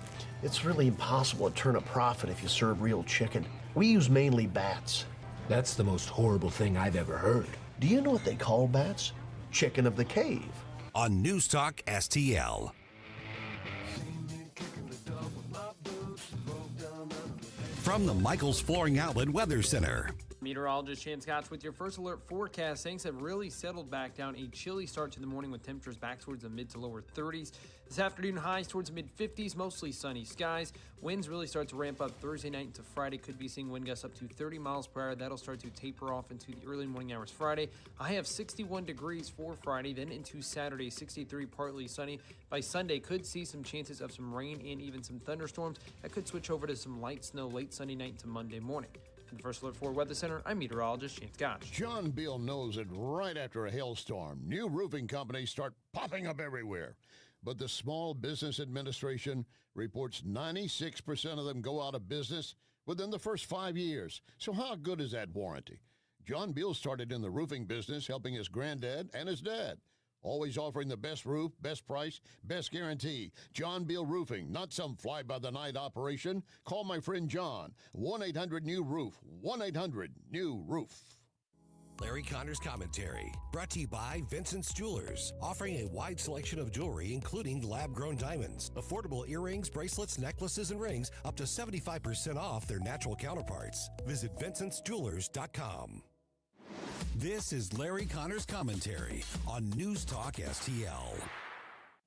It's really impossible to turn a profit if you serve real chicken. We use mainly bats. That's the most horrible thing I've ever heard. Do you know what they call bats? Chicken of the cave. On News Talk STL. From the Michaels Flooring Outlet Weather Center. Meteorologist Shan Scotch with your first alert forecast. Things have really settled back down. A chilly start to the morning with temperatures back towards the mid to lower 30s. This afternoon, highs towards mid 50s, mostly sunny skies. Winds really start to ramp up Thursday night into Friday. Could be seeing wind gusts up to 30 miles per hour. That'll start to taper off into the early morning hours Friday. I have 61 degrees for Friday, then into Saturday, 63, partly sunny. By Sunday, could see some chances of some rain and even some thunderstorms. That could switch over to some light snow late Sunday night into Monday morning. From the First Alert 4 Weather Center, I'm meteorologist Shane Scotch. John Beal knows it right after a hailstorm. New roofing companies start popping up everywhere. But the Small Business Administration reports 96% of them go out of business within the first 5 years. So how good is that warranty? John Beal started in the roofing business helping his granddad and his dad. Always offering the best roof, best price, best guarantee. John Beal Roofing, not some fly-by-the-night operation. Call my friend John, 1-800-NEW-ROOF, 1-800-NEW-ROOF. Larry Connor's commentary, brought to you by Vincent's Jewelers, offering a wide selection of jewelry, including lab-grown diamonds, affordable earrings, bracelets, necklaces, and rings, up to 75% off their natural counterparts. Visit VincentsJewelers.com. This is Larry Connor's commentary on News Talk STL.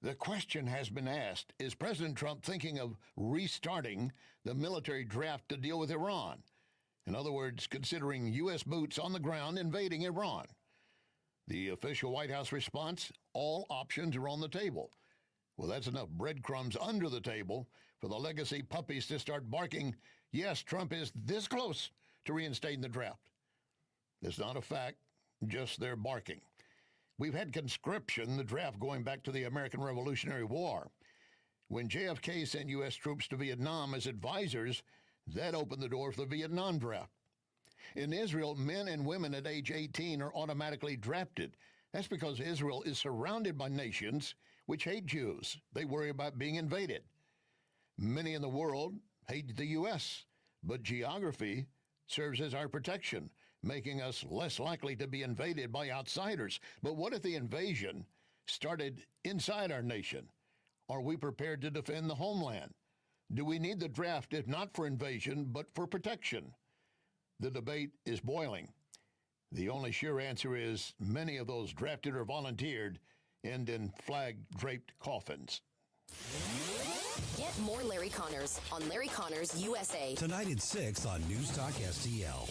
The question has been asked, is President Trump thinking of restarting the military draft to deal with Iran? In other words, considering U.S. boots on the ground invading Iran. The official White House response, all options are on the table. Well, that's enough breadcrumbs under the table for the legacy puppies to start barking, yes, Trump is this close to reinstating the draft. It's not a fact, just their barking. We've had conscription, the draft going back to the American Revolutionary War. When JFK sent U.S. troops to Vietnam as advisors, that opened the door for the Vietnam draft. In Israel, men and women at age 18 are automatically drafted. That's because Israel is surrounded by nations which hate Jews. They worry about being invaded. Many in the world hate the U.S., but geography serves as our protection. making us less likely to be invaded by outsiders. But what if the invasion started inside our nation? Are we prepared to defend the homeland? Do we need the draft if not for invasion, but for protection? The debate is boiling. The only sure answer is many of those drafted or volunteered end in flag-draped coffins. Get more Larry Connors on Larry Connors USA. Tonight at 6 on News Talk STL.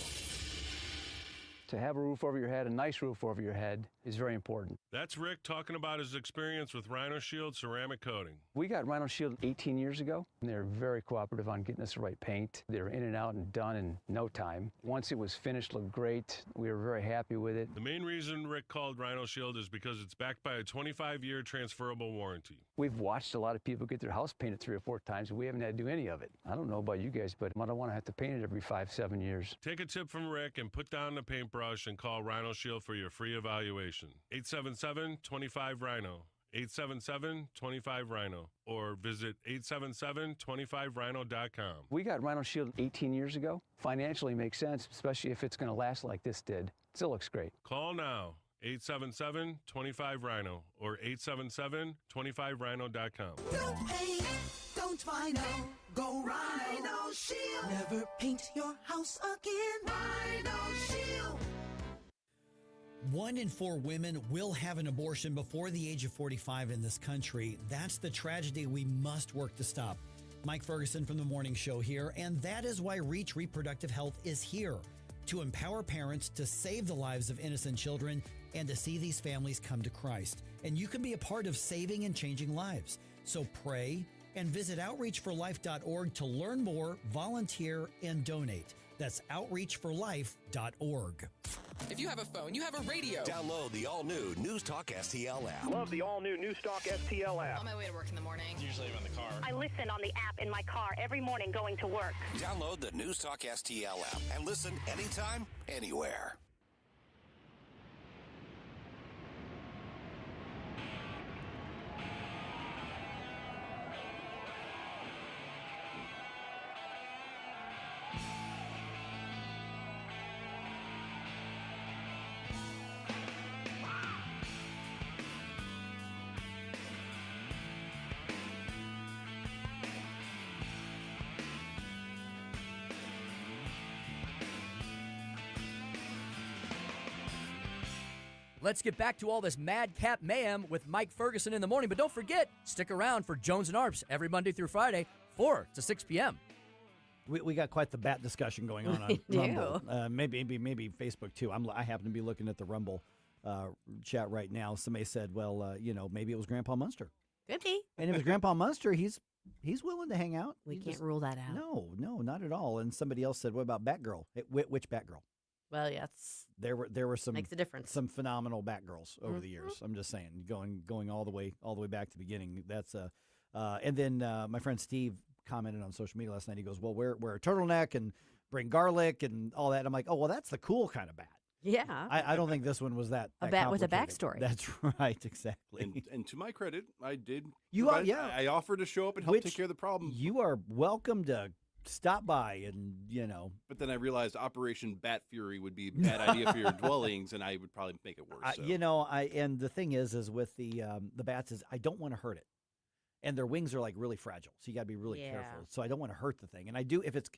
To have a roof over your head, a nice roof over your head, is very important. That's Rick talking about his experience with Rhino Shield ceramic coating. We got Rhino Shield 18 years ago, and they're very cooperative on getting us the right paint. They're in and out and done in no time. Once it was finished, looked great. We were very happy with it. The main reason Rick called Rhino Shield is because it's backed by a 25-year transferable warranty. We've watched a lot of people get their house painted 3 or 4 times, and we haven't had to do any of it. I don't know about you guys, but I don't want to have to paint it every 5-7 years. Take a tip from Rick and put down the paintbrush and call Rhino Shield for your free evaluation. 877-25-RHINO. 877-25-RHINO. Or visit 877-25rhino.com. We got Rhino Shield 18 years ago. Financially makes sense, especially if it's going to last like this did. Still looks great. Call now. 877-25-RHINO or 877-25rhino.com. Don't paint, don't Rhino, go Rhino Shield. Never paint your house again. Rhino Shield. 1 in 4 women will have an abortion before the age of 45 in this country. That's the tragedy we must work to stop. Mike Ferguson from The Morning Show here, and that is why Reach Reproductive Health is here, to empower parents to save the lives of innocent children and to see these families come to Christ. And you can be a part of saving and changing lives. So pray and visit outreachforlife.org to learn more, volunteer, and donate. That's outreachforlife.org. If you have a phone, you have a radio. Download the all-new News Talk STL app. Love the all-new News Talk STL app. On my way to work in the morning. Usually I'm in the car. I listen on the app in my car every morning going to work. Download the News Talk STL app and listen anytime, anywhere. Let's get back to all this madcap mayhem with Mike Ferguson in the morning. But don't forget, stick around for Jones and Arps every Monday through Friday, 4 to 6 p.m. We got quite the bat discussion going on Rumble. Maybe Facebook too. I happen to be looking at the Rumble chat right now. Somebody said, well, maybe it was Grandpa Munster. Could be. And if it's Grandpa Munster, he's willing to hang out. We can't rule that out. No, not at all. And somebody else said, what about Batgirl? Which Batgirl? Well, yes. There were some makes a difference. Some phenomenal Batgirls over the years. I'm just saying, going all the way back to the beginning. That's and then my friend Steve commented on social media last night. He goes, "Well, wear a turtleneck and bring garlic and all that." I'm like, "Oh, well, that's the cool kind of bat." Yeah. I don't think this one was that. A bat with a backstory. That's right, exactly. And to my credit, I did. I offered to show up and help take care of the problem. You are welcome to stop by and, But then I realized Operation Bat Fury would be a bad idea for your dwellings, and I would probably make it worse. And the thing is with the bats is I don't want to hurt it. And their wings are like really fragile, so you got to be really careful. So I don't want to hurt the thing. And I do if it's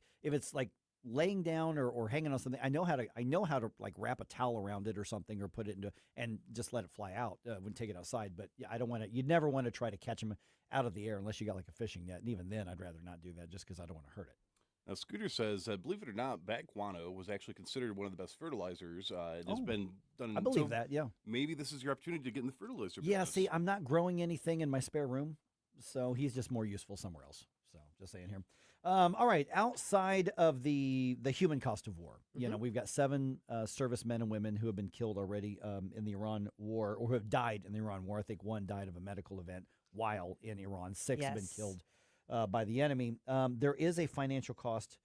like laying down or hanging on something, I know how to like wrap a towel around it or something or put it into and just let it fly out when take it outside. But yeah, I don't want to. You'd never want to try to catch them out of the air unless you got like a fishing net. And even then, I'd rather not do that just because I don't want to hurt it. Now, Scooter says, believe it or not, bat guano was actually considered one of the best fertilizers. It has been done. I believe that. Yeah. Maybe this is your opportunity to get in the fertilizer Yeah. business. See, I'm not growing anything in my spare room, so he's just more useful somewhere else. So just saying here. All right. Outside of the human cost of war, we've got 7 servicemen and women who have been killed already in the Iran war, or who have died in the Iran war. I think 1 died of a medical event while in Iran. 6 have been killed by the enemy. There is a financial cost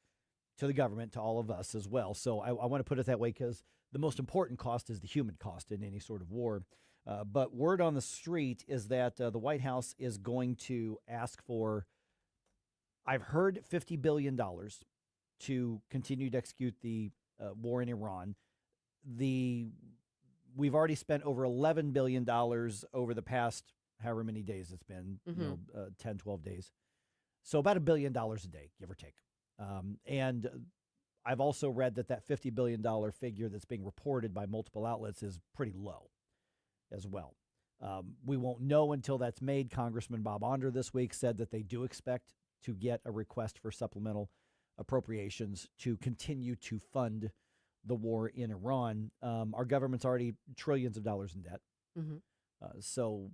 to the government, to all of us as well. So I want to put it that way because the most important cost is the human cost in any sort of war. But word on the street is that the White House is going to ask for, I've heard $50 billion to continue to execute the war in Iran. we've already spent over $11 billion over the past however many days it's been, 10, 12 days. So about $1 billion a day, give or take. And I've also read that $50 billion figure that's being reported by multiple outlets is pretty low as well. We won't know until that's made. Congressman Bob Onder this week said that they do expect to get a request for supplemental appropriations to continue to fund the war in Iran. Our government's already trillions of dollars in debt. So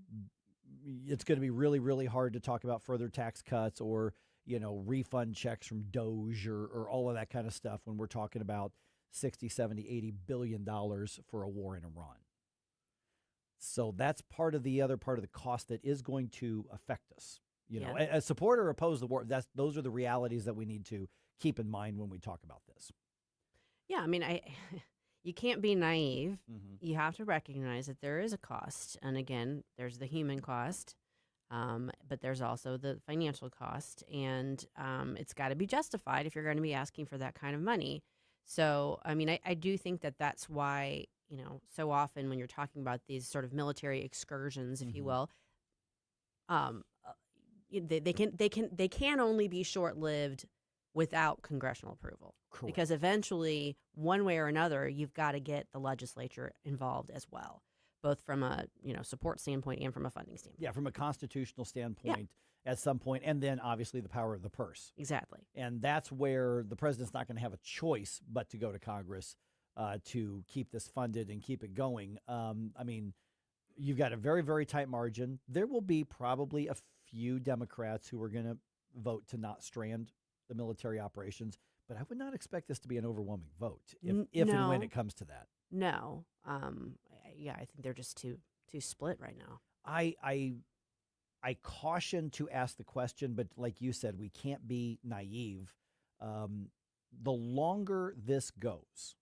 it's going to be really, really hard to talk about further tax cuts or, refund checks from Doge or all of that kind of stuff when we're talking about 60, 70, 80 billion dollars for a war in Iran. So that's part of the other part of the cost that is going to affect us. As support or oppose the war, those are the realities that we need to keep in mind when we talk about this. Yeah, I mean, you can't be naive. You have to recognize that there is a cost. And again, there's the human cost, but there's also the financial cost. And it's got to be justified if you're going to be asking for that kind of money. So, I mean, I do think that that's why, so often when you're talking about these sort of military excursions, if you will, they can only be short-lived without congressional approval. Correct. Because eventually, one way or another, you've got to get the legislature involved as well, both from a support standpoint and from a funding standpoint. Yeah, from a constitutional standpoint at some point, and then obviously the power of the purse. Exactly. And that's where the president's not going to have a choice but to go to Congress to keep this funded and keep it going. I mean, you've got a very, very tight margin. There will be probably a few Democrats who are going to vote to not strand the military operations, but I would not expect this to be an overwhelming vote if and when it comes to that. No. I think they're just too split right now. I caution to ask the question, but like you said, we can't be naive. The longer this goes,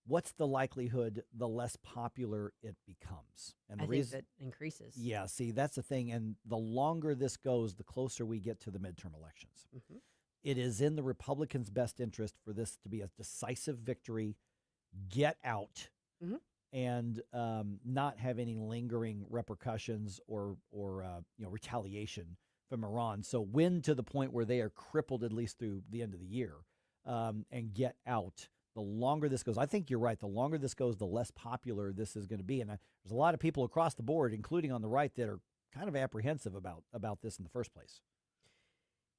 what's the likelihood the less popular it becomes? And I think that increases. Yeah, see, that's the thing. And the longer this goes, the closer we get to the midterm elections. It is in the Republicans' best interest for this to be a decisive victory, get out, and not have any lingering repercussions or retaliation from Iran. So win to the point where they are crippled at least through the end of the year, and get out. The longer this goes, I think you're right. The longer this goes, the less popular this is going to be. And there's a lot of people across the board, including on the right, that are kind of apprehensive about this in the first place.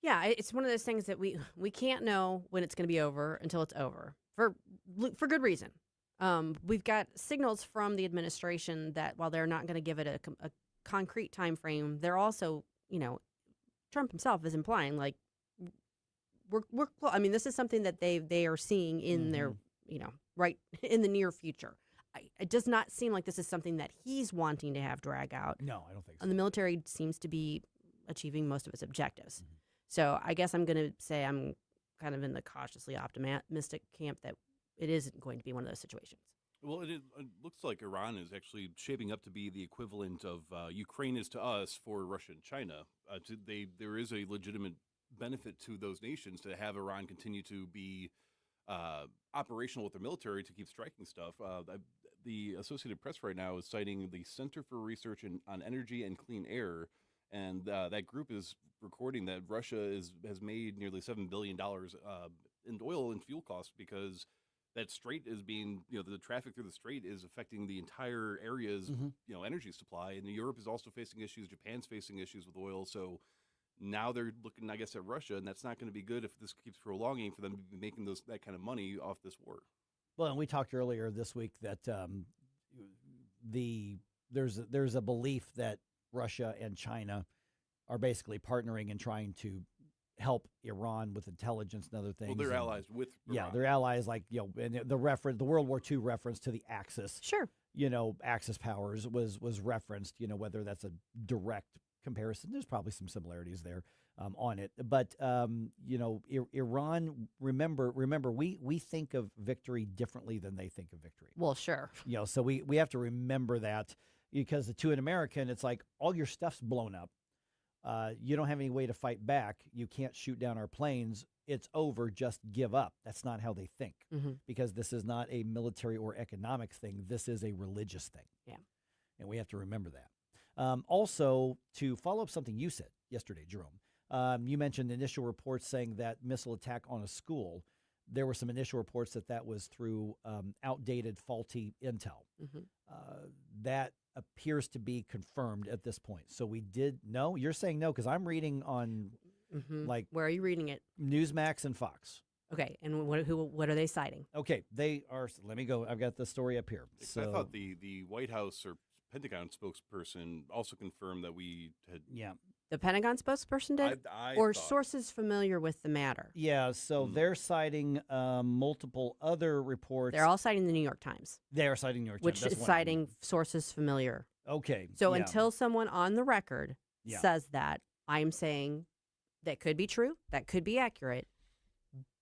Yeah, it's one of those things that we can't know when it's going to be over until it's over for good reason. We've got signals from the administration that while they're not going to give it a concrete time frame, they're also, Trump himself is implying like we're I mean, this is something that they are seeing in their right in the near future. It does not seem like this is something that he's wanting to have drag out. No, I don't think so. And the military seems to be achieving most of its objectives. So I guess I'm going to say I'm kind of in the cautiously optimistic camp that it isn't going to be one of those situations. Well, it looks like Iran is actually shaping up to be the equivalent of Ukraine is to us for Russia and China. There is a legitimate benefit to those nations to have Iran continue to be operational with their military to keep striking stuff. The Associated Press right now is citing the Center for Research on Energy and Clean Air, and that group is recording that Russia has made nearly $7 billion in oil and fuel costs because that strait is being, the traffic through the strait is affecting the entire area's, energy supply. And Europe is also facing issues. Japan's facing issues with oil. So now they're looking, I guess, at Russia, and that's not going to be good if this keeps prolonging for them to be making that kind of money off this war. Well, and we talked earlier this week that there's a belief that Russia and China are basically partnering and trying to help Iran with intelligence and other things. Well, they're allies with Iran. Yeah, they're allies, like, and the World War II reference to the Axis. Sure. Axis powers was referenced, whether that's a direct comparison. There's probably some similarities there on it. But, Iran, remember, we think of victory differently than they think of victory. Well, sure. So we have to remember that, because to an American, it's like all your stuff's blown up. You don't have any way to fight back. You can't shoot down our planes. It's over. Just give up. That's not how they think, because this is not a military or economic thing. This is a religious thing. Yeah. And we have to remember that. Also, to follow up something you said yesterday, Jerome, you mentioned initial reports saying that missile attack on a school. There were some initial reports that was through outdated, faulty intel. That appears to be confirmed at this point. So we did no. You're saying no because I'm reading on where are you reading it? Newsmax and Fox. Okay, and what are they citing? Okay, they are. Let me go. I've got the story up here. So I thought the White House or Pentagon spokesperson also confirmed that we had. Yeah. The Pentagon spokesperson did, I or thought. sources familiar with the matter. Yeah, so they're citing multiple other reports. They're all citing the New York Times. They are citing New York Times, which that's is one. citing sources familiar. Okay. So yeah. until someone on the record says that, I'm saying that could be true, that could be accurate,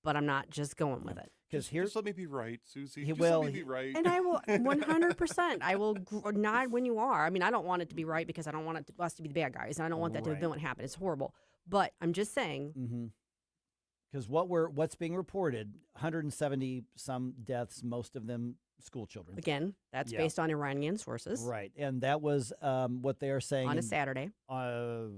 but I'm not just going with it. Because here, just let me be right, Susie. Just well, let me be right. And I will 100%. I will nod when you are. I mean, I don't want it to be right because I don't want us to be the bad guys, and I don't want that to have been what happened. It's horrible. But I'm just saying. Because what's being reported, 170 some deaths, most of them school children. Again, that's based on Iranian sources. Right, and that was what they are saying on a Saturday. Well,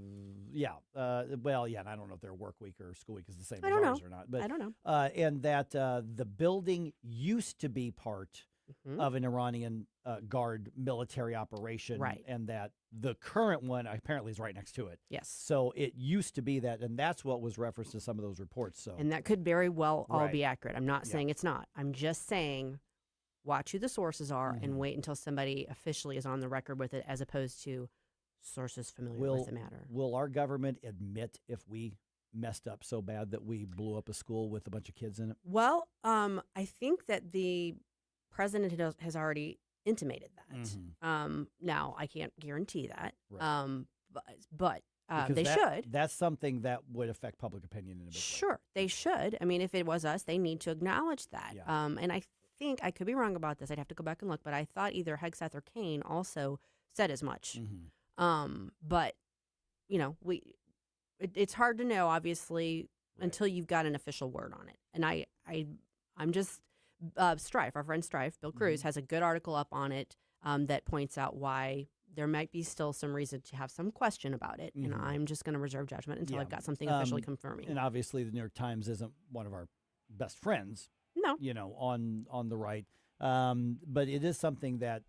yeah, and I don't know if their work week or school week is the same I as don't ours know. or not. But I don't know. And that the building used to be part of an Iranian Guard military operation, Right. and that the current one apparently is right next to it. Yes. So it used to be that, and that's what was referenced to some of those reports. So And that could very well all Right. be accurate. I'm not saying it's not. I'm just saying watch who the sources are and wait until somebody officially is on the record with it as opposed to sources familiar with the matter. Will our government admit if we messed up so bad that we blew up a school with a bunch of kids in it? Well, I think that the president has already intimated that. Now, I can't guarantee that, Right. but Because they should. That's something that would affect public opinion in a big way. Sure, they should. I mean, if it was us, they need to acknowledge that. And I think, I could be wrong about this, I'd have to go back and look, but I thought either Hegseth or Kane also said as much. But, you know, it's hard to know, obviously, until you've got an official word on it. And I'm just, Strife, our friend Strife, Bill Cruz, has a good article up on it that points out why there might be still some reason to have some question about it. And I'm just going to reserve judgment until I've got something officially confirming. And obviously the New York Times isn't one of our best friends. No. You know, on the right. But it is something that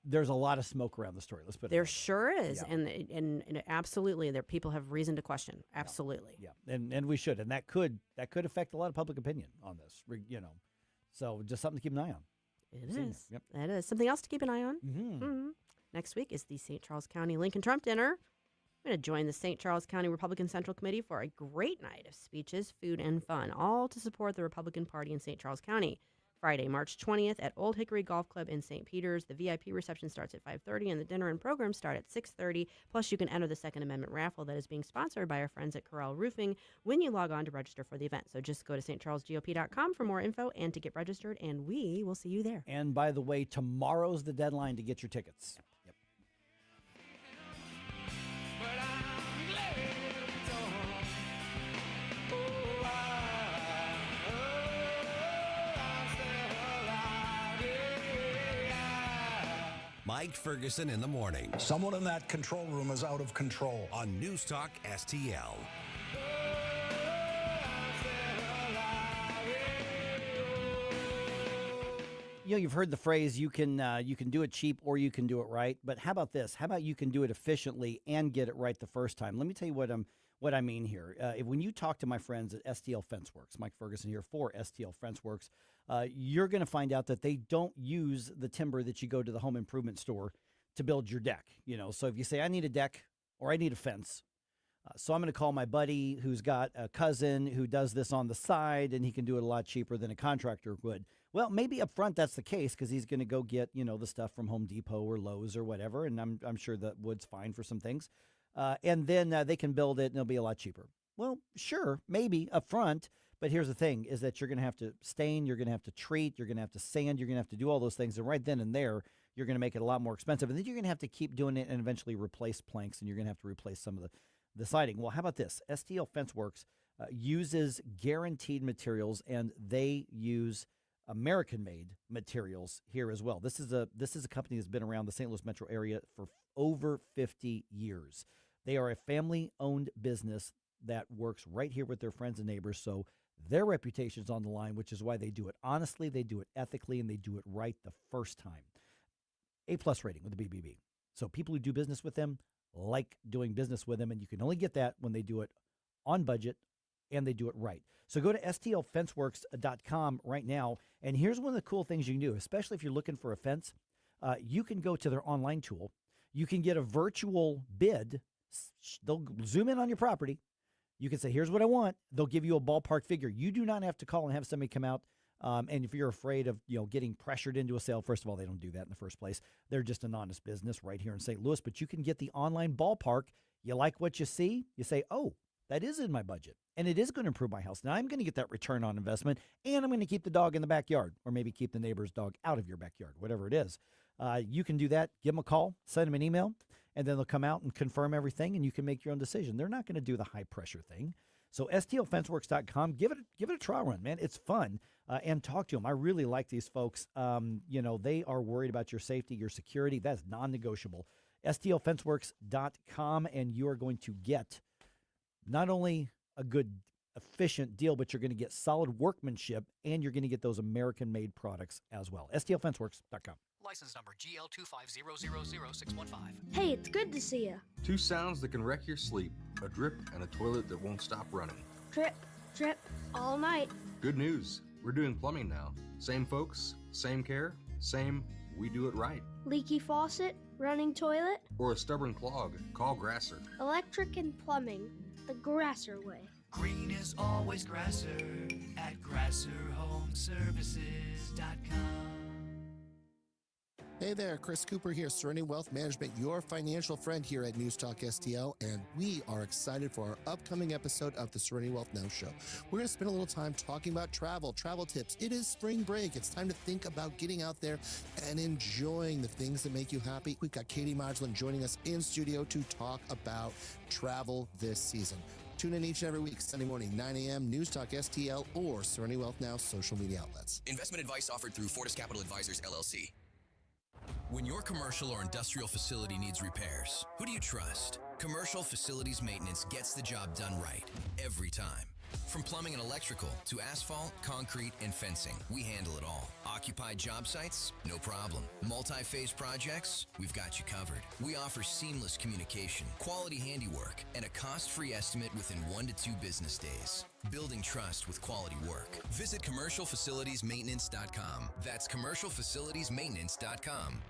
there's a lot of smoke around the story. Let's put it There that way. sure is. Yeah. And absolutely, there people have reason to question. Absolutely. Yeah. And we should. And that could affect a lot of public opinion on this, you know. So just something to keep an eye on. It is. Yep. That is. Something else to keep an eye on. Next week is the St. Charles County Lincoln Trump Dinner. I'm going to join the St. Charles County Republican Central Committee for a great night of speeches, food, and fun, all to support the Republican Party in St. Charles County. Friday, March 20th at Old Hickory Golf Club in St. Peters. The VIP reception starts at 5:30 and the dinner and program start at 6:30. Plus, you can enter the Second Amendment raffle that is being sponsored by our friends at Corral Roofing when you log on to register for the event. So just go to stcharlesgop.com for more info and to get registered, and we will see you there. And by the way, tomorrow's the deadline to get your tickets. Yep. Mike Ferguson in the morning. Someone in that control room is out of control. On Newstalk STL. You know, you've heard the phrase, you can do it cheap or you can do it right. But how about this? How about you can do it efficiently and get it right the first time? Let me tell you what I mean here. When you talk to my friends at STL Fence Works, Mike Ferguson here for STL Fence Works, you're going to find out that they don't use the timber that you go to the home improvement store to build your deck. You know, so if you say, I need a deck or I need a fence, so I'm going to call my buddy who's got a cousin who does this on the side, and he can do it a lot cheaper than a contractor would. Well, maybe up front that's the case because he's going to go get, you know, the stuff from Home Depot or Lowe's or whatever, and I'm sure that wood's fine for some things. And then they can build it, and it'll be a lot cheaper. Well, sure, maybe up front, but here's the thing, is that you're going to have to stain, you're going to have to treat, you're going to have to sand, you're going to have to do all those things, and right then and there, you're going to make it a lot more expensive. And then you're going to have to keep doing it and eventually replace planks, and you're going to have to replace some of the siding. Well, how about this? STL Fenceworks uses guaranteed materials, and they use American-made materials here as well. This is a company that's been around the St. Louis metro area for over 50 years. They are a family-owned business that works right here with their friends and neighbors, so their reputation's on the line, which is why they do it honestly, they do it ethically, and they do it right the first time. A-plus rating with the BBB. So people who do business with them like doing business with them, and you can only get that when they do it on budget and they do it right. So go to stlfenceworks.com right now, and here's one of the cool things you can do, especially if you're looking for a fence. You can go to their online tool. You can get a virtual bid. They'll zoom in on your property. You can say, here's what I want. They'll give you a ballpark figure. You do not have to call and have somebody come out. And if you're afraid of getting pressured into a sale, first of all, they don't do that in the first place. They're just an honest business right here in St. Louis. But you can get the online ballpark. You like what you see. You say, oh, that is in my budget, and it is going to improve my house. Now I'm going to get that return on investment, and I'm going to keep the dog in the backyard, or maybe keep the neighbor's dog out of your backyard, whatever it is. You can do that. Give them a call, send them an email, and then they'll come out and confirm everything, and you can make your own decision. They're not going to do the high-pressure thing. So stlfenceworks.com, give it a trial run, man. It's fun, and talk to them. I really like these folks. They are worried about your safety, your security. That's non-negotiable. stlfenceworks.com, and you are going to get not only a good, efficient deal, but you're going to get solid workmanship, and you're going to get those American-made products as well. stlfenceworks.com. License number GL250000615. Hey, it's good to see you. Two sounds that can wreck your sleep. A drip and a toilet that won't stop running. Drip, drip, all night. Good news. We're doing plumbing now. Same folks, same care, same we do it right. Leaky faucet, running toilet. Or a stubborn clog, call Grasser. Electric and plumbing, the Grasser way. Green is always Grasser at GrasserHomeservices.com. Hey there, Chris Cooper here, Serenity Wealth Management, your financial friend here at NewsTalkSTL, and we are excited for our upcoming episode of the Serenity Wealth Now Show. We're going to spend a little time talking about travel tips. It is spring break. It's time to think about getting out there and enjoying the things that make you happy. We've got Katie Modulin joining us in studio to talk about travel this season. Tune in each and every week, Sunday morning, 9 a.m., NewsTalkSTL or Serenity Wealth Now social media outlets. Investment advice offered through Fortis Capital Advisors, LLC. When your commercial or industrial facility needs repairs, who do you trust? Commercial Facilities Maintenance gets the job done right, every time. From plumbing and electrical to asphalt, concrete, and fencing, we handle it all. Occupied job sites? No problem. Multi-phase projects? We've got you covered. We offer seamless communication, quality handiwork, and a cost-free estimate within 1 to 2 business days. Building trust with quality work. Visit CommercialFacilitiesMaintenance.com. That's CommercialFacilitiesMaintenance.com.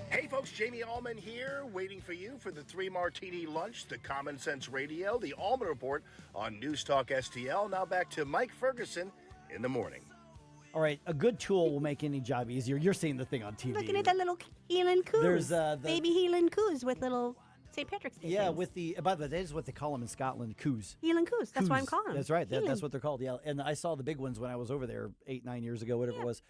Hey folks, Jamie Allman here, waiting for you for the 3 Martini Lunch, the Common Sense Radio, the Allman Report on News Talk STL. Now back to Mike Ferguson in the morning. All right, a good tool will make any job easier. You're seeing the thing on TV. Looking at that little Heelan Coos. There's baby Heelan Coos with little St. Patrick's Day. Yeah, things. with the, by the way, that is what they call them in Scotland, coos. Heelan Coos. That's what I'm calling them. That's right. That's Heelan. what they're called. Yeah, and I saw the big ones when I was over there 8-9 years ago, whatever it was.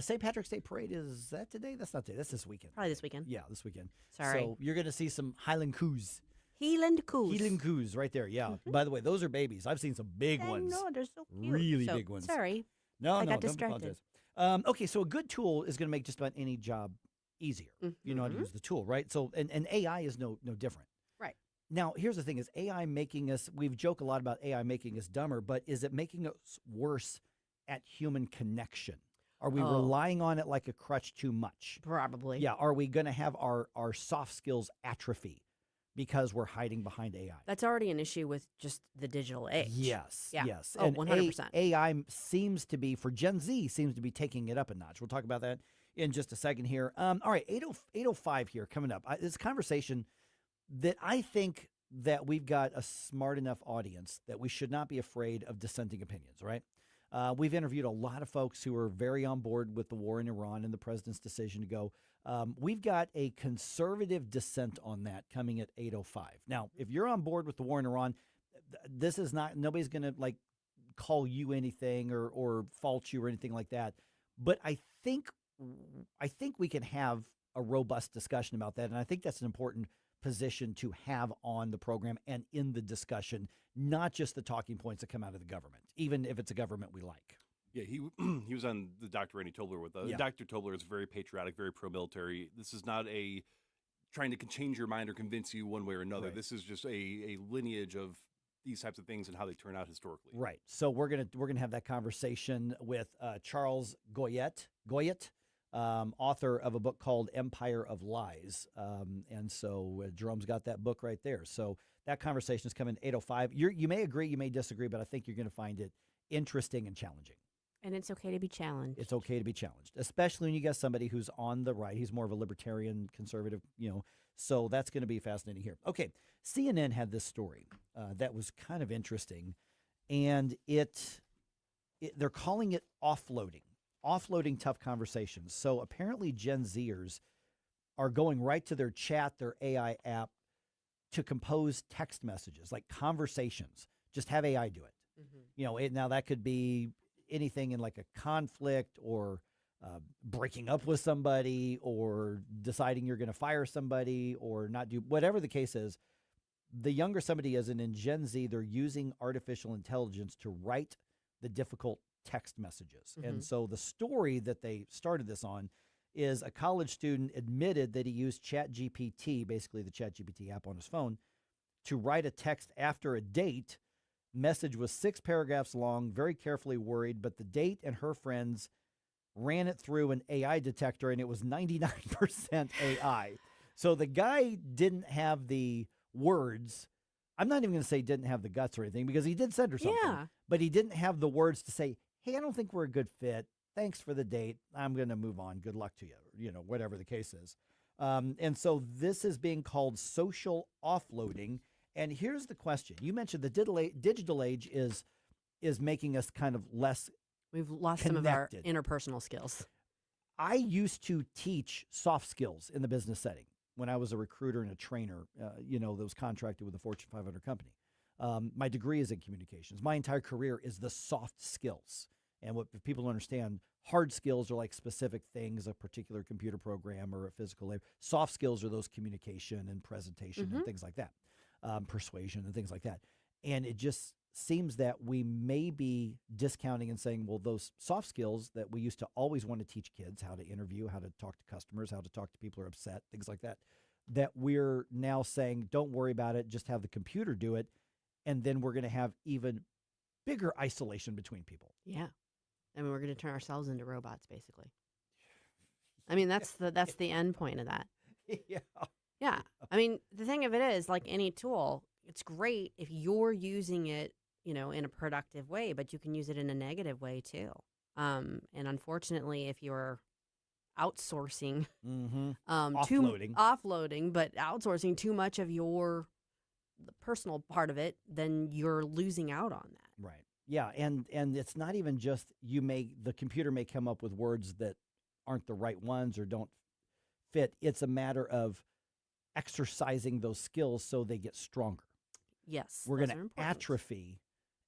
St. Patrick's Day Parade, is that today? That's not today. That's this weekend. Probably this weekend. Yeah, this weekend. Sorry. So you're going to see some Highland Coos. Heelan Coos. Heelan Coos right there, yeah. By the way, those are babies. I've seen some big ones. No, they're so cute. Really big ones. Sorry. No, I no, got don't distracted. apologize. Okay, so a good tool is going to make just about any job easier. You know how to use the tool, right? So, and AI is no different. Right. Now, here's the thing: is AI making us? We've joked a lot about AI making us dumber, but is it making us worse at human connection? Are we relying on it like a crutch too much? Probably. Yeah. Are we going to have our soft skills atrophy because we're hiding behind AI? That's already an issue with just the digital age. Yes. Yeah. Yes. Oh, and 100%. AI seems to be, for Gen Z, seems to be taking it up a notch. We'll talk about that in just a second here. All right, 8:05 here coming up. This conversation that I think that we've got a smart enough audience that we should not be afraid of dissenting opinions, right? We've interviewed a lot of folks who are very on board with the war in Iran and the president's decision to go. We've got a conservative dissent on that coming at 8:05. Now, if you're on board with the war in Iran, this is not, nobody's going to like call you anything or fault you or anything like that. But I think we can have a robust discussion about that. And I think that's an important position to have on the program and in the discussion, not just the talking points that come out of the government, even if it's a government we like. Yeah, he was on the Dr. Randy Tobler with us. Yeah. Dr. Tobler is very patriotic, very pro-military. This is not a trying to change your mind or convince you one way or another. Right. This is just a lineage of these types of things and how they turn out historically. Right. So we're gonna have that conversation with Charles Goyette, author of a book called Empire of Lies. And so Jerome's got that book right there. So that conversation is coming 8:05. You may agree, you may disagree, but I think you're going to find it interesting and challenging. And it's okay to be challenged. It's okay to be challenged, especially when you got somebody who's on the right. He's more of a libertarian, conservative, so that's going to be fascinating here. Okay, CNN had this story that was kind of interesting, and they're calling it offloading tough conversations. So apparently Gen Zers are going right to their chat, their AI app, to compose text messages, like conversations. Just have AI do it. Mm-hmm. Now that could be anything in like a conflict or breaking up with somebody or deciding you're going to fire somebody or not do, whatever the case is. The younger somebody is, and in Gen Z, they're using artificial intelligence to write the difficult text messages. Mm-hmm. And so the story that they started this on is a college student admitted that he used ChatGPT, basically the ChatGPT app on his phone, to write a text after a date. Message was 6 paragraphs long, very carefully worded, but the date and her friends ran it through an AI detector, and it was 99% AI. So the guy didn't have the words. I'm not even going to say didn't have the guts or anything, because he did send her something. Yeah. But he didn't have the words to say, hey, I don't think we're a good fit. Thanks for the date. I'm going to move on. Good luck to you, whatever the case is. And so this is being called social offloading. And here's the question. You mentioned the digital age is making us kind of less We've lost connected. Some of our interpersonal skills. I used to teach soft skills in the business setting when I was a recruiter and a trainer, that was contracted with a Fortune 500 company. My degree is in communications. My entire career is the soft skills. And what people don't understand, hard skills are like specific things, a particular computer program or a physical labor. Soft skills are those communication and presentation and things like that, persuasion and things like that. And it just seems that we may be discounting and saying, well, those soft skills that we used to always want to teach kids, how to interview, how to talk to customers, how to talk to people who are upset, things like that, that we're now saying, don't worry about it, just have the computer do it. And then we're going to have even bigger isolation between people. Yeah. I mean, we're going to turn ourselves into robots, basically. I mean, that's the end point of that. Yeah. Yeah. I mean, the thing of it is, like any tool, it's great if you're using it, in a productive way, but you can use it in a negative way too. And unfortunately, if you're outsourcing, offloading, but outsourcing too much of the personal part of it, then you're losing out on that. Right. Yeah, and it's not even just the computer may come up with words that aren't the right ones or don't fit. It's a matter of exercising those skills so they get stronger. Yes. We're going to atrophy,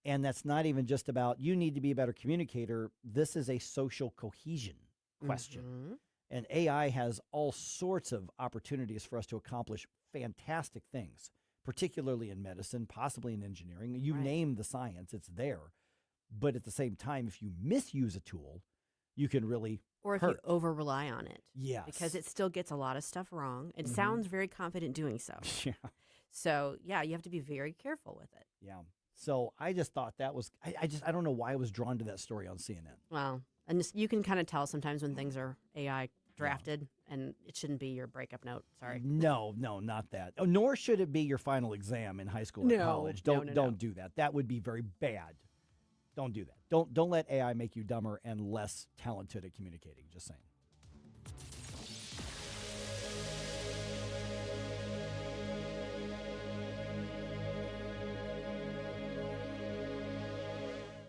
and that's not even just about you need to be a better communicator. This is a social cohesion question. Mm-hmm. And AI has all sorts of opportunities for us to accomplish fantastic things, particularly in medicine, possibly in engineering. You name the science, it's there. But at the same time, if you misuse a tool, you can really Or if hurt. you over-rely on it. Yes. Because it still gets a lot of stuff wrong. It sounds very confident doing so. Yeah. So, yeah, you have to be very careful with it. Yeah. So I just thought that was, I don't know why I was drawn to that story on CNN. Well, and you can kind of tell sometimes when things are AI drafted, and it shouldn't be your breakup note. Sorry. No, not that. Oh, nor should it be your final exam in high school or college. Don't do that. That would be very bad. Don't do that. Don't let AI make you dumber and less talented at communicating. Just saying.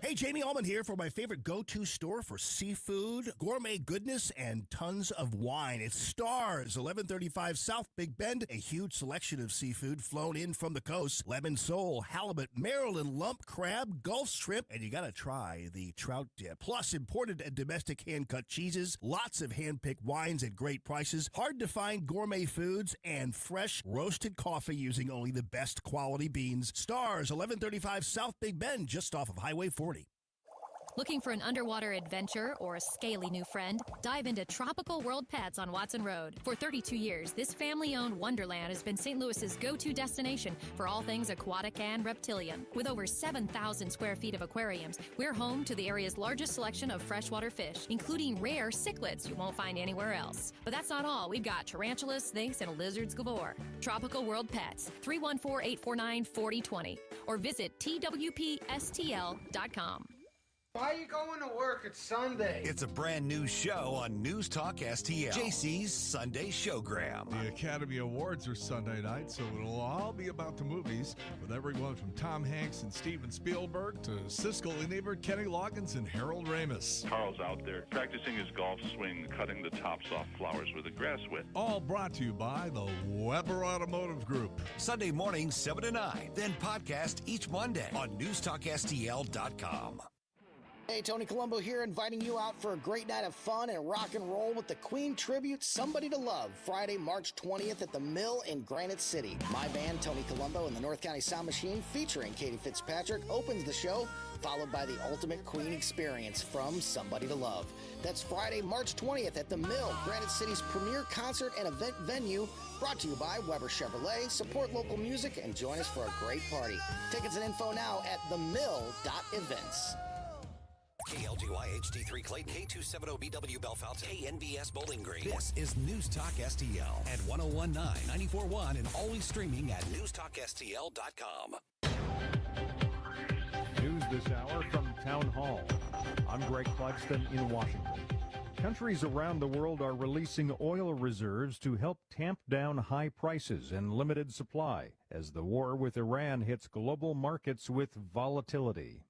Hey, Jamie Allman here for my favorite go-to store for seafood, gourmet goodness, and tons of wine. It's Stars, 1135 South Big Bend. A huge selection of seafood flown in from the coast. Lemon sole, halibut, Maryland lump crab, Gulf shrimp, and you gotta try the trout dip. Plus, imported and domestic hand-cut cheeses, lots of hand-picked wines at great prices, hard-to-find gourmet foods, and fresh roasted coffee using only the best quality beans. Stars, 1135 South Big Bend, just off of Highway 40. Looking for an underwater adventure or a scaly new friend? Dive into Tropical World Pets on Watson Road. For 32 years, this family-owned wonderland has been St. Louis's go-to destination for all things aquatic and reptilian. With over 7,000 square feet of aquariums, we're home to the area's largest selection of freshwater fish, including rare cichlids you won't find anywhere else. But that's not all. We've got tarantulas, snakes, and lizards galore. Tropical World Pets, 314-849-4020, or visit twpstl.com. Why are you going to work? It's Sunday. It's a brand new show on News Talk STL. JC's Sunday Showgram. The Academy Awards are Sunday night, so it'll all be about the movies, with everyone from Tom Hanks and Steven Spielberg to Siskel and Ebert, Kenny Loggins, and Harold Ramis. Carl's out there practicing his golf swing, cutting the tops off flowers with a grass whip. All brought to you by the Weber Automotive Group. Sunday morning, 7 to 9. Then podcast each Monday on NewsTalkSTL.com. Hey, Tony Colombo here, inviting you out for a great night of fun and rock and roll with the Queen Tribute Somebody to Love, Friday, March 20th at the Mill in Granite City. My band, Tony Colombo and the North County Sound Machine, featuring Katie Fitzpatrick, opens the show, followed by the ultimate Queen experience from Somebody to Love. That's Friday, March 20th at the Mill, Granite City's premier concert and event venue, brought to you by Weber Chevrolet. Support local music and join us for a great party. Tickets and info now at themill.events. KLGY HD3 Clayton, K270BW Bellefonte, KNBS Bowling Green. This is News Talk STL at 1019, 94.1, and always streaming at NewsTalkSTL.com. News this hour from Town Hall. I'm Greg Clugston in Washington. Countries around the world are releasing oil reserves to help tamp down high prices and limited supply as the war with Iran hits global markets with volatility.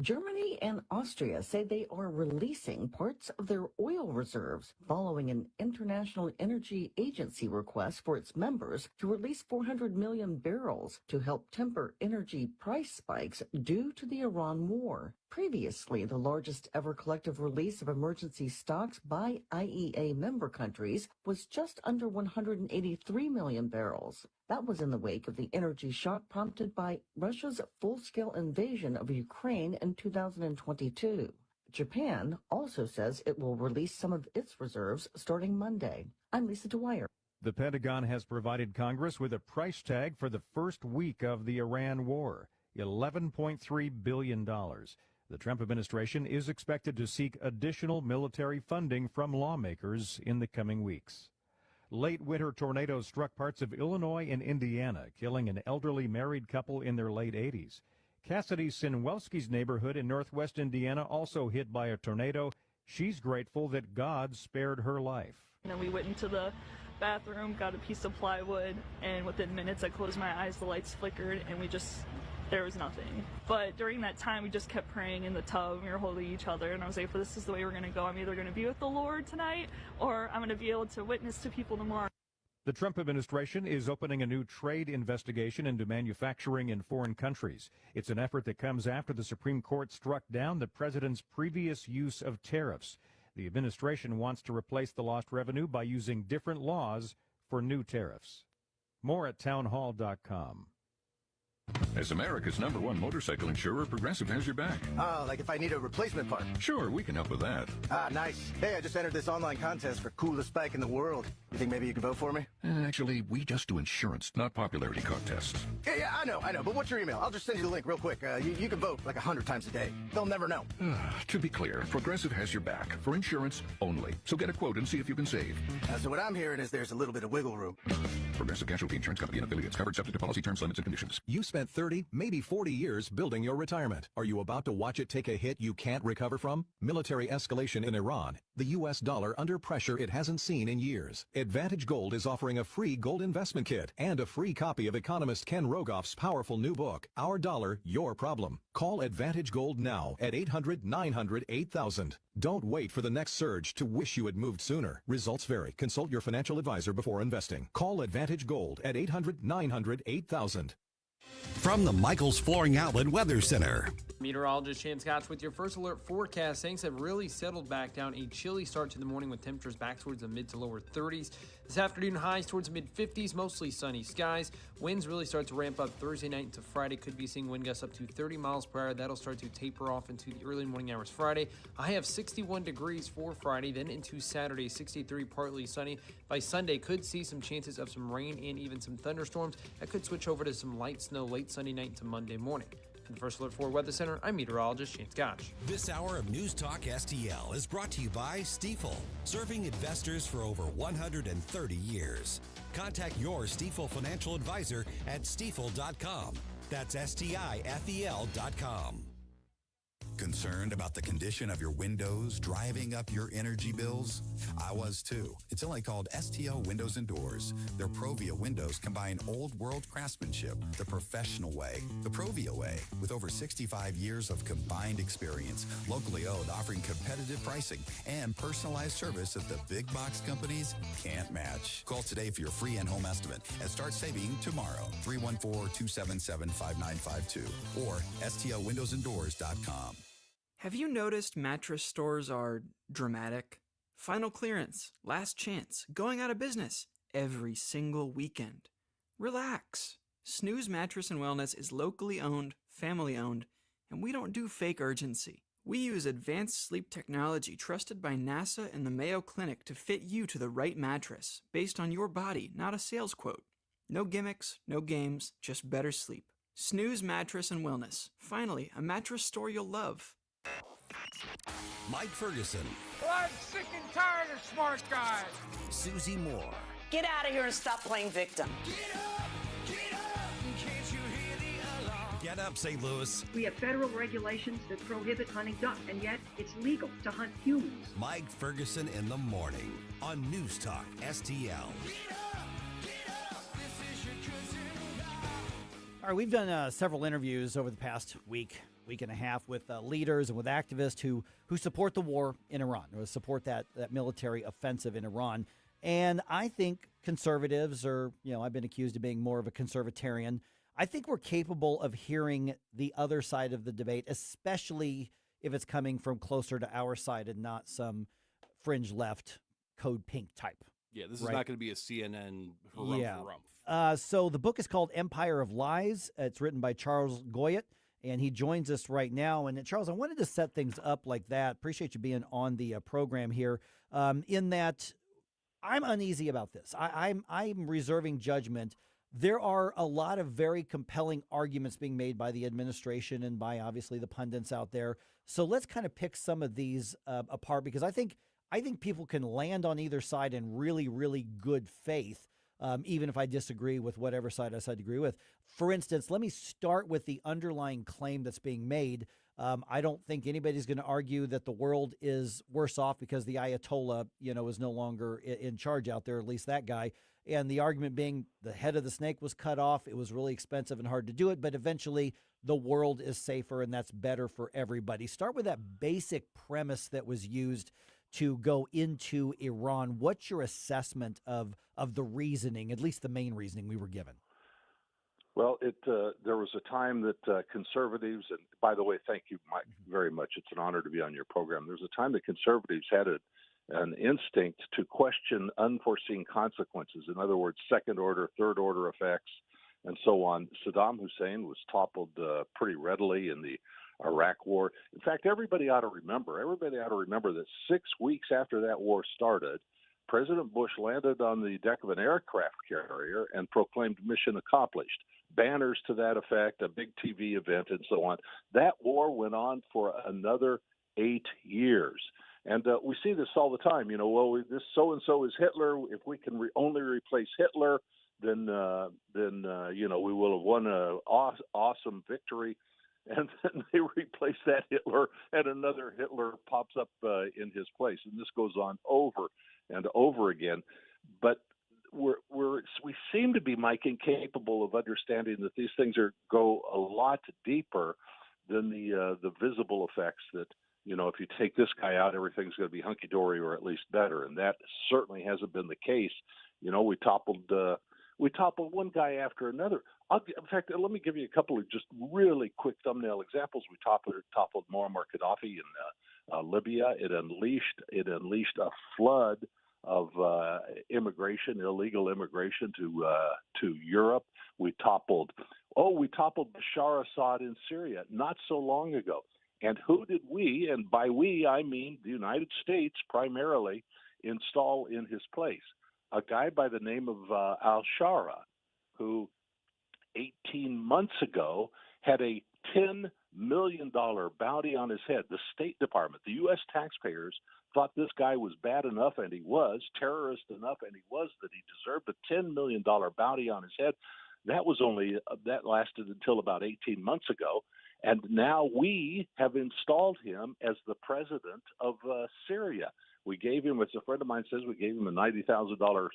Germany and Austria say they are releasing parts of their oil reserves following an International Energy Agency request for its members to release 400 million barrels to help temper energy price spikes due to the Iran war. Previously, the largest ever collective release of emergency stocks by IEA member countries was just under 183 million barrels. That was in the wake of the energy shock prompted by Russia's full-scale invasion of Ukraine in 2022. Japan also says it will release some of its reserves starting Monday. I'm Lisa Dwyer. The Pentagon has provided Congress with a price tag for the first week of the Iran war, $11.3 billion. The Trump administration is expected to seek additional military funding from lawmakers in the coming weeks. Late winter tornadoes struck parts of Illinois and Indiana, killing an elderly married couple in their late 80s. Cassidy Sinwelski's neighborhood in northwest Indiana also hit by a tornado. She's grateful that God spared her life. And then we went into the bathroom, got a piece of plywood, and within minutes I closed my eyes, the lights flickered, and there was nothing. But during that time, we just kept praying in the tub, and we were holding each other, and I was like, well, this is the way we're going to go. I'm either going to be with the Lord tonight, or I'm going to be able to witness to people tomorrow. The Trump administration is opening a new trade investigation into manufacturing in foreign countries. It's an effort that comes after the Supreme Court struck down the president's previous use of tariffs. The administration wants to replace the lost revenue by using different laws for new tariffs. More at townhall.com. As America's #1 motorcycle insurer, Progressive has your back. Oh, like if I need a replacement part? Sure, we can help with that. Ah, nice. Hey, I just entered this online contest for coolest bike in the world. You think maybe you can vote for me? Actually, we just do insurance, not popularity contests. Yeah, I know. But what's your email? I'll just send you the link real quick. You can vote like 100 times a day. They'll never know. To be clear, Progressive has your back for insurance only. So get a quote and see if you can save. So what I'm hearing is there's a little bit of wiggle room. Progressive Casualty Insurance Company and affiliates. Covered subject to policy terms, limits, and conditions. You spent 30, maybe 40 years building your retirement. Are you about to watch it take a hit you can't recover from? Military escalation in Iran. The U.S. dollar under pressure it hasn't seen in years. Advantage Gold is offering a free gold investment kit and a free copy of economist Ken Rogoff's powerful new book, Our Dollar, Your Problem. Call Advantage Gold now at 800-900-8000. Don't wait for the next surge to wish you had moved sooner. Results vary. Consult your financial advisor before investing. Call Advantage Gold at 800-900-8000. From the Michaels Flooring Outlet Weather Center. Meteorologist Chance Scotch with your first alert forecast. Things have really settled back down. A chilly start to the morning with temperatures back towards the mid to lower 30s. This afternoon, highs towards mid 50s, mostly sunny skies. Winds really start to ramp up Thursday night into Friday. Could be seeing wind gusts up to 30 miles per hour. That'll start to taper off into the early morning hours Friday. A high of 61 degrees for Friday, then into Saturday, 63, partly sunny. By Sunday, could see some chances of some rain and even some thunderstorms. That could switch over to some light snow late Sunday night into Monday morning. From the First Alert 4 Weather Center, I'm meteorologist Shane Scotch. This hour of News Talk STL is brought to you by Stifel, serving investors for over 130 years. Contact your Stifel financial advisor at stifel.com. That's STIFEL.com. Concerned about the condition of your windows driving up your energy bills? I was too. Until I called STL Windows and Doors. Their Provia windows combine old world craftsmanship the professional way. The Provia way, with over 65 years of combined experience, locally owned, offering competitive pricing and personalized service that the big box companies can't match. Call today for your free in-home estimate and start saving tomorrow. 314-277-5952 or stlwindowsanddoors.com. Have you noticed mattress stores are dramatic? Final clearance, last chance, going out of business every single weekend. Relax. Snooze Mattress and Wellness is locally owned, family owned, and we don't do fake urgency. We use advanced sleep technology trusted by NASA and the Mayo Clinic to fit you to the right mattress, based on your body, not a sales quote. No gimmicks, no games, just better sleep. Snooze Mattress and Wellness. Finally, a mattress store you'll love. Mike Ferguson. Well, I'm sick and tired of smart guys. Susie Moore. Get out of here and stop playing victim. Get up, St. Louis. We have federal regulations that prohibit hunting duck, and yet it's legal to hunt humans. Mike Ferguson in the morning on News Talk STL. All right, we've done several interviews over the past week and a half with leaders and with activists who support the war in Iran, or support that military offensive in Iran. And I think conservatives are, I've been accused of being more of a conservatarian. I think we're capable of hearing the other side of the debate, especially if it's coming from closer to our side and not some fringe left code pink type. Yeah, this is right? not going to be a CNN harumph. Yeah. So the book is called Empire of Lies. It's written by Charles Goyette, and he joins us right now. And Charles, I wanted to set things up like that. Appreciate you being on the program here. In that, I'm uneasy about this. I'm reserving judgment. There are a lot of very compelling arguments being made by the administration and by obviously the pundits out there. So let's kind of pick some of these apart, because I think people can land on either side in really, really good faith. Even if I disagree with whatever side I agree with. For instance, let me start with the underlying claim that's being made. I don't think anybody's going to argue that the world is worse off because the Ayatollah, is no longer in charge out there, at least that guy. And the argument being the head of the snake was cut off. It was really expensive and hard to do it, but eventually the world is safer and that's better for everybody. Start with that basic premise that was used to go into Iran. What's your assessment of the reasoning, at least the main reasoning we were given? Well, there was a time that conservatives, and by the way, thank you, Mike, very much. It's an honor to be on your program. There was a time that conservatives had an instinct to question unforeseen consequences. In other words, second order, third order effects, and so on. Saddam Hussein was toppled pretty readily in the Iraq War. In fact, everybody ought to remember that 6 weeks after that war started, President Bush landed on the deck of an aircraft carrier and proclaimed mission accomplished. Banners to that effect, a big TV event, and so on. That war went on for another 8 years. And we see this all the time. This so-and-so is Hitler. If we can only replace Hitler, we will have won a awesome victory. And then they replace that Hitler, and another Hitler pops up in his place, and this goes on over and over again. But we seem to be, Mike, incapable of understanding that these things go a lot deeper than the visible effects. That if you take this guy out, everything's going to be hunky dory or at least better, and that certainly hasn't been the case. We toppled one guy after another. In fact, let me give you a couple of just really quick thumbnail examples. We toppled Muammar Gaddafi in Libya. It unleashed a flood of illegal immigration to Europe. We toppled Bashar Assad in Syria not so long ago. And who did we, and by we I mean the United States primarily, install in his place? A guy by the name of al-Shara, who 18 months ago had a $10 million bounty on his head. The State Department, the U.S. taxpayers, thought this guy was bad enough, and he was, terrorist enough, and he was, that he deserved a $10 million bounty on his head. That lasted until about 18 months ago. And now we have installed him as the president of Syria. We gave him, as a friend of mine says, we gave him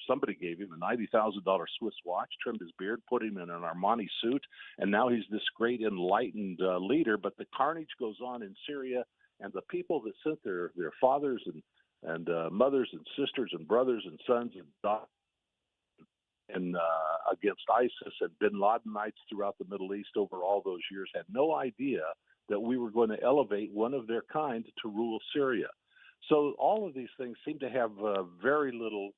somebody gave him a $90,000 Swiss watch, trimmed his beard, put him in an Armani suit, and now he's this great enlightened leader. But the carnage goes on in Syria, and the people that sent their fathers and mothers and sisters and brothers and sons and daughters against ISIS and bin Ladenites throughout the Middle East over all those years had no idea that we were going to elevate one of their kind to rule Syria. So all of these things seem to have very little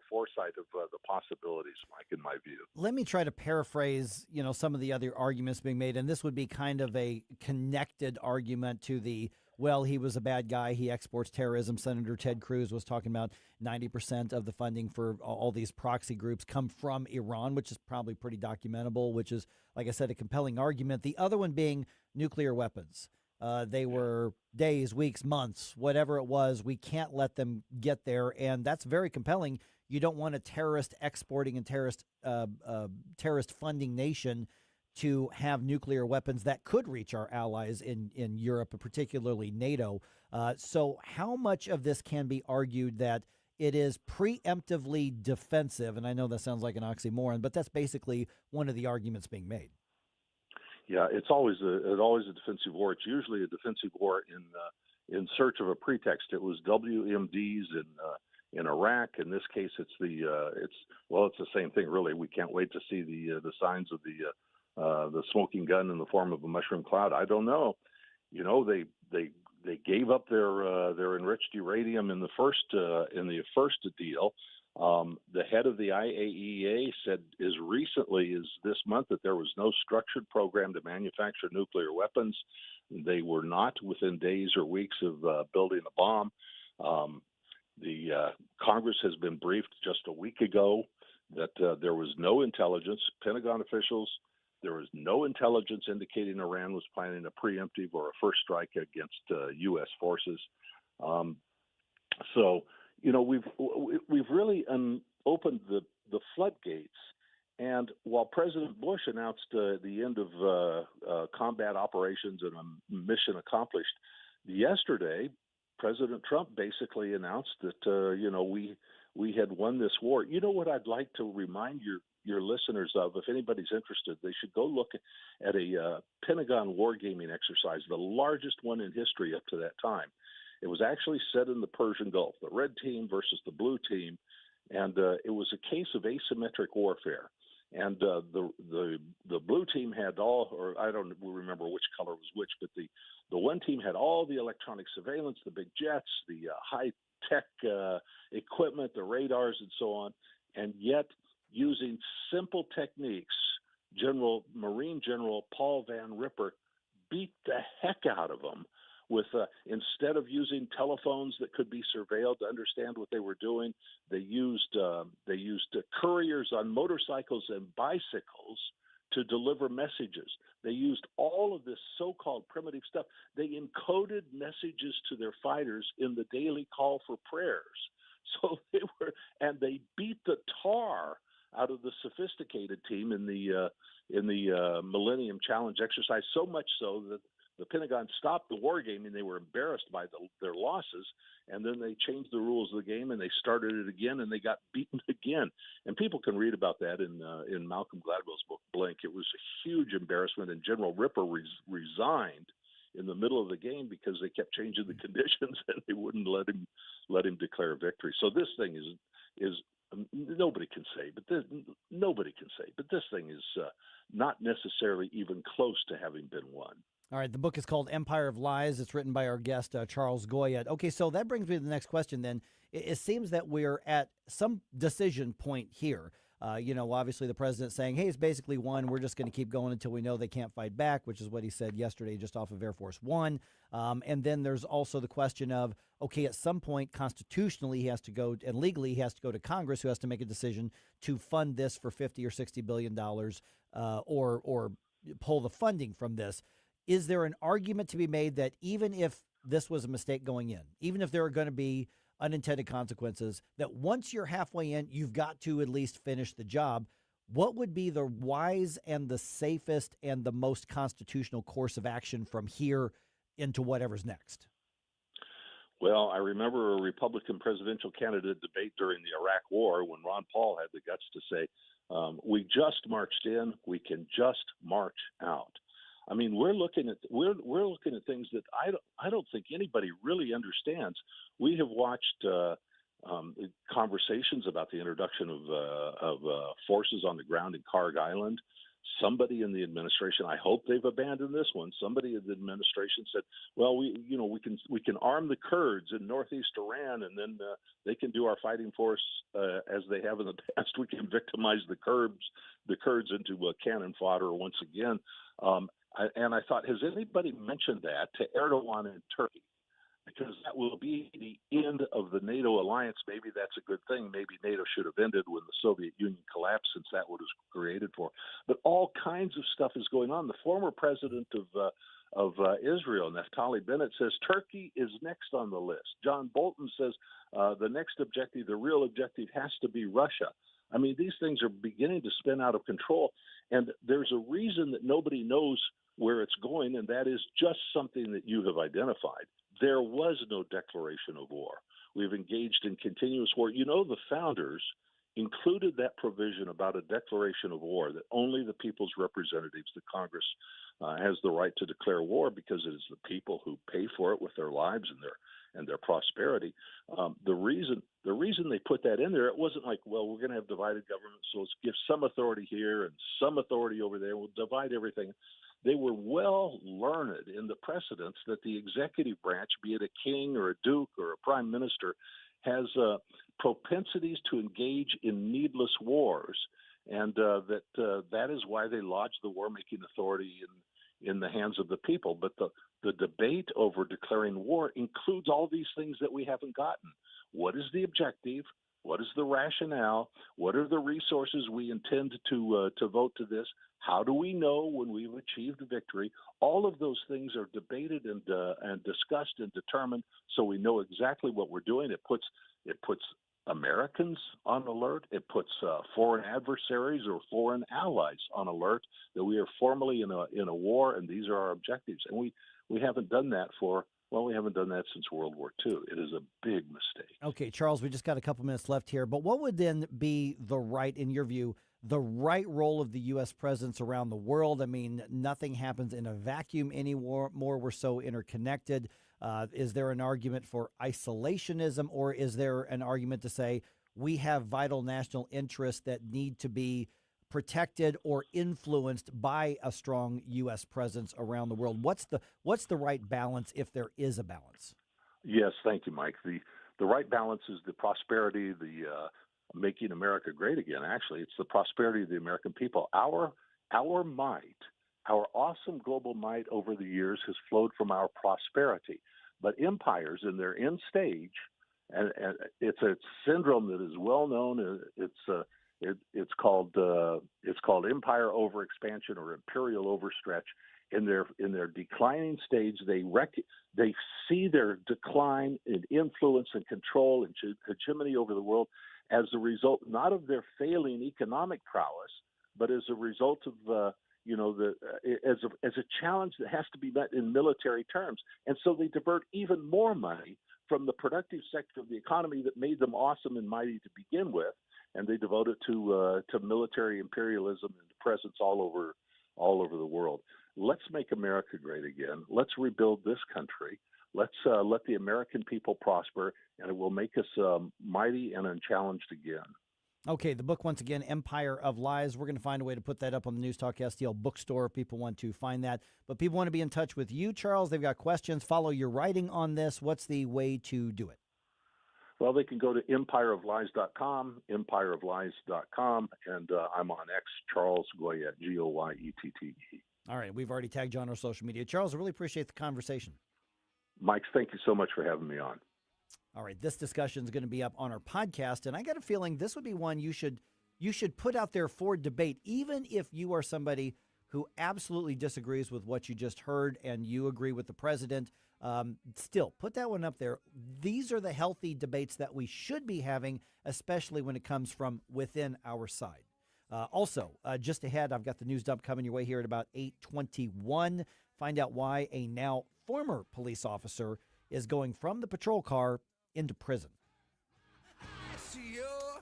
foresight of the possibilities, Mike, in my view. Let me try to paraphrase, some of the other arguments being made, and this would be kind of a connected argument to the, well, he was a bad guy, he exports terrorism. Senator Ted Cruz was talking about 90% of the funding for all these proxy groups come from Iran, which is probably pretty documentable, which is, like I said, a compelling argument. The other one being nuclear weapons. They were days, weeks, months, whatever it was. We can't let them get there, and that's very compelling. You don't want a terrorist exporting and terrorist funding nation to have nuclear weapons that could reach our allies in Europe, particularly NATO. So how much of this can be argued that it is preemptively defensive? And I know that sounds like an oxymoron, but that's basically one of the arguments being made. Yeah, it's always a defensive war. It's usually a defensive war in search of a pretext. It was WMDs in Iraq. In this case, it's the same thing really. We can't wait to see the signs of the smoking gun in the form of a mushroom cloud. I don't know. They gave up their enriched uranium in the first deal. The head of the IAEA said as recently as this month that there was no structured program to manufacture nuclear weapons. They were not within days or weeks of building a bomb. The Congress has been briefed just a week ago that there was no intelligence, Pentagon officials, there was no intelligence indicating Iran was planning a preemptive or a first strike against U.S. forces. We've really opened the floodgates. And while President Bush announced the end of combat operations and a mission accomplished, yesterday President Trump basically announced that we had won this war. You know what I'd like to remind your listeners of, if anybody's interested, they should go look at a Pentagon wargaming exercise, the largest one in history up to that time. It was actually set in the Persian Gulf, the red team versus the blue team, and it was a case of asymmetric warfare. And the blue team had I don't remember which color was which, but the one team had all the electronic surveillance, the big jets, the high-tech equipment, the radars, and so on, and yet using simple techniques, Marine General Paul Van Ripper beat the heck out of them. With instead of using telephones that could be surveilled to understand what they were doing, they used couriers on motorcycles and bicycles to deliver messages. They used all of this so-called primitive stuff. They encoded messages to their fighters in the daily call for prayers. So they beat the tar out of the sophisticated team in the Millennium Challenge exercise, so much so that the Pentagon stopped the wargaming. They were embarrassed by their losses, and then they changed the rules of the game, and they started it again, and they got beaten again. And people can read about that in Malcolm Gladwell's book, Blink. It was a huge embarrassment, and General Ripper resigned in the middle of the game because they kept changing the conditions, and they wouldn't let him declare victory. So this thing is nobody can say, but this thing is not necessarily even close to having been won. All right, the book is called Empire of Lies. It's written by our guest, Charles Goyette. Okay, so that brings me to the next question then. It seems that we're at some decision point here. Obviously the president's saying, hey, it's basically won. We're just going to keep going until we know they can't fight back, which is what he said yesterday just off of Air Force One. And then there's also the question of, okay, at some point constitutionally he has to go, and legally he has to go to Congress, who has to make a decision to fund this for $50 or $60 billion or pull the funding from this. Is there an argument to be made that even if this was a mistake going in, even if there are going to be unintended consequences, that once you're halfway in, you've got to at least finish the job? What would be the wise and the safest and the most constitutional course of action from here into whatever's next? Well, I remember a Republican presidential candidate debate during the Iraq War when Ron Paul had the guts to say, we just marched in, we can just march out. I mean, we're looking at things that I don't think anybody really understands. We have watched conversations about the introduction of forces on the ground in Karg Island. Somebody in the administration, I hope they've abandoned this one. Somebody in the administration said, "Well, we can arm the Kurds in northeast Iran, and then they can do our fighting force as they have in the past. We can victimize the Kurds into cannon fodder once again." And I thought, has anybody mentioned that to Erdogan in Turkey? Because that will be the end of the NATO alliance. Maybe that's a good thing. Maybe NATO should have ended when the Soviet Union collapsed, since that was created for. But all kinds of stuff is going on. The former president of Israel, Naftali Bennett, says Turkey is next on the list. John Bolton says the next objective, the real objective, has to be Russia. I mean, these things are beginning to spin out of control, and there's a reason that nobody knows where it's going, and that is just something that you have identified. There was no declaration of war. We've engaged in continuous war. You know, the founders included that provision about a declaration of war, that only the people's representatives, the Congress, has the right to declare war, because it is the people who pay for it with their lives and their prosperity. The reason they put that in there, it wasn't like, well, we're going to have divided government, so let's give some authority here and some authority over there. We'll divide everything. They were well learned in the precedents that the executive branch, be it a king or a duke or a prime minister, has propensities to engage in needless wars, and that is why they lodged the war-making authority in the hands of the people. But the debate over declaring war includes all these things that we haven't gotten. What is the objective? What is the rationale? What are the resources we intend to vote to this? How do we know when we've achieved victory? All of those things are debated and discussed and determined, so we know exactly what we're doing. It puts Americans on alert. It puts foreign adversaries or foreign allies on alert that we are formally in a war, and these are our objectives. And we haven't done that we haven't done that since World War II. It is a big mistake. Okay, Charles, we just got a couple minutes left here, but what would then be in your view, the right role of the U.S. presence around the world? I mean, nothing happens in a vacuum anymore. We're so interconnected. Is there an argument for isolationism, or is there an argument to say we have vital national interests that need to be protected or influenced by a strong U.S. presence around the world? What's the right balance, if there is a balance? Yes, thank you, Mike. The right balance is the prosperity, making America great again. Actually, it's the prosperity of the American people. Our might, our awesome global might over the years has flowed from our prosperity. But empires in their end stage, and it's a syndrome that is well known. It's called empire overexpansion or imperial overstretch. In their declining stage, they see their decline in influence and control and hegemony over the world, as a result, not of their failing economic prowess, but as a result of as a challenge that has to be met in military terms. And so they divert even more money from the productive sector of the economy that made them awesome and mighty to begin with, and they devote it to military imperialism and presence all over the world. Let's make America great again. Let's rebuild this country. Let's let the American people prosper, and it will make us mighty and unchallenged again. Okay, the book, once again, Empire of Lies. We're going to find a way to put that up on the News Talk STL bookstore if people want to find that. But people want to be in touch with you, Charles. They've got questions. Follow your writing on this. What's the way to do it? Well, they can go to empireoflies.com, empireoflies.com, and I'm on X, Charles Goyette, Goyette. All right, we've already tagged you on our social media. Charles, I really appreciate the conversation. Mike, thank you so much for having me on. All right, this discussion is going to be up on our podcast, and I got a feeling this would be one you should put out there for debate, even if you are somebody who absolutely disagrees with what you just heard and you agree with the president. Still, put that one up there. These are the healthy debates that we should be having, especially when it comes from within our side. Also, just ahead, I've got the news dump coming your way here at about 8:21. Find out why a now former police officer is going from the patrol car into prison. I see your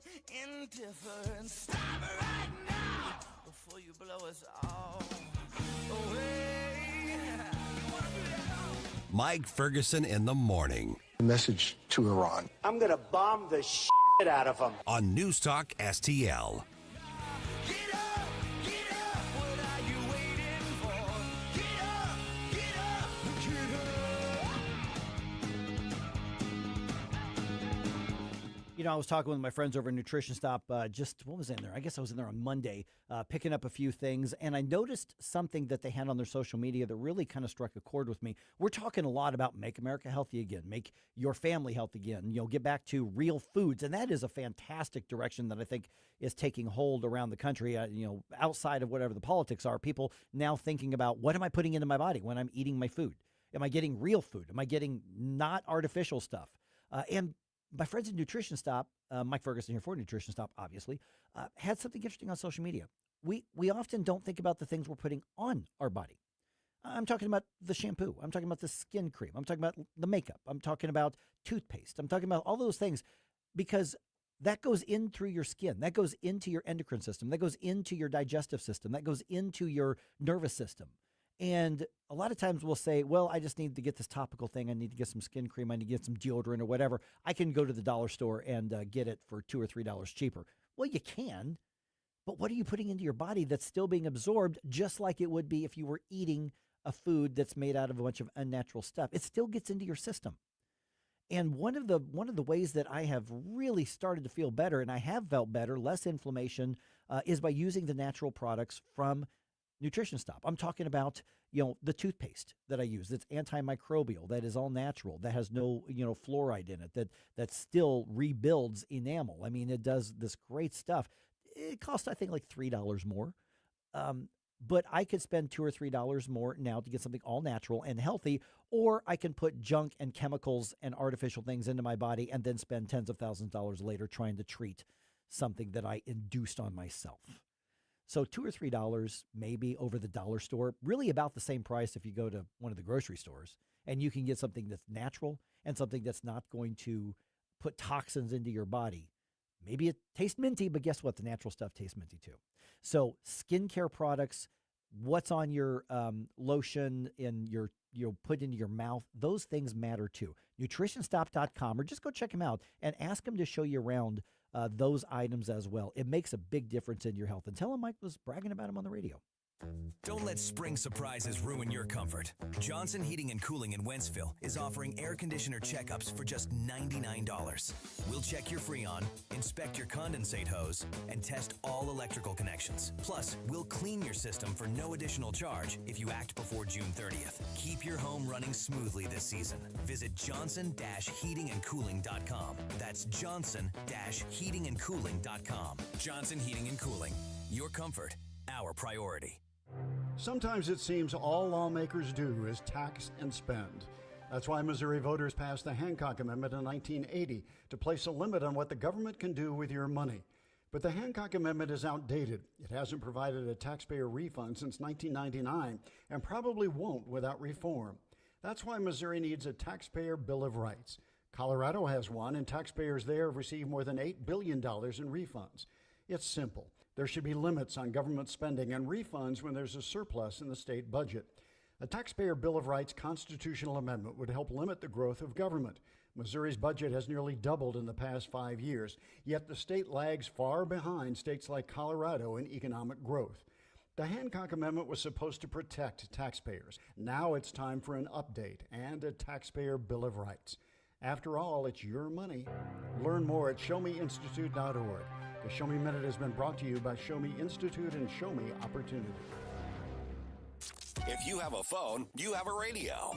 indifference. Stop it right now before you blow us all away. Mike Ferguson in the morning. Message to Iran. I'm going to bomb the shit out of them. On News Talk STL. You know, I was talking with my friends over at Nutrition Stop, what was in there? I guess I was in there on Monday, picking up a few things, and I noticed something that they had on their social media that really kind of struck a chord with me. We're talking a lot about make America healthy again, make your family healthy again, get back to real foods, and that is a fantastic direction that I think is taking hold around the country, outside of whatever the politics are. People now thinking about, what am I putting into my body when I'm eating my food? Am I getting real food? Am I getting not artificial stuff? And my friends at Nutrition Stop, Mike Ferguson here for Nutrition Stop, obviously, had something interesting on social media. We often don't think about the things we're putting on our body. I'm talking about the shampoo. I'm talking about the skin cream. I'm talking about the makeup. I'm talking about toothpaste. I'm talking about all those things, because that goes in through your skin. That goes into your endocrine system. That goes into your digestive system. That goes into your nervous system. And a lot of times we'll say, well, I just need to get this topical thing. I need to get some skin cream. I need to get some deodorant or whatever. I can go to the dollar store and get it for $2 or $3 cheaper. Well, you can, but what are you putting into your body that's still being absorbed, just like it would be if you were eating a food that's made out of a bunch of unnatural stuff? It still gets into your system. And one of the ways that I have really started to feel better, and I have felt better, less inflammation, is by using the natural products from Nutrition Stop. I'm talking about, the toothpaste that I use that's antimicrobial, that is all natural, that has no, fluoride in it, that still rebuilds enamel. I mean, it does this great stuff. It costs, I think, like $3 more. But I could spend $2 or $3 more now to get something all natural and healthy, or I can put junk and chemicals and artificial things into my body and then spend tens of thousands of dollars later trying to treat something that I induced on myself. So $2 or $3 maybe over the dollar store, really about the same price if you go to one of the grocery stores, and you can get something that's natural and something that's not going to put toxins into your body. Maybe it tastes minty, but guess what? The natural stuff tastes minty too. So skincare products, what's on your lotion and you'll put into your mouth, those things matter too. NutritionStop.com, or just go check them out and ask them to show you around those items as well. It makes a big difference in your health. And tell him Mike was bragging about him on the radio. Don't let spring surprises ruin your comfort. Johnson Heating and Cooling in Wentzville is offering air conditioner checkups for just $99. We'll check your Freon, inspect your condensate hose, and test all electrical connections. Plus, we'll clean your system for no additional charge if you act before June 30th. Keep your home running smoothly this season. Visit johnson-heatingandcooling.com. That's johnson-heatingandcooling.com. Johnson Heating and Cooling. Your comfort, our priority. Sometimes it seems all lawmakers do is tax and spend. That's why Missouri voters passed the Hancock Amendment in 1980 to place a limit on what the government can do with your money. But the Hancock Amendment is outdated. It hasn't provided a taxpayer refund since 1999 and probably won't without reform. That's why Missouri needs a taxpayer Bill of Rights. Colorado has one, and taxpayers there have received more than $8 billion in refunds. It's simple. There should be limits on government spending and refunds when there's a surplus in the state budget. A taxpayer Bill of Rights constitutional amendment would help limit the growth of government. Missouri's budget has nearly doubled in the past 5 years, yet the state lags far behind states like Colorado in economic growth. The Hancock Amendment was supposed to protect taxpayers. Now it's time for an update and a taxpayer Bill of Rights. After all, it's your money. Learn more at showmeinstitute.org. The Show Me Minute has been brought to you by Show Me Institute and Show Me Opportunity. If you have a phone, you have a radio.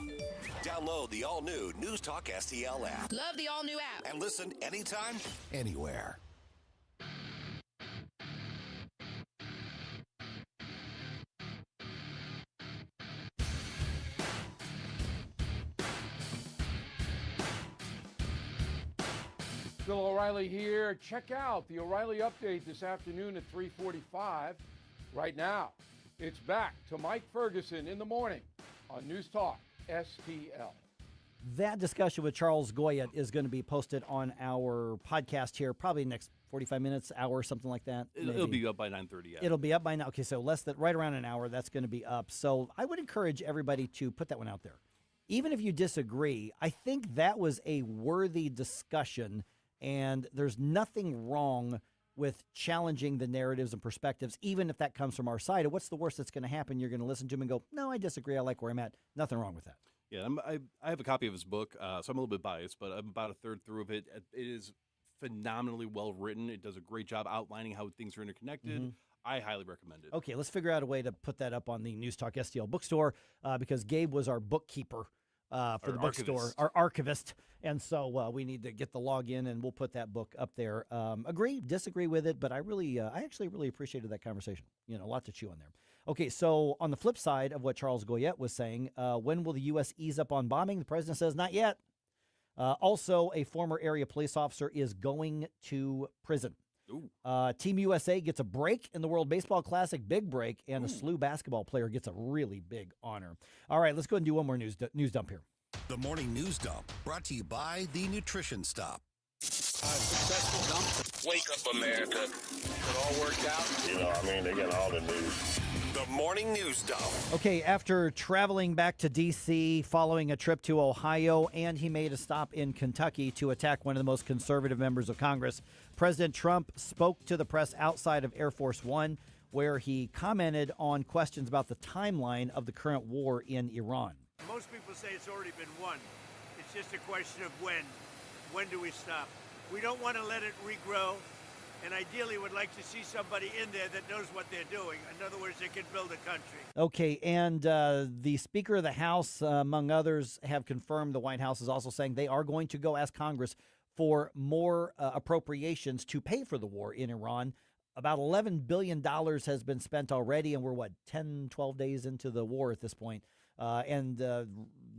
Download the all-new News Talk STL app. Love the all-new app. And listen anytime, anywhere. Bill O'Reilly here. Check out the O'Reilly Update this afternoon at 3:45. Right now, it's back to Mike Ferguson in the morning on News Talk STL. That discussion with Charles Goyette is going to be posted on our podcast here probably next 45 minutes, hour, something like that. It'll be up by 9:30. Yeah. It'll be up by now. Okay, so right around an hour, that's going to be up. So I would encourage everybody to put that one out there. Even if you disagree, I think that was a worthy discussion. And there's nothing wrong with challenging the narratives and perspectives, even if that comes from our side. What's the worst that's going to happen? You're going to listen to him and go, no, I disagree. I like where I'm at. Nothing wrong with that. Yeah, I have a copy of his book, so I'm a little bit biased, but I'm about a third through of it. It is phenomenally well written. It does a great job outlining how things are interconnected. Mm-hmm. I highly recommend it. Okay, let's figure out a way to put that up on the News Talk STL bookstore because Gabe was our bookkeeper. For the bookstore, our archivist. And so we need to get the login, and we'll put that book up there. Agree, disagree with it, but I actually really appreciated that conversation. You know, a lot to chew on there. Okay, so on the flip side of what Charles Goyette was saying, when will the U.S. ease up on bombing? The president says not yet. Also, a former area police officer is going to prison. Team USA gets a break in the World Baseball Classic, big break, and a SLU basketball player gets a really big honor. All right, let's go ahead and do one more news dump here. The Morning News Dump, brought to you by The Nutrition Stop. Successful dump. Wake up, America. It all worked out. You know, I mean, they got all the news. The Morning News Dump. Okay, after traveling back to D.C., following a trip to Ohio, and he made a stop in Kentucky to attack one of the most conservative members of Congress, President Trump spoke to the press outside of Air Force One, where he commented on questions about the timeline of the current war in Iran. Most people say it's already been won. It's just a question of when. When do we stop? We don't want to let it regrow, and ideally would like to see somebody in there that knows what they're doing. In other words, they can build a country. Okay, and the Speaker of the House, among others, have confirmed the White House is also saying they are going to go ask Congress for more appropriations to pay for the war in Iran. About $11 billion has been spent already, and we're, 10, 12 days into the war at this point. And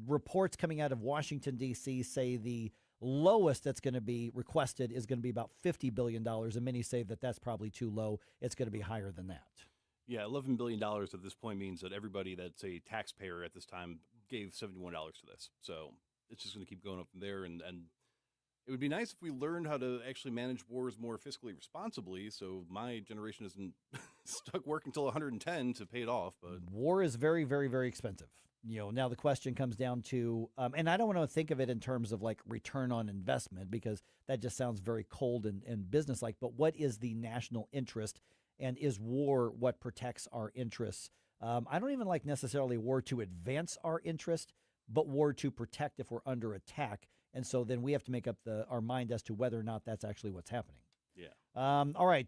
reports coming out of Washington, D.C. say the lowest that's going to be requested is going to be about $50 billion, and many say that that's probably too low. It's going to be higher than that. Yeah, $11 billion at this point means that everybody that's a taxpayer at this time gave $71 to this. So it's just going to keep going up from there, and it would be nice if we learned how to actually manage wars more fiscally responsibly, so my generation isn't stuck working until 110 to pay it off. But war is very, very, very expensive. You know, now the question comes down to, and I don't want to think of it in terms of like return on investment because that just sounds very cold and businesslike, but what is the national interest, and is war what protects our interests? I don't even like necessarily war to advance our interest, but war to protect if we're under attack. And so then we have to make up our mind as to whether or not that's actually what's happening. Yeah. All right.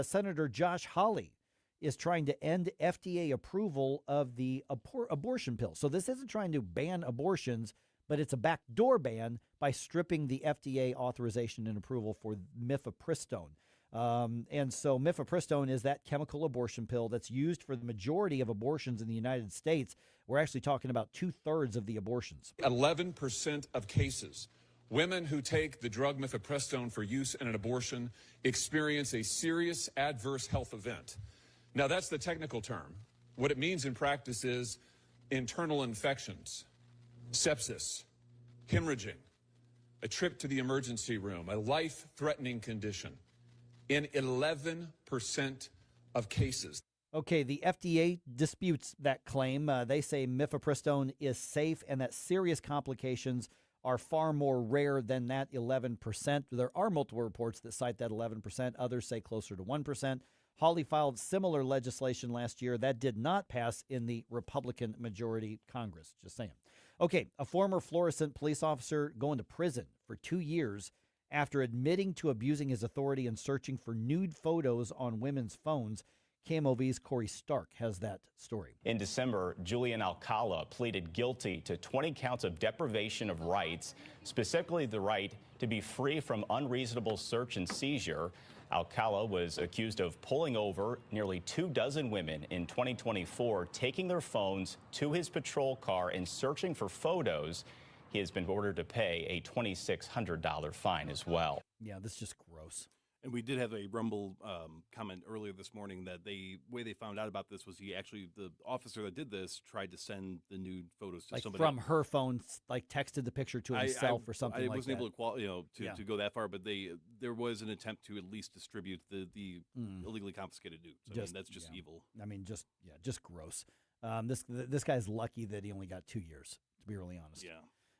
Senator Josh Hawley is trying to end FDA approval of the abortion pill. So this isn't trying to ban abortions, but it's a backdoor ban by stripping the FDA authorization and approval for mifepristone. And so mifepristone is that chemical abortion pill that's used for the majority of abortions in the United States. We're actually talking about 2/3 of the abortions. 11% of cases, women who take the drug mifepristone for use in an abortion experience a serious adverse health event. Now, that's the technical term. What it means in practice is internal infections, sepsis, hemorrhaging, a trip to the emergency room, a life-threatening condition in 11% of cases. Okay, the FDA disputes that claim. They say mifepristone is safe and that serious complications are far more rare than that 11%. There are multiple reports that cite that 11%. Others say closer to 1%. Hawley filed similar legislation last year. That did not pass in the Republican majority Congress. Just saying. Okay, a former Florissant police officer going to prison for 2 years after admitting to abusing his authority and searching for nude photos on women's phones. KMOV's Corey Stark has that story. In December, Julian Alcala pleaded guilty to 20 counts of deprivation of rights, specifically the right to be free from unreasonable search and seizure. Alcala was accused of pulling over nearly 24 women in 2024, taking their phones to his patrol car and searching for photos. He has been ordered to pay a $2,600 fine as well. Yeah, this is just gross. And we did have a Rumble comment earlier this morning that the way they found out about this was the officer that did this tried to send the nude photos to somebody from her phone, texted the picture to himself or something like that. I wasn't able to go that far, but there was an attempt to at least distribute the illegally confiscated nudes. That's just evil. Just gross. This guy's lucky that he only got 2 years, to be really honest. Yeah.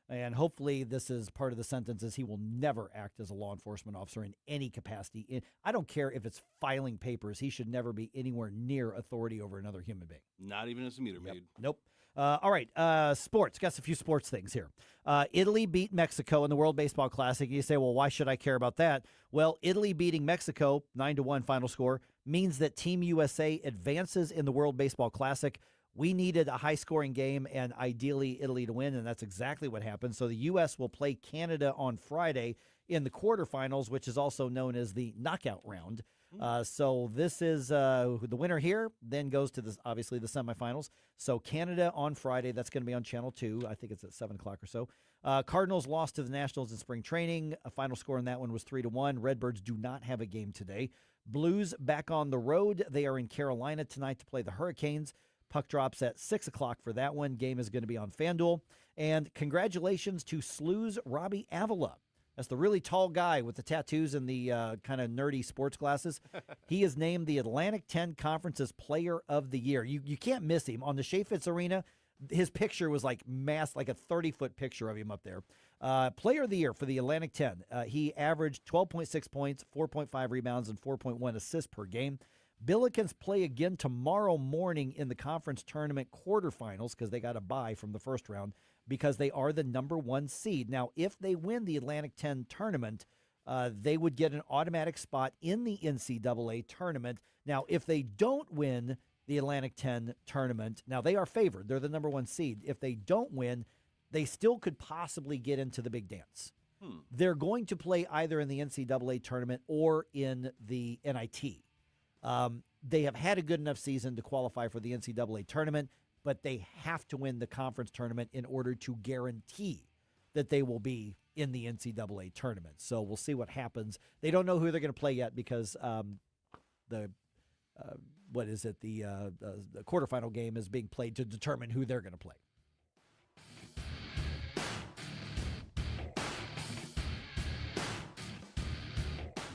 And hopefully this is part of the sentence is he will never act as a law enforcement officer in any capacity. I don't care if it's filing papers. He should never be anywhere near authority over another human being. Not even as a meter maid. Nope. All right. Sports. Got a few sports things here. Italy beat Mexico in the World Baseball Classic. You say, well, why should I care about that? Well, Italy beating Mexico, 9-1 final score, means that Team USA advances in the World Baseball Classic. We needed a high-scoring game and ideally Italy to win, and that's exactly what happened. So the U.S. will play Canada on Friday in the quarterfinals, which is also known as the knockout round. So this is the winner here, then goes to, obviously, the semifinals. So Canada on Friday. That's going to be on Channel 2. I think it's at 7 o'clock or so. Cardinals lost to the Nationals in spring training. A final score in that one was 3-1. Redbirds do not have a game today. Blues back on the road. They are in Carolina tonight to play the Hurricanes. Puck drops at 6 o'clock for that one. Game is going to be on FanDuel. And congratulations to Slew's Robbie Avila. That's the really tall guy with the tattoos and the kind of nerdy sports glasses. He is named the Atlantic 10 Conference's Player of the Year. You can't miss him. On the Chaffetz Arena, his picture was like a 30-foot picture of him up there. Player of the Year for the Atlantic 10. He averaged 12.6 points, 4.5 rebounds, and 4.1 assists per game. Billikens play again tomorrow morning in the conference tournament quarterfinals because they got a bye from the first round because they are the number 1 seed. Now, if they win the Atlantic 10 tournament, they would get an automatic spot in the NCAA tournament. Now, if they don't win the Atlantic 10 tournament, now they are favored. They're the number 1 seed. If they don't win, they still could possibly get into the big dance. They're going to play either in the NCAA tournament or in the NIT. They have had a good enough season to qualify for the NCAA tournament, but they have to win the conference tournament in order to guarantee that they will be in the NCAA tournament. So we'll see what happens. They don't know who they're going to play yet because the quarterfinal game is being played to determine who they're going to play.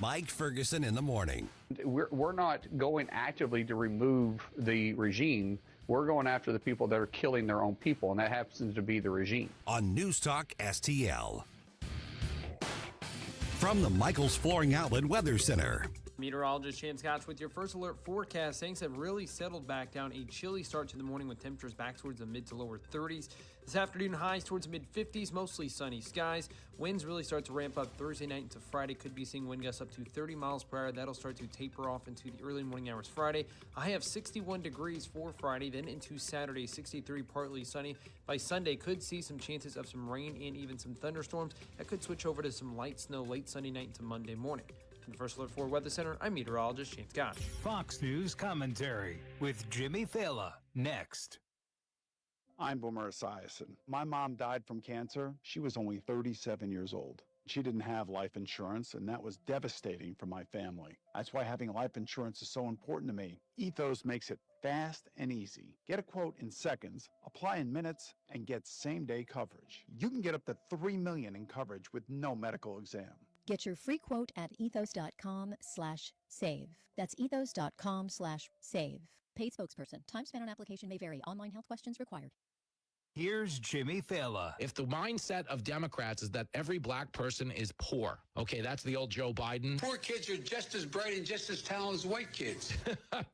Mike Ferguson in the morning. We're not going actively to remove the regime. We're going after the people that are killing their own people, and that happens to be the regime. On Newstalk STL. From the Michaels Flooring Outlet Weather Center. Meteorologist Chance Scotch with your first alert forecast. Things have really settled back down. A chilly start to the morning with temperatures back towards the mid to lower 30s. This afternoon, highs towards mid 50s, mostly sunny skies. Winds really start to ramp up Thursday night into Friday. Could be seeing wind gusts up to 30 miles per hour. That'll start to taper off into the early morning hours Friday. A high of 61 degrees for Friday, then into Saturday, 63, partly sunny. By Sunday, could see some chances of some rain and even some thunderstorms. That could switch over to some light snow late Sunday night into Monday morning. From the First Alert 4 Weather Center, I'm meteorologist Shane Scott. Fox News commentary with Jimmy Fallon next. I'm Boomer Esiason. My mom died from cancer. She was only 37 years old. She didn't have life insurance, and that was devastating for my family. That's why having life insurance is so important to me. Ethos makes it fast and easy. Get a quote in seconds, apply in minutes, and get same-day coverage. You can get up to $3 million in coverage with no medical exam. Get your free quote at ethos.com/save. That's ethos.com/save. Paid spokesperson. Time spent on application may vary. Online health questions required. Here's Jimmy Fallon. If the mindset of Democrats is that every black person is poor, okay, that's the old Joe Biden. Poor kids are just as bright and just as talented as white kids.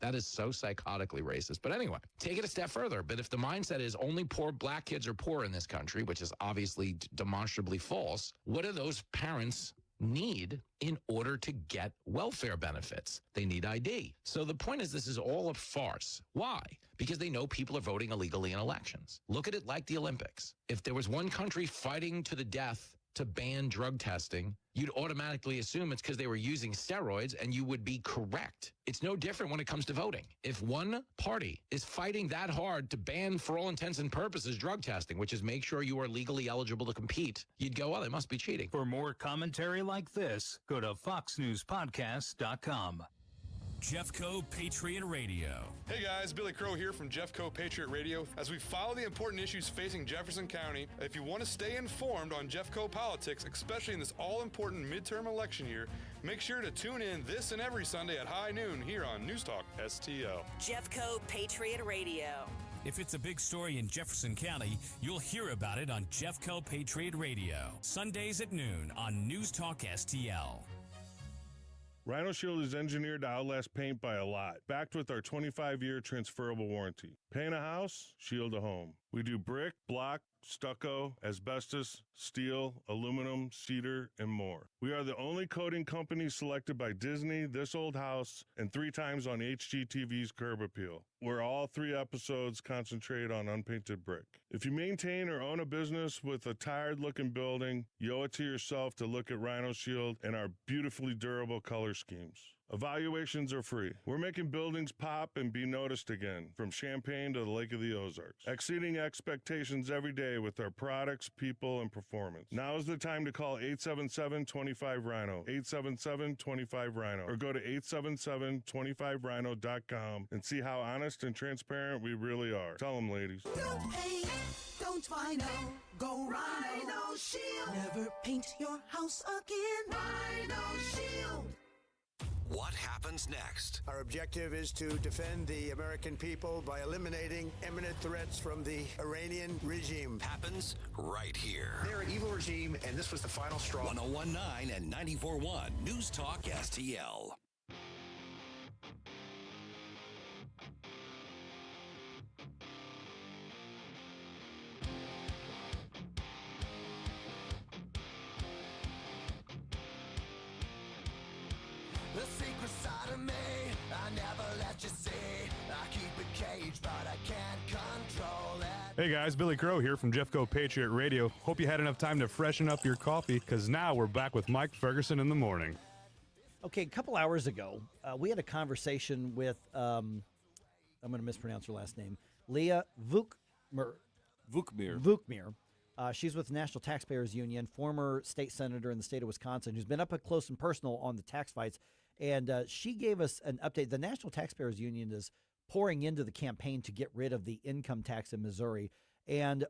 That is so psychotically racist. But anyway, take it a step further. But if the mindset is only poor black kids are poor in this country, which is obviously demonstrably false, what do those parents need in order to get welfare benefits? They need ID. So the point is, this is all a farce. Why? Because they know people are voting illegally in elections. Look at it like the Olympics. If there was one country fighting to the death to ban drug testing, you'd automatically assume it's because they were using steroids, and you would be correct. It's no different when it comes to voting. If one party is fighting that hard to ban, for all intents and purposes, drug testing, which is make sure you are legally eligible to compete, you'd go, well, they must be cheating. For more commentary like this, go to foxnewspodcast.com. Jeffco Patriot Radio. Hey guys, Billy Crow here from Jeffco Patriot Radio. As we follow the important issues facing Jefferson County, if you want to stay informed on Jeffco politics, especially in this all-important midterm election year, make sure to tune in this and every Sunday at high noon here on NewsTalkSTL. Jeffco Patriot Radio. If it's a big story in Jefferson County, you'll hear about it on Jeffco Patriot Radio. Sundays at noon on NewsTalkSTL. Rhino Shield is engineered to outlast paint by a lot, backed with our 25-year transferable warranty. Paint a house, shield a home. We do brick, block, stucco, asbestos, steel, aluminum, cedar, and more. We are the only coating company selected by Disney, This Old House, and 3 times on HGTV's Curb Appeal, where all 3 episodes concentrate on unpainted brick. If you maintain or own a business with a tired-looking building, you owe it to yourself to look at Rhino Shield and our beautifully durable color schemes. Evaluations are free. We're making buildings pop and be noticed again, from Champaign to the Lake of the Ozarks, exceeding expectations every day with our products, people, and performance. Now is the time to call 877-25-RHINO, 877-25-RHINO, or go to 877-25rhino.com and see how honest and transparent we really are. Tell them, ladies. Don't paint, don't vinyl, go Rhino Shield. Never paint your house again. Rhino Shield. What happens next? Our objective is to defend the American people by eliminating imminent threats from the Iranian regime. Happens right here. They're an evil regime, and this was the final straw. 101.9 and 94.1 News Talk STL. The secret side of me, I never let you see. I keep it caged, but I can't control it. Hey guys, Billy Crow here from Jeffco Patriot Radio. Hope you had enough time to freshen up your coffee, because now we're back with Mike Ferguson in the morning. Okay, a couple hours ago, we had a conversation with, I'm going to mispronounce her last name, Leah Vukmir. She's with the National Taxpayers Union, former state senator in the state of Wisconsin, who's been up close and personal on the tax fights. And she gave us an update. The National Taxpayers Union is pouring into the campaign to get rid of the income tax in Missouri. And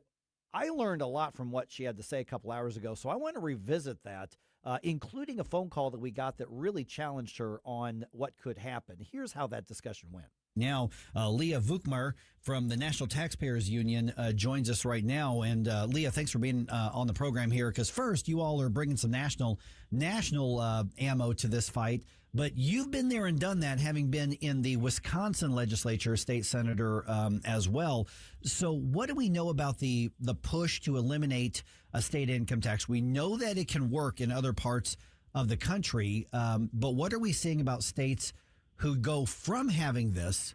I learned a lot from what she had to say a couple hours ago. So I want to revisit that, including a phone call that we got that really challenged her on what could happen. Here's how that discussion went. Now, Leah Vukmir from the National Taxpayers Union joins us right now. And Leah, thanks for being on the program here. Because first, you all are bringing some national ammo to this fight. But you've been there and done that, having been in the Wisconsin legislature, state senator as well. So what do we know about the push to eliminate a state income tax? We know that it can work in other parts of the country. But what are we seeing about states who go from having this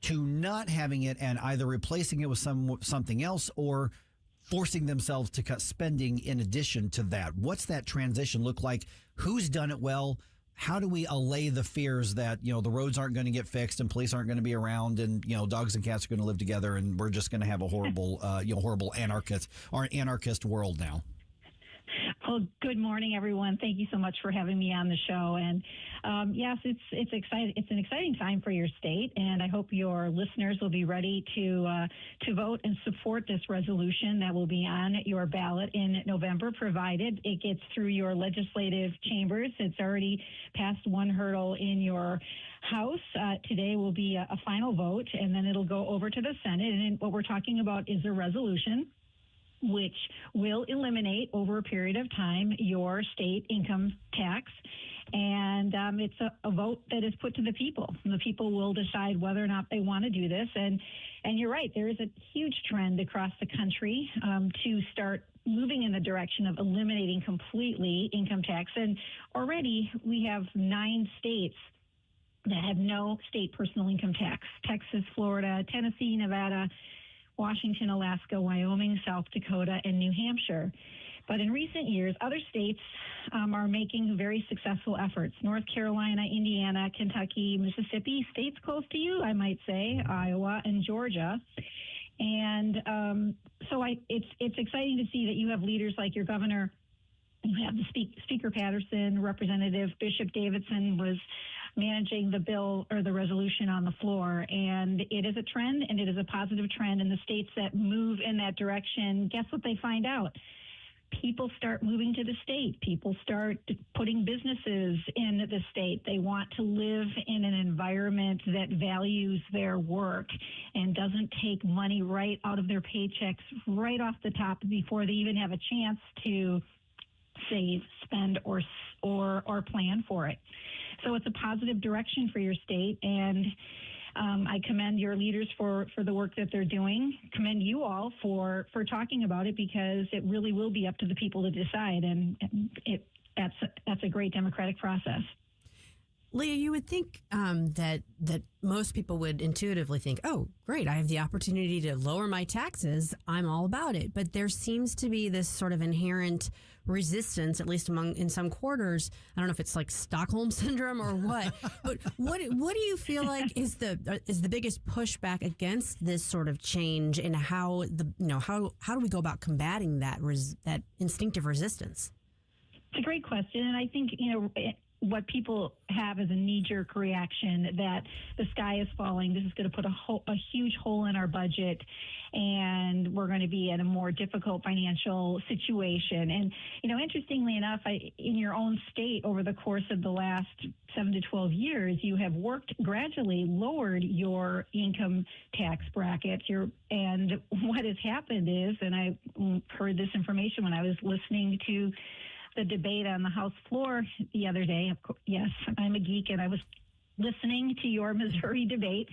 to not having it and either replacing it with something else or forcing themselves to cut spending in addition to that? What's that transition look like? Who's done it well? how do we allay the fears that, the roads aren't going to get fixed and police aren't going to be around and, dogs and cats are going to live together and we're just going to have a horrible, horrible anarchist world now? Well, good morning, everyone. Thank you so much for having me on the show. And yes, it's exciting. It's an exciting time for your state, and I hope your listeners will be ready to vote and support this resolution that will be on your ballot in November, provided it gets through your legislative chambers. It's already passed one hurdle in your House. Today will be a final vote, and then it'll go over to the Senate. And what we're talking about is a resolution which will eliminate over a period of time your state income tax. And it's a vote that is put to the people. And the people will decide whether or not they want to do this. And you're right, there is a huge trend across the country to start moving in the direction of eliminating completely income tax. And already we have 9 states that have no state personal income tax: Texas, Florida, Tennessee, Nevada, Washington, Alaska, Wyoming, South Dakota, and New Hampshire. But in recent years, other states are making very successful efforts. North Carolina, Indiana, Kentucky, Mississippi, states close to you, I might say, Iowa and Georgia. And so it's exciting to see that you have leaders like your governor. You have the Speaker Patterson, Representative Bishop Davidson was managing the bill or the resolution on the floor. And it is a trend, and it is a positive trend. And the states that move in that direction, guess what they find out? People start moving to the state. People start putting businesses in the state. They want to live in an environment that values their work and doesn't take money right out of their paychecks right off the top before they even have a chance to save, spend, or plan for it. So it's a positive direction for your state, and I commend your leaders for the work that they're doing. Commend you all for talking about it, because it really will be up to the people to decide, and that's a great democratic process. Leah, you would think that most people would intuitively think, oh, great, I have the opportunity to lower my taxes. I'm all about it. But there seems to be this sort of inherent resistance, at least in some quarters. I don't know if it's like Stockholm syndrome or what, but what do you feel like is the biggest pushback against this sort of change, and how do we go about combating that instinctive resistance? It's a great question, and I think what people have is a knee-jerk reaction that the sky is falling. This is going to put a huge hole in our budget, and we're going to be in a more difficult financial situation. And, interestingly enough, in your own state, over the course of the last 7 to 12 years, you have gradually lowered your income tax brackets. And what has happened is, and I heard this information when I was listening to the debate on the House floor the other day. Of course, yes, I'm a geek, and I was listening to your Missouri debate.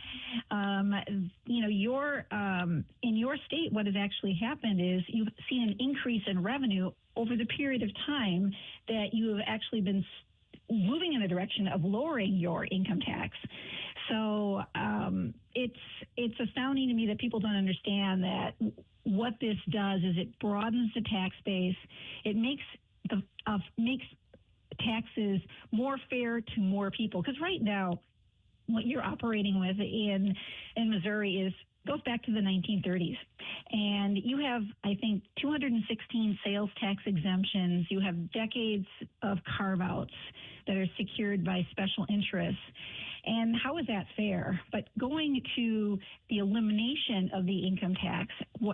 In your state, what has actually happened is you've seen an increase in revenue over the period of time that you have actually been moving in the direction of lowering your income tax. So it's astounding to me that people don't understand that what this does is it broadens the tax base. It makes taxes more fair to more people. Because right now, what you're operating with in Missouri goes back to the 1930s. And you have, I think, 216 sales tax exemptions. You have decades of carve-outs that are secured by special interests. And how is that fair? But going to the elimination of the income tax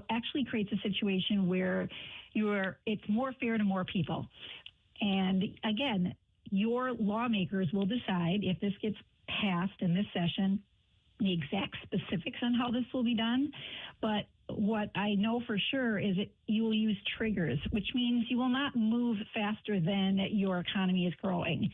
actually creates a situation where it's more fair to more people. And again, your lawmakers will decide if this gets passed in this session, the exact specifics on how this will be done. But what I know for sure is that you will use triggers, which means you will not move faster than your economy is growing.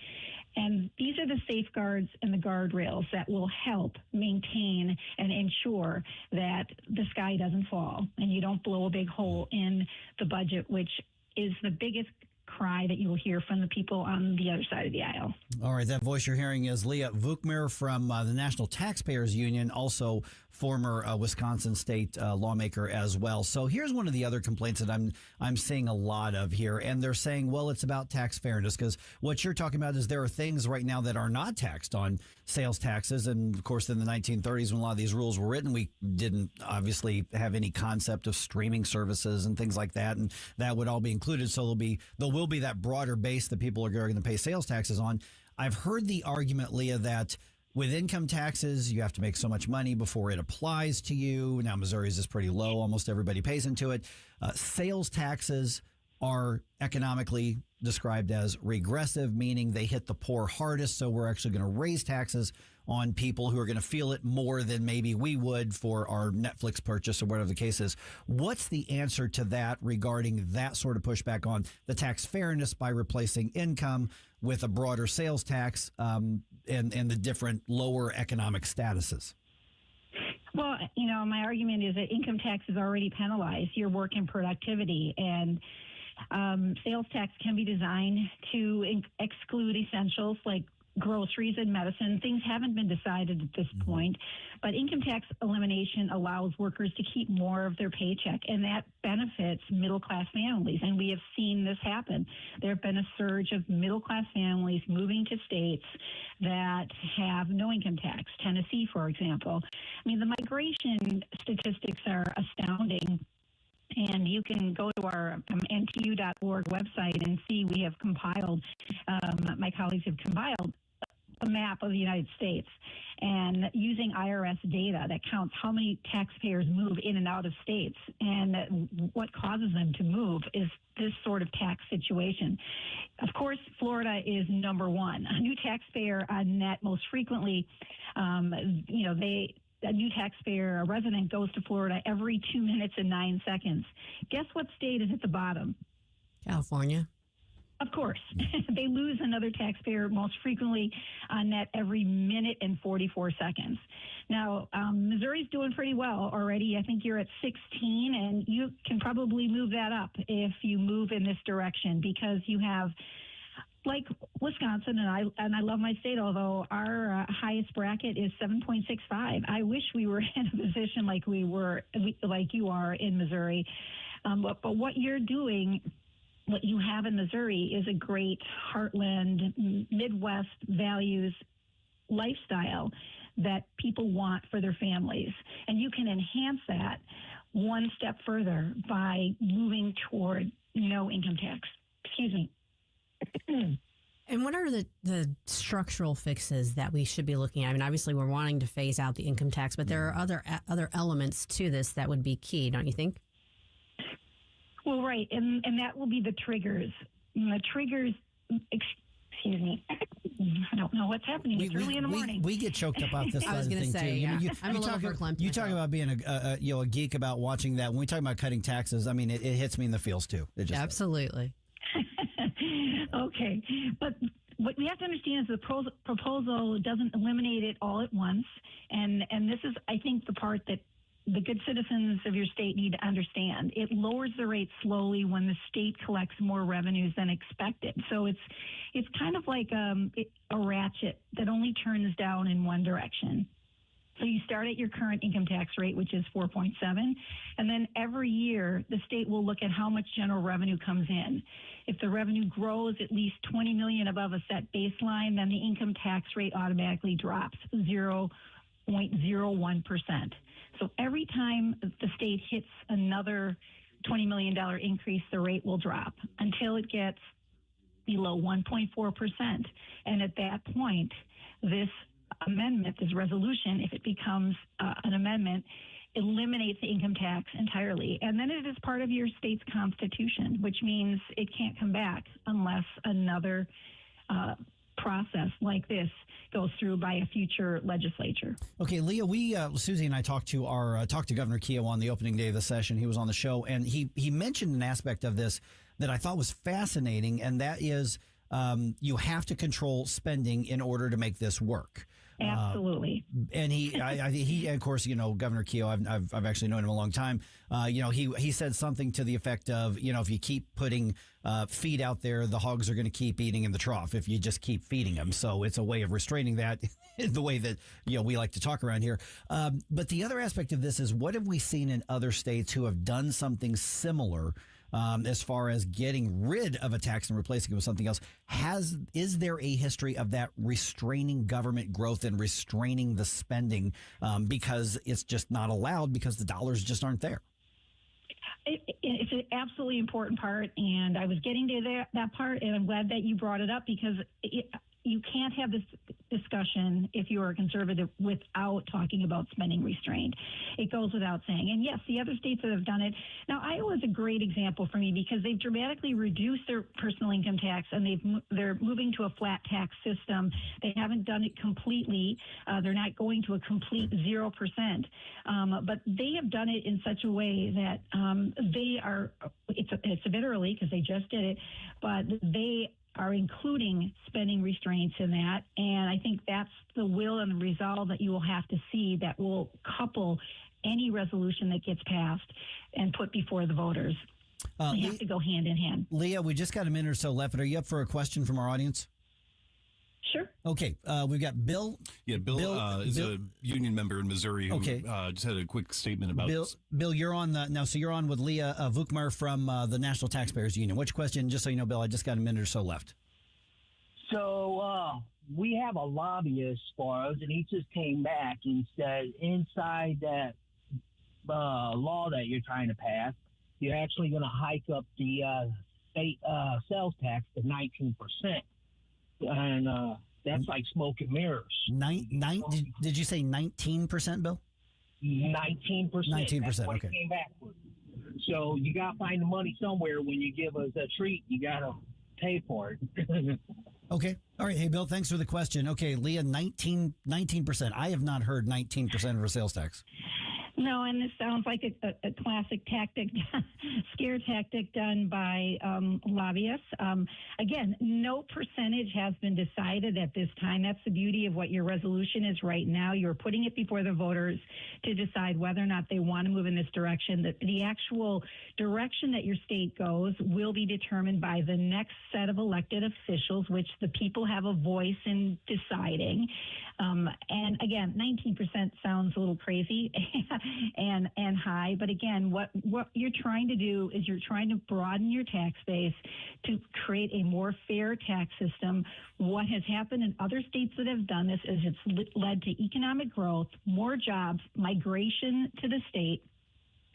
And these are the safeguards and the guardrails that will help maintain and ensure that the sky doesn't fall and you don't blow a big hole in the budget, which is the biggest cry that you will hear from the people on the other side of the aisle. All right, that voice you're hearing is Leah Vukmir from the National Taxpayers Union, also former Wisconsin state lawmaker as well. So here's one of the other complaints that I'm seeing a lot of here, and they're saying, well, it's about tax fairness, because what you're talking about is there are things right now that are not taxed on sales taxes, and of course in the 1930s when a lot of these rules were written, we didn't obviously have any concept of streaming services and things like that, and that would all be included. So there will be that broader base that people are going to pay sales taxes on. I've heard the argument, Leah, that with income taxes, you have to make so much money before it applies to you. Now, Missouri's is pretty low. Almost everybody pays into it. Sales taxes are economically described as regressive, meaning they hit the poor hardest. So we're actually going to raise taxes on people who are going to feel it more than maybe we would for our Netflix purchase or whatever the case is. What's the answer to that regarding that sort of pushback on the tax fairness by replacing income with a broader sales tax and the different lower economic statuses? Well, my argument is that income taxes already penalize your work and productivity, and sales tax can be designed to exclude essentials like groceries and medicine. Things haven't been decided at this point, but income tax elimination allows workers to keep more of their paycheck, and that benefits middle-class families, and we have seen this happen. There have been a surge of middle-class families moving to states that have no income tax, Tennessee, for example. I mean, the migration statistics are astounding. And you can go to our NTU.org website and see we have compiled, my colleagues have compiled a map of the United States, and using IRS data that counts how many taxpayers move in and out of states, and what causes them to move is this sort of tax situation. Of course, Florida is number one. A new taxpayer on net most frequently, a new taxpayer, a resident, goes to Florida every 2 minutes and 9 seconds. Guess what state is at the bottom? California. Of course. They lose another taxpayer most frequently on net every minute and 44 seconds. Now, Missouri's doing pretty well already. I think you're at 16, and you can probably move that up if you move in this direction, because you have, like Wisconsin, and I love my state, although our highest bracket is 7.65. I wish we were in a position like you are in Missouri. But what you're doing, what you have in Missouri, is a great heartland, Midwest values lifestyle that people want for their families. And you can enhance that one step further by moving toward no income tax. Excuse me. And what are the structural fixes that we should be looking at? I mean, obviously, we're wanting to phase out the income tax, but there are other elements to this that would be key, don't you think? Well, right, and that will be the triggers. And the triggers, excuse me, I don't know what's happening. It's early in the morning. We get choked up off this side of the thing, too. Yeah. You talk about being a geek about watching that. When we talk about cutting taxes, I mean, it hits me in the feels, too. It just absolutely. Okay, but what we have to understand is the proposal doesn't eliminate it all at once, and this is, I think, the part that the good citizens of your state need to understand. It lowers the rate slowly when the state collects more revenues than expected. So it's kind of like a ratchet that only turns down in one direction. So you start at your current income tax rate, which is 4.7, and then every year the state will look at how much general revenue comes in. If the revenue grows at least $20 million above a set baseline, then the income tax rate automatically drops 0.01%. So every time the state hits another $20 million increase, the rate will drop until it gets below 1.4%. And at that point, this amendment, this resolution, if it becomes an amendment, eliminates the income tax entirely. And then it is part of your state's constitution, which means it can't come back unless another process like this goes through by a future legislature. Okay, Leah, Susie and I talked to Governor Keogh on the opening day of the session. He was on the show, and he mentioned an aspect of this that I thought was fascinating, and that is you have to control spending in order to make this work. Absolutely. And he, of course, Governor Keogh, I've actually known him a long time. He said something to the effect of, if you keep putting feed out there, the hogs are going to keep eating in the trough if you just keep feeding them. So it's a way of restraining that in the way that, we like to talk around here. But the other aspect of this is, what have we seen in other states who have done something similar as far as getting rid of a tax and replacing it with something else? Is there a history of that restraining government growth and restraining the spending because it's just not allowed because the dollars just aren't there? It's an absolutely important part, and I was getting to that part, and I'm glad that you brought it up, because you can't have this discussion if you are a conservative without talking about spending restraint. It goes without saying. And yes, the other states that have done it. Now, Iowa is a great example for me because they've dramatically reduced their personal income tax, and they're moving to a flat tax system. They haven't done it completely. They're not going to a complete 0%. But they have done it in such a way that it's a bit early because they just did it, but they are including spending restraints in that. And I think that's the will and the resolve that you will have to see that will couple any resolution that gets passed and put before the voters. They have to go hand in hand. Leah, we just got a minute or so left, but are you up for a question from our audience? Sure. Okay. We've got Bill. Yeah, Bill is a union member in Missouri who just had a quick statement about Bill, you're on now. So you're on with Leah Vukmir from the National Taxpayers Union. Which question, just so you know, Bill, I just got a minute or so left. So we have a lobbyist for us, and he just came back and said inside that law that you're trying to pass, you're actually going to hike up the state sales tax to 19%. And that's like smoke and mirrors. Did you say 19%, Bill? 19%. 19%. That's what Okay. it came back with. So you got to find the money somewhere. When you give us a treat, you got to pay for it. Okay. All right. Hey, Bill, thanks for the question. Okay, Leah, 19%. I have not heard 19% of our sales tax. No, and this sounds like a classic tactic, scare tactic done by lobbyists. Again, no percentage has been decided at this time. That's the beauty of what your resolution is right now. You're putting it before the voters to decide whether or not they want to move in this direction. The actual direction that your state goes will be determined by the next set of elected officials, which the people have a voice in deciding. And again, 19% sounds a little crazy and high. But again, what you're trying to do is you're trying to broaden your tax base to create a more fair tax system. What has happened in other states that have done this is it's led to economic growth, more jobs, migration to the state.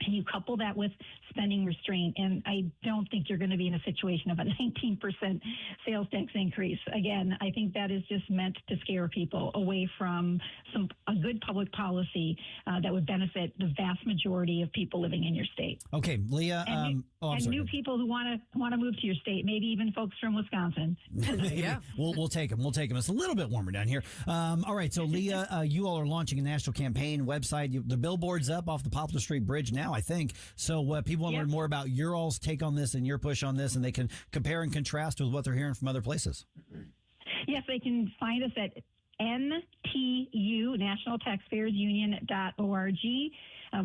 And you couple that with spending restraint, and I don't think you're going to be in a situation of a 19% sales tax increase. Again, I think that is just meant to scare people away from a good public policy that would benefit the vast majority of people living in your state. Okay, Leah. And new people who want to move to your state, maybe even folks from Wisconsin. Yeah, we'll take them. We'll take them. It's a little bit warmer down here. All right, so Leah, you all are launching a national campaign website. The billboard's up off the Poplar Street Bridge now, I think. So people want to learn more about your all's take on this and your push on this, and they can compare and contrast with what they're hearing from other places. Yes, they can find us at NTU, NationalTaxpayersUnion.org.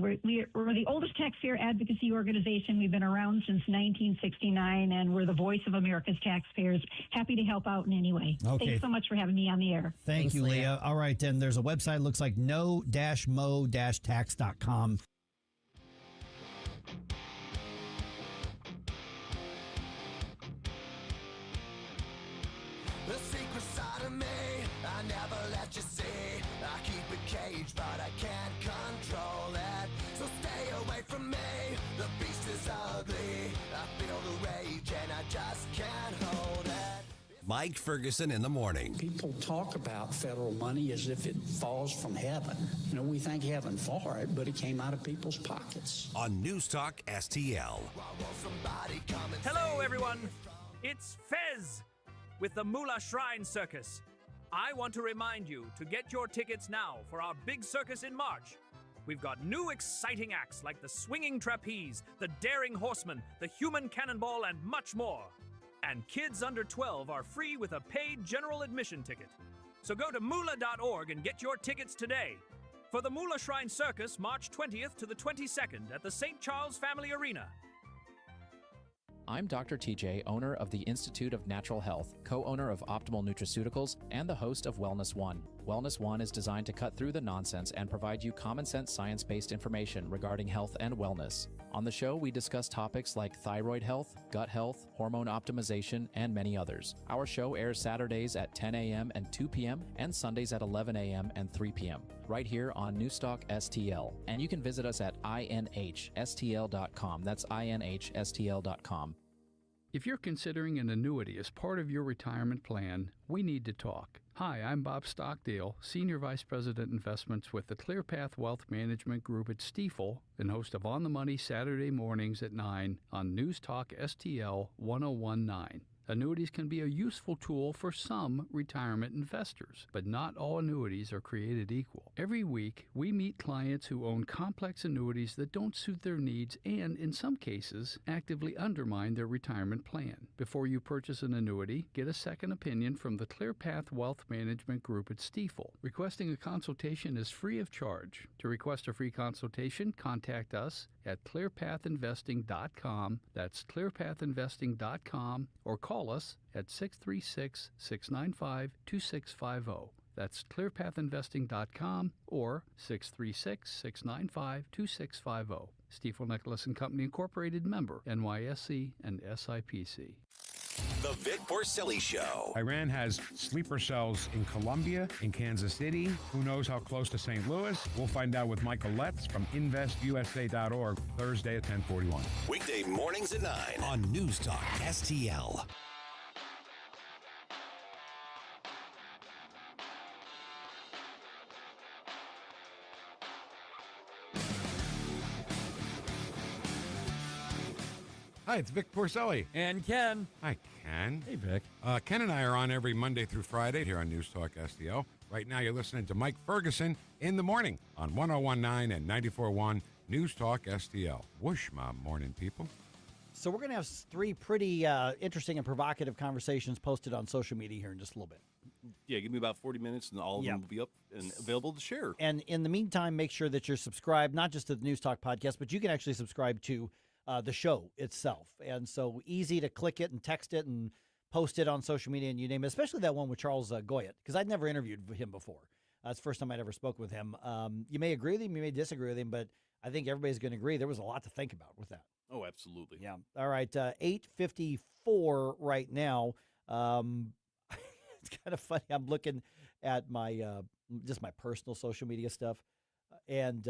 We're the oldest taxpayer advocacy organization. We've been around since 1969, and we're the voice of America's taxpayers. Happy to help out in any way. Okay. Thanks so much for having me on the air. Thanks, you, Leah. All right, then there's a website, looks like no-mo-tax.com. The secret side of me, I never let you see. I keep it caged, but I can't control it. So stay away from me, the beast is ugly. I feel the rage and I just can't hold it. Mike Ferguson in the morning. People talk about federal money as if it falls from heaven. We thank heaven for it, but it came out of people's pockets. On News Talk STL. Hello, everyone. It's Fez with the Moolah Shrine Circus. I want to remind you to get your tickets now for our big circus in March. We've got new exciting acts like the Swinging Trapeze, the Daring Horseman, the Human Cannonball, and much more. And kids under 12 are free with a paid general admission ticket. So go to moolah.org and get your tickets today. For the Moolah Shrine Circus, March 20th to the 22nd at the St. Charles Family Arena. I'm Dr. TJ, owner of the Institute of Natural Health, co-owner of Optimal Nutraceuticals, and the host of Wellness One. Wellness One is designed to cut through the nonsense and provide you common-sense science-based information regarding health and wellness. On the show, we discuss topics like thyroid health, gut health, hormone optimization, and many others. Our show airs Saturdays at 10 a.m. and 2 p.m. and Sundays at 11 a.m. and 3 p.m. right here on NewsTalkSTL. And you can visit us at inhstl.com. That's inhstl.com. If you're considering an annuity as part of your retirement plan, we need to talk. Hi, I'm Bob Stockdale, Senior Vice President Investments with the ClearPath Wealth Management Group at Stifel and host of On the Money Saturday mornings at 9 on News Talk STL 1019. Annuities can be a useful tool for some retirement investors, but not all annuities are created equal. Every week, we meet clients who own complex annuities that don't suit their needs and, in some cases, actively undermine their retirement plan. Before you purchase an annuity, get a second opinion from the ClearPath Wealth Management Group at Stifel. Requesting a consultation is free of charge. To request a free consultation, contact us at clearpathinvesting.com. That's clearpathinvesting.com, or call us at 636-695-2650. That's clearpathinvesting.com or 636-695-2650. Stifel Nicholas and Company Incorporated, member NYSE and SIPC. The Vic Porcelli Show. Iran has sleeper cells in Colombia, in Kansas City. Who knows how close to St. Louis? We'll find out with Michael Letts from InvestUSA.org, Thursday at 10:41. Weekday mornings at 9 on News Talk STL. Hi, it's Vic Porcelli. And Ken. Hi, Ken. Hey, Vic. Ken and I are on every Monday through Friday here on News Talk STL. Right now, you're listening to Mike Ferguson in the morning on 1019 and 94.1 News Talk STL. Whoosh, my morning, people. So we're going to have three pretty interesting and provocative conversations posted on social media here in just a little bit. Yeah, give me about 40 minutes, and all of them will be up and available to share. And in the meantime, make sure that you're subscribed, not just to the News Talk podcast, but you can actually subscribe to the show itself. And so easy to click it and text it and post it on social media and you name it, especially that one with Charles Goyette, because I'd never interviewed him before. That's the first time I'd ever spoke with him. You may agree with him, you may disagree with him, but I think everybody's going to agree there was a lot to think about with that. Oh, absolutely. Yeah. All right, 8:54 right now. It's kind of funny. I'm looking at my just my personal social media stuff, and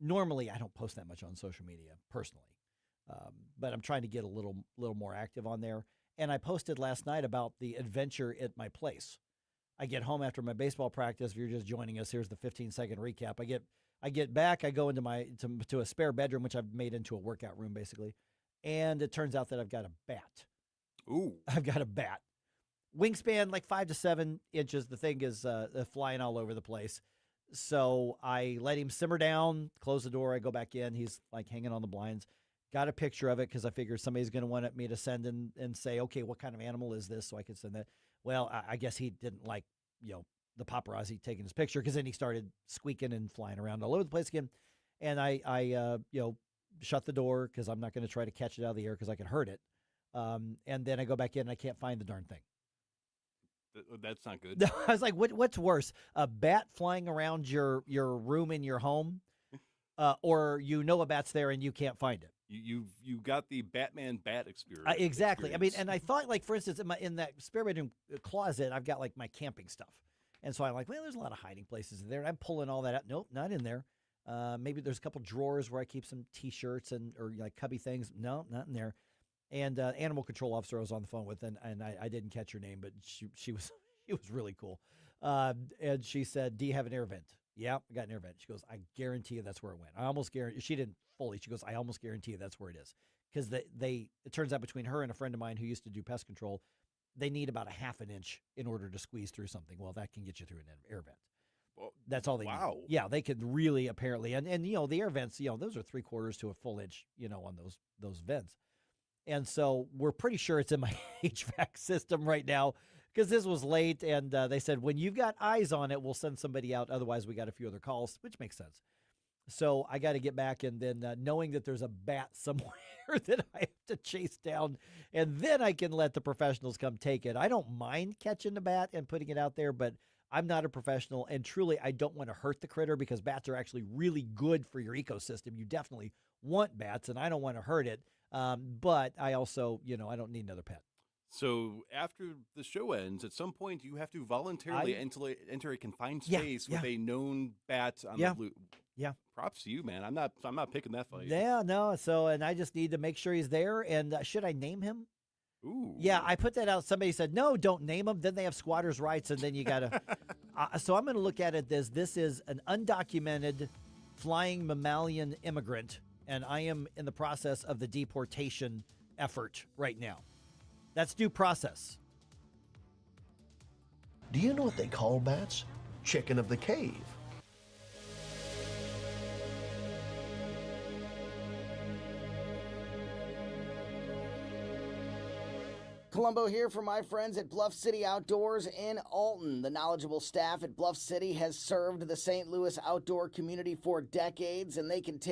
normally I don't post that much on social media personally. But I'm trying to get a little more active on there. And I posted last night about the adventure at my place. I get home after my baseball practice. If you're just joining us, here's the 15-second recap. I get back. I go into to a spare bedroom, which I've made into a workout room, basically. And it turns out that I've got a bat. Ooh. I've got a bat. Wingspan, like 5 to 7 inches. The thing is flying all over the place. So I let him simmer down, close the door. I go back in. He's like hanging on the blinds. Got a picture of it because I figured somebody's going to want me to send and say, okay, what kind of animal is this? So I could send that. Well, I guess he didn't like, the paparazzi taking his picture, because then he started squeaking and flying around all over the place again. And I shut the door because I'm not going to try to catch it out of the air because I could hurt it. And then I go back in and I can't find the darn thing. That's not good. I was like, what's worse, a bat flying around your room in your home, or a bat's there and you can't find it? You got the Batman bat experience. Exactly. I mean, and I thought, like, for instance, in that spare bedroom closet, I've got like my camping stuff, and so I'm like, well, there's a lot of hiding places in there. And I'm pulling all that out. Nope, not in there. Maybe there's a couple drawers where I keep some T-shirts or like cubby things. No, not in there. And animal control officer I was on the phone with, and I didn't catch her name, but she was really cool. And she said, "Do you have an air vent?" Yeah, I got an air vent. She goes, "I guarantee you that's where it went." I almost guarantee. She didn't fully. She goes, "I almost guarantee you that's where it is," because it turns out between her and a friend of mine who used to do pest control, they need about a half an inch in order to squeeze through something. Well, that can get you through an air vent. Well, that's all they need. Yeah, they could really apparently, and the air vents, those are 3/4 to a full inch, on those vents. And so we're pretty sure it's in my HVAC system right now, because this was late, and they said, when you've got eyes on it, we'll send somebody out. Otherwise, we got a few other calls, which makes sense. So I got to get back, and then knowing that there's a bat somewhere that I have to chase down, and then I can let the professionals come take it. I don't mind catching the bat and putting it out there, but I'm not a professional, and truly, I don't want to hurt the critter because bats are actually really good for your ecosystem. You definitely want bats, and I don't want to hurt it. But I also, I don't need another pet. So after the show ends, at some point you have to voluntarily enter a confined space with a known bat on the loose. Yeah. Props to you, man. I'm not picking that fight. Yeah, no. So, and I just need to make sure he's there. And should I name him? Ooh. Yeah, I put that out. Somebody said, no, don't name him. Then they have squatters' rights, and then you got to. So I'm going to look at it as this is an undocumented flying mammalian immigrant, and I am in the process of the deportation effort right now. That's due process. Do you know what they call bats? Chicken of the cave. Columbo here for my friends at Bluff City Outdoors in Alton. The knowledgeable staff at Bluff City has served the St. Louis outdoor community for decades, and they can take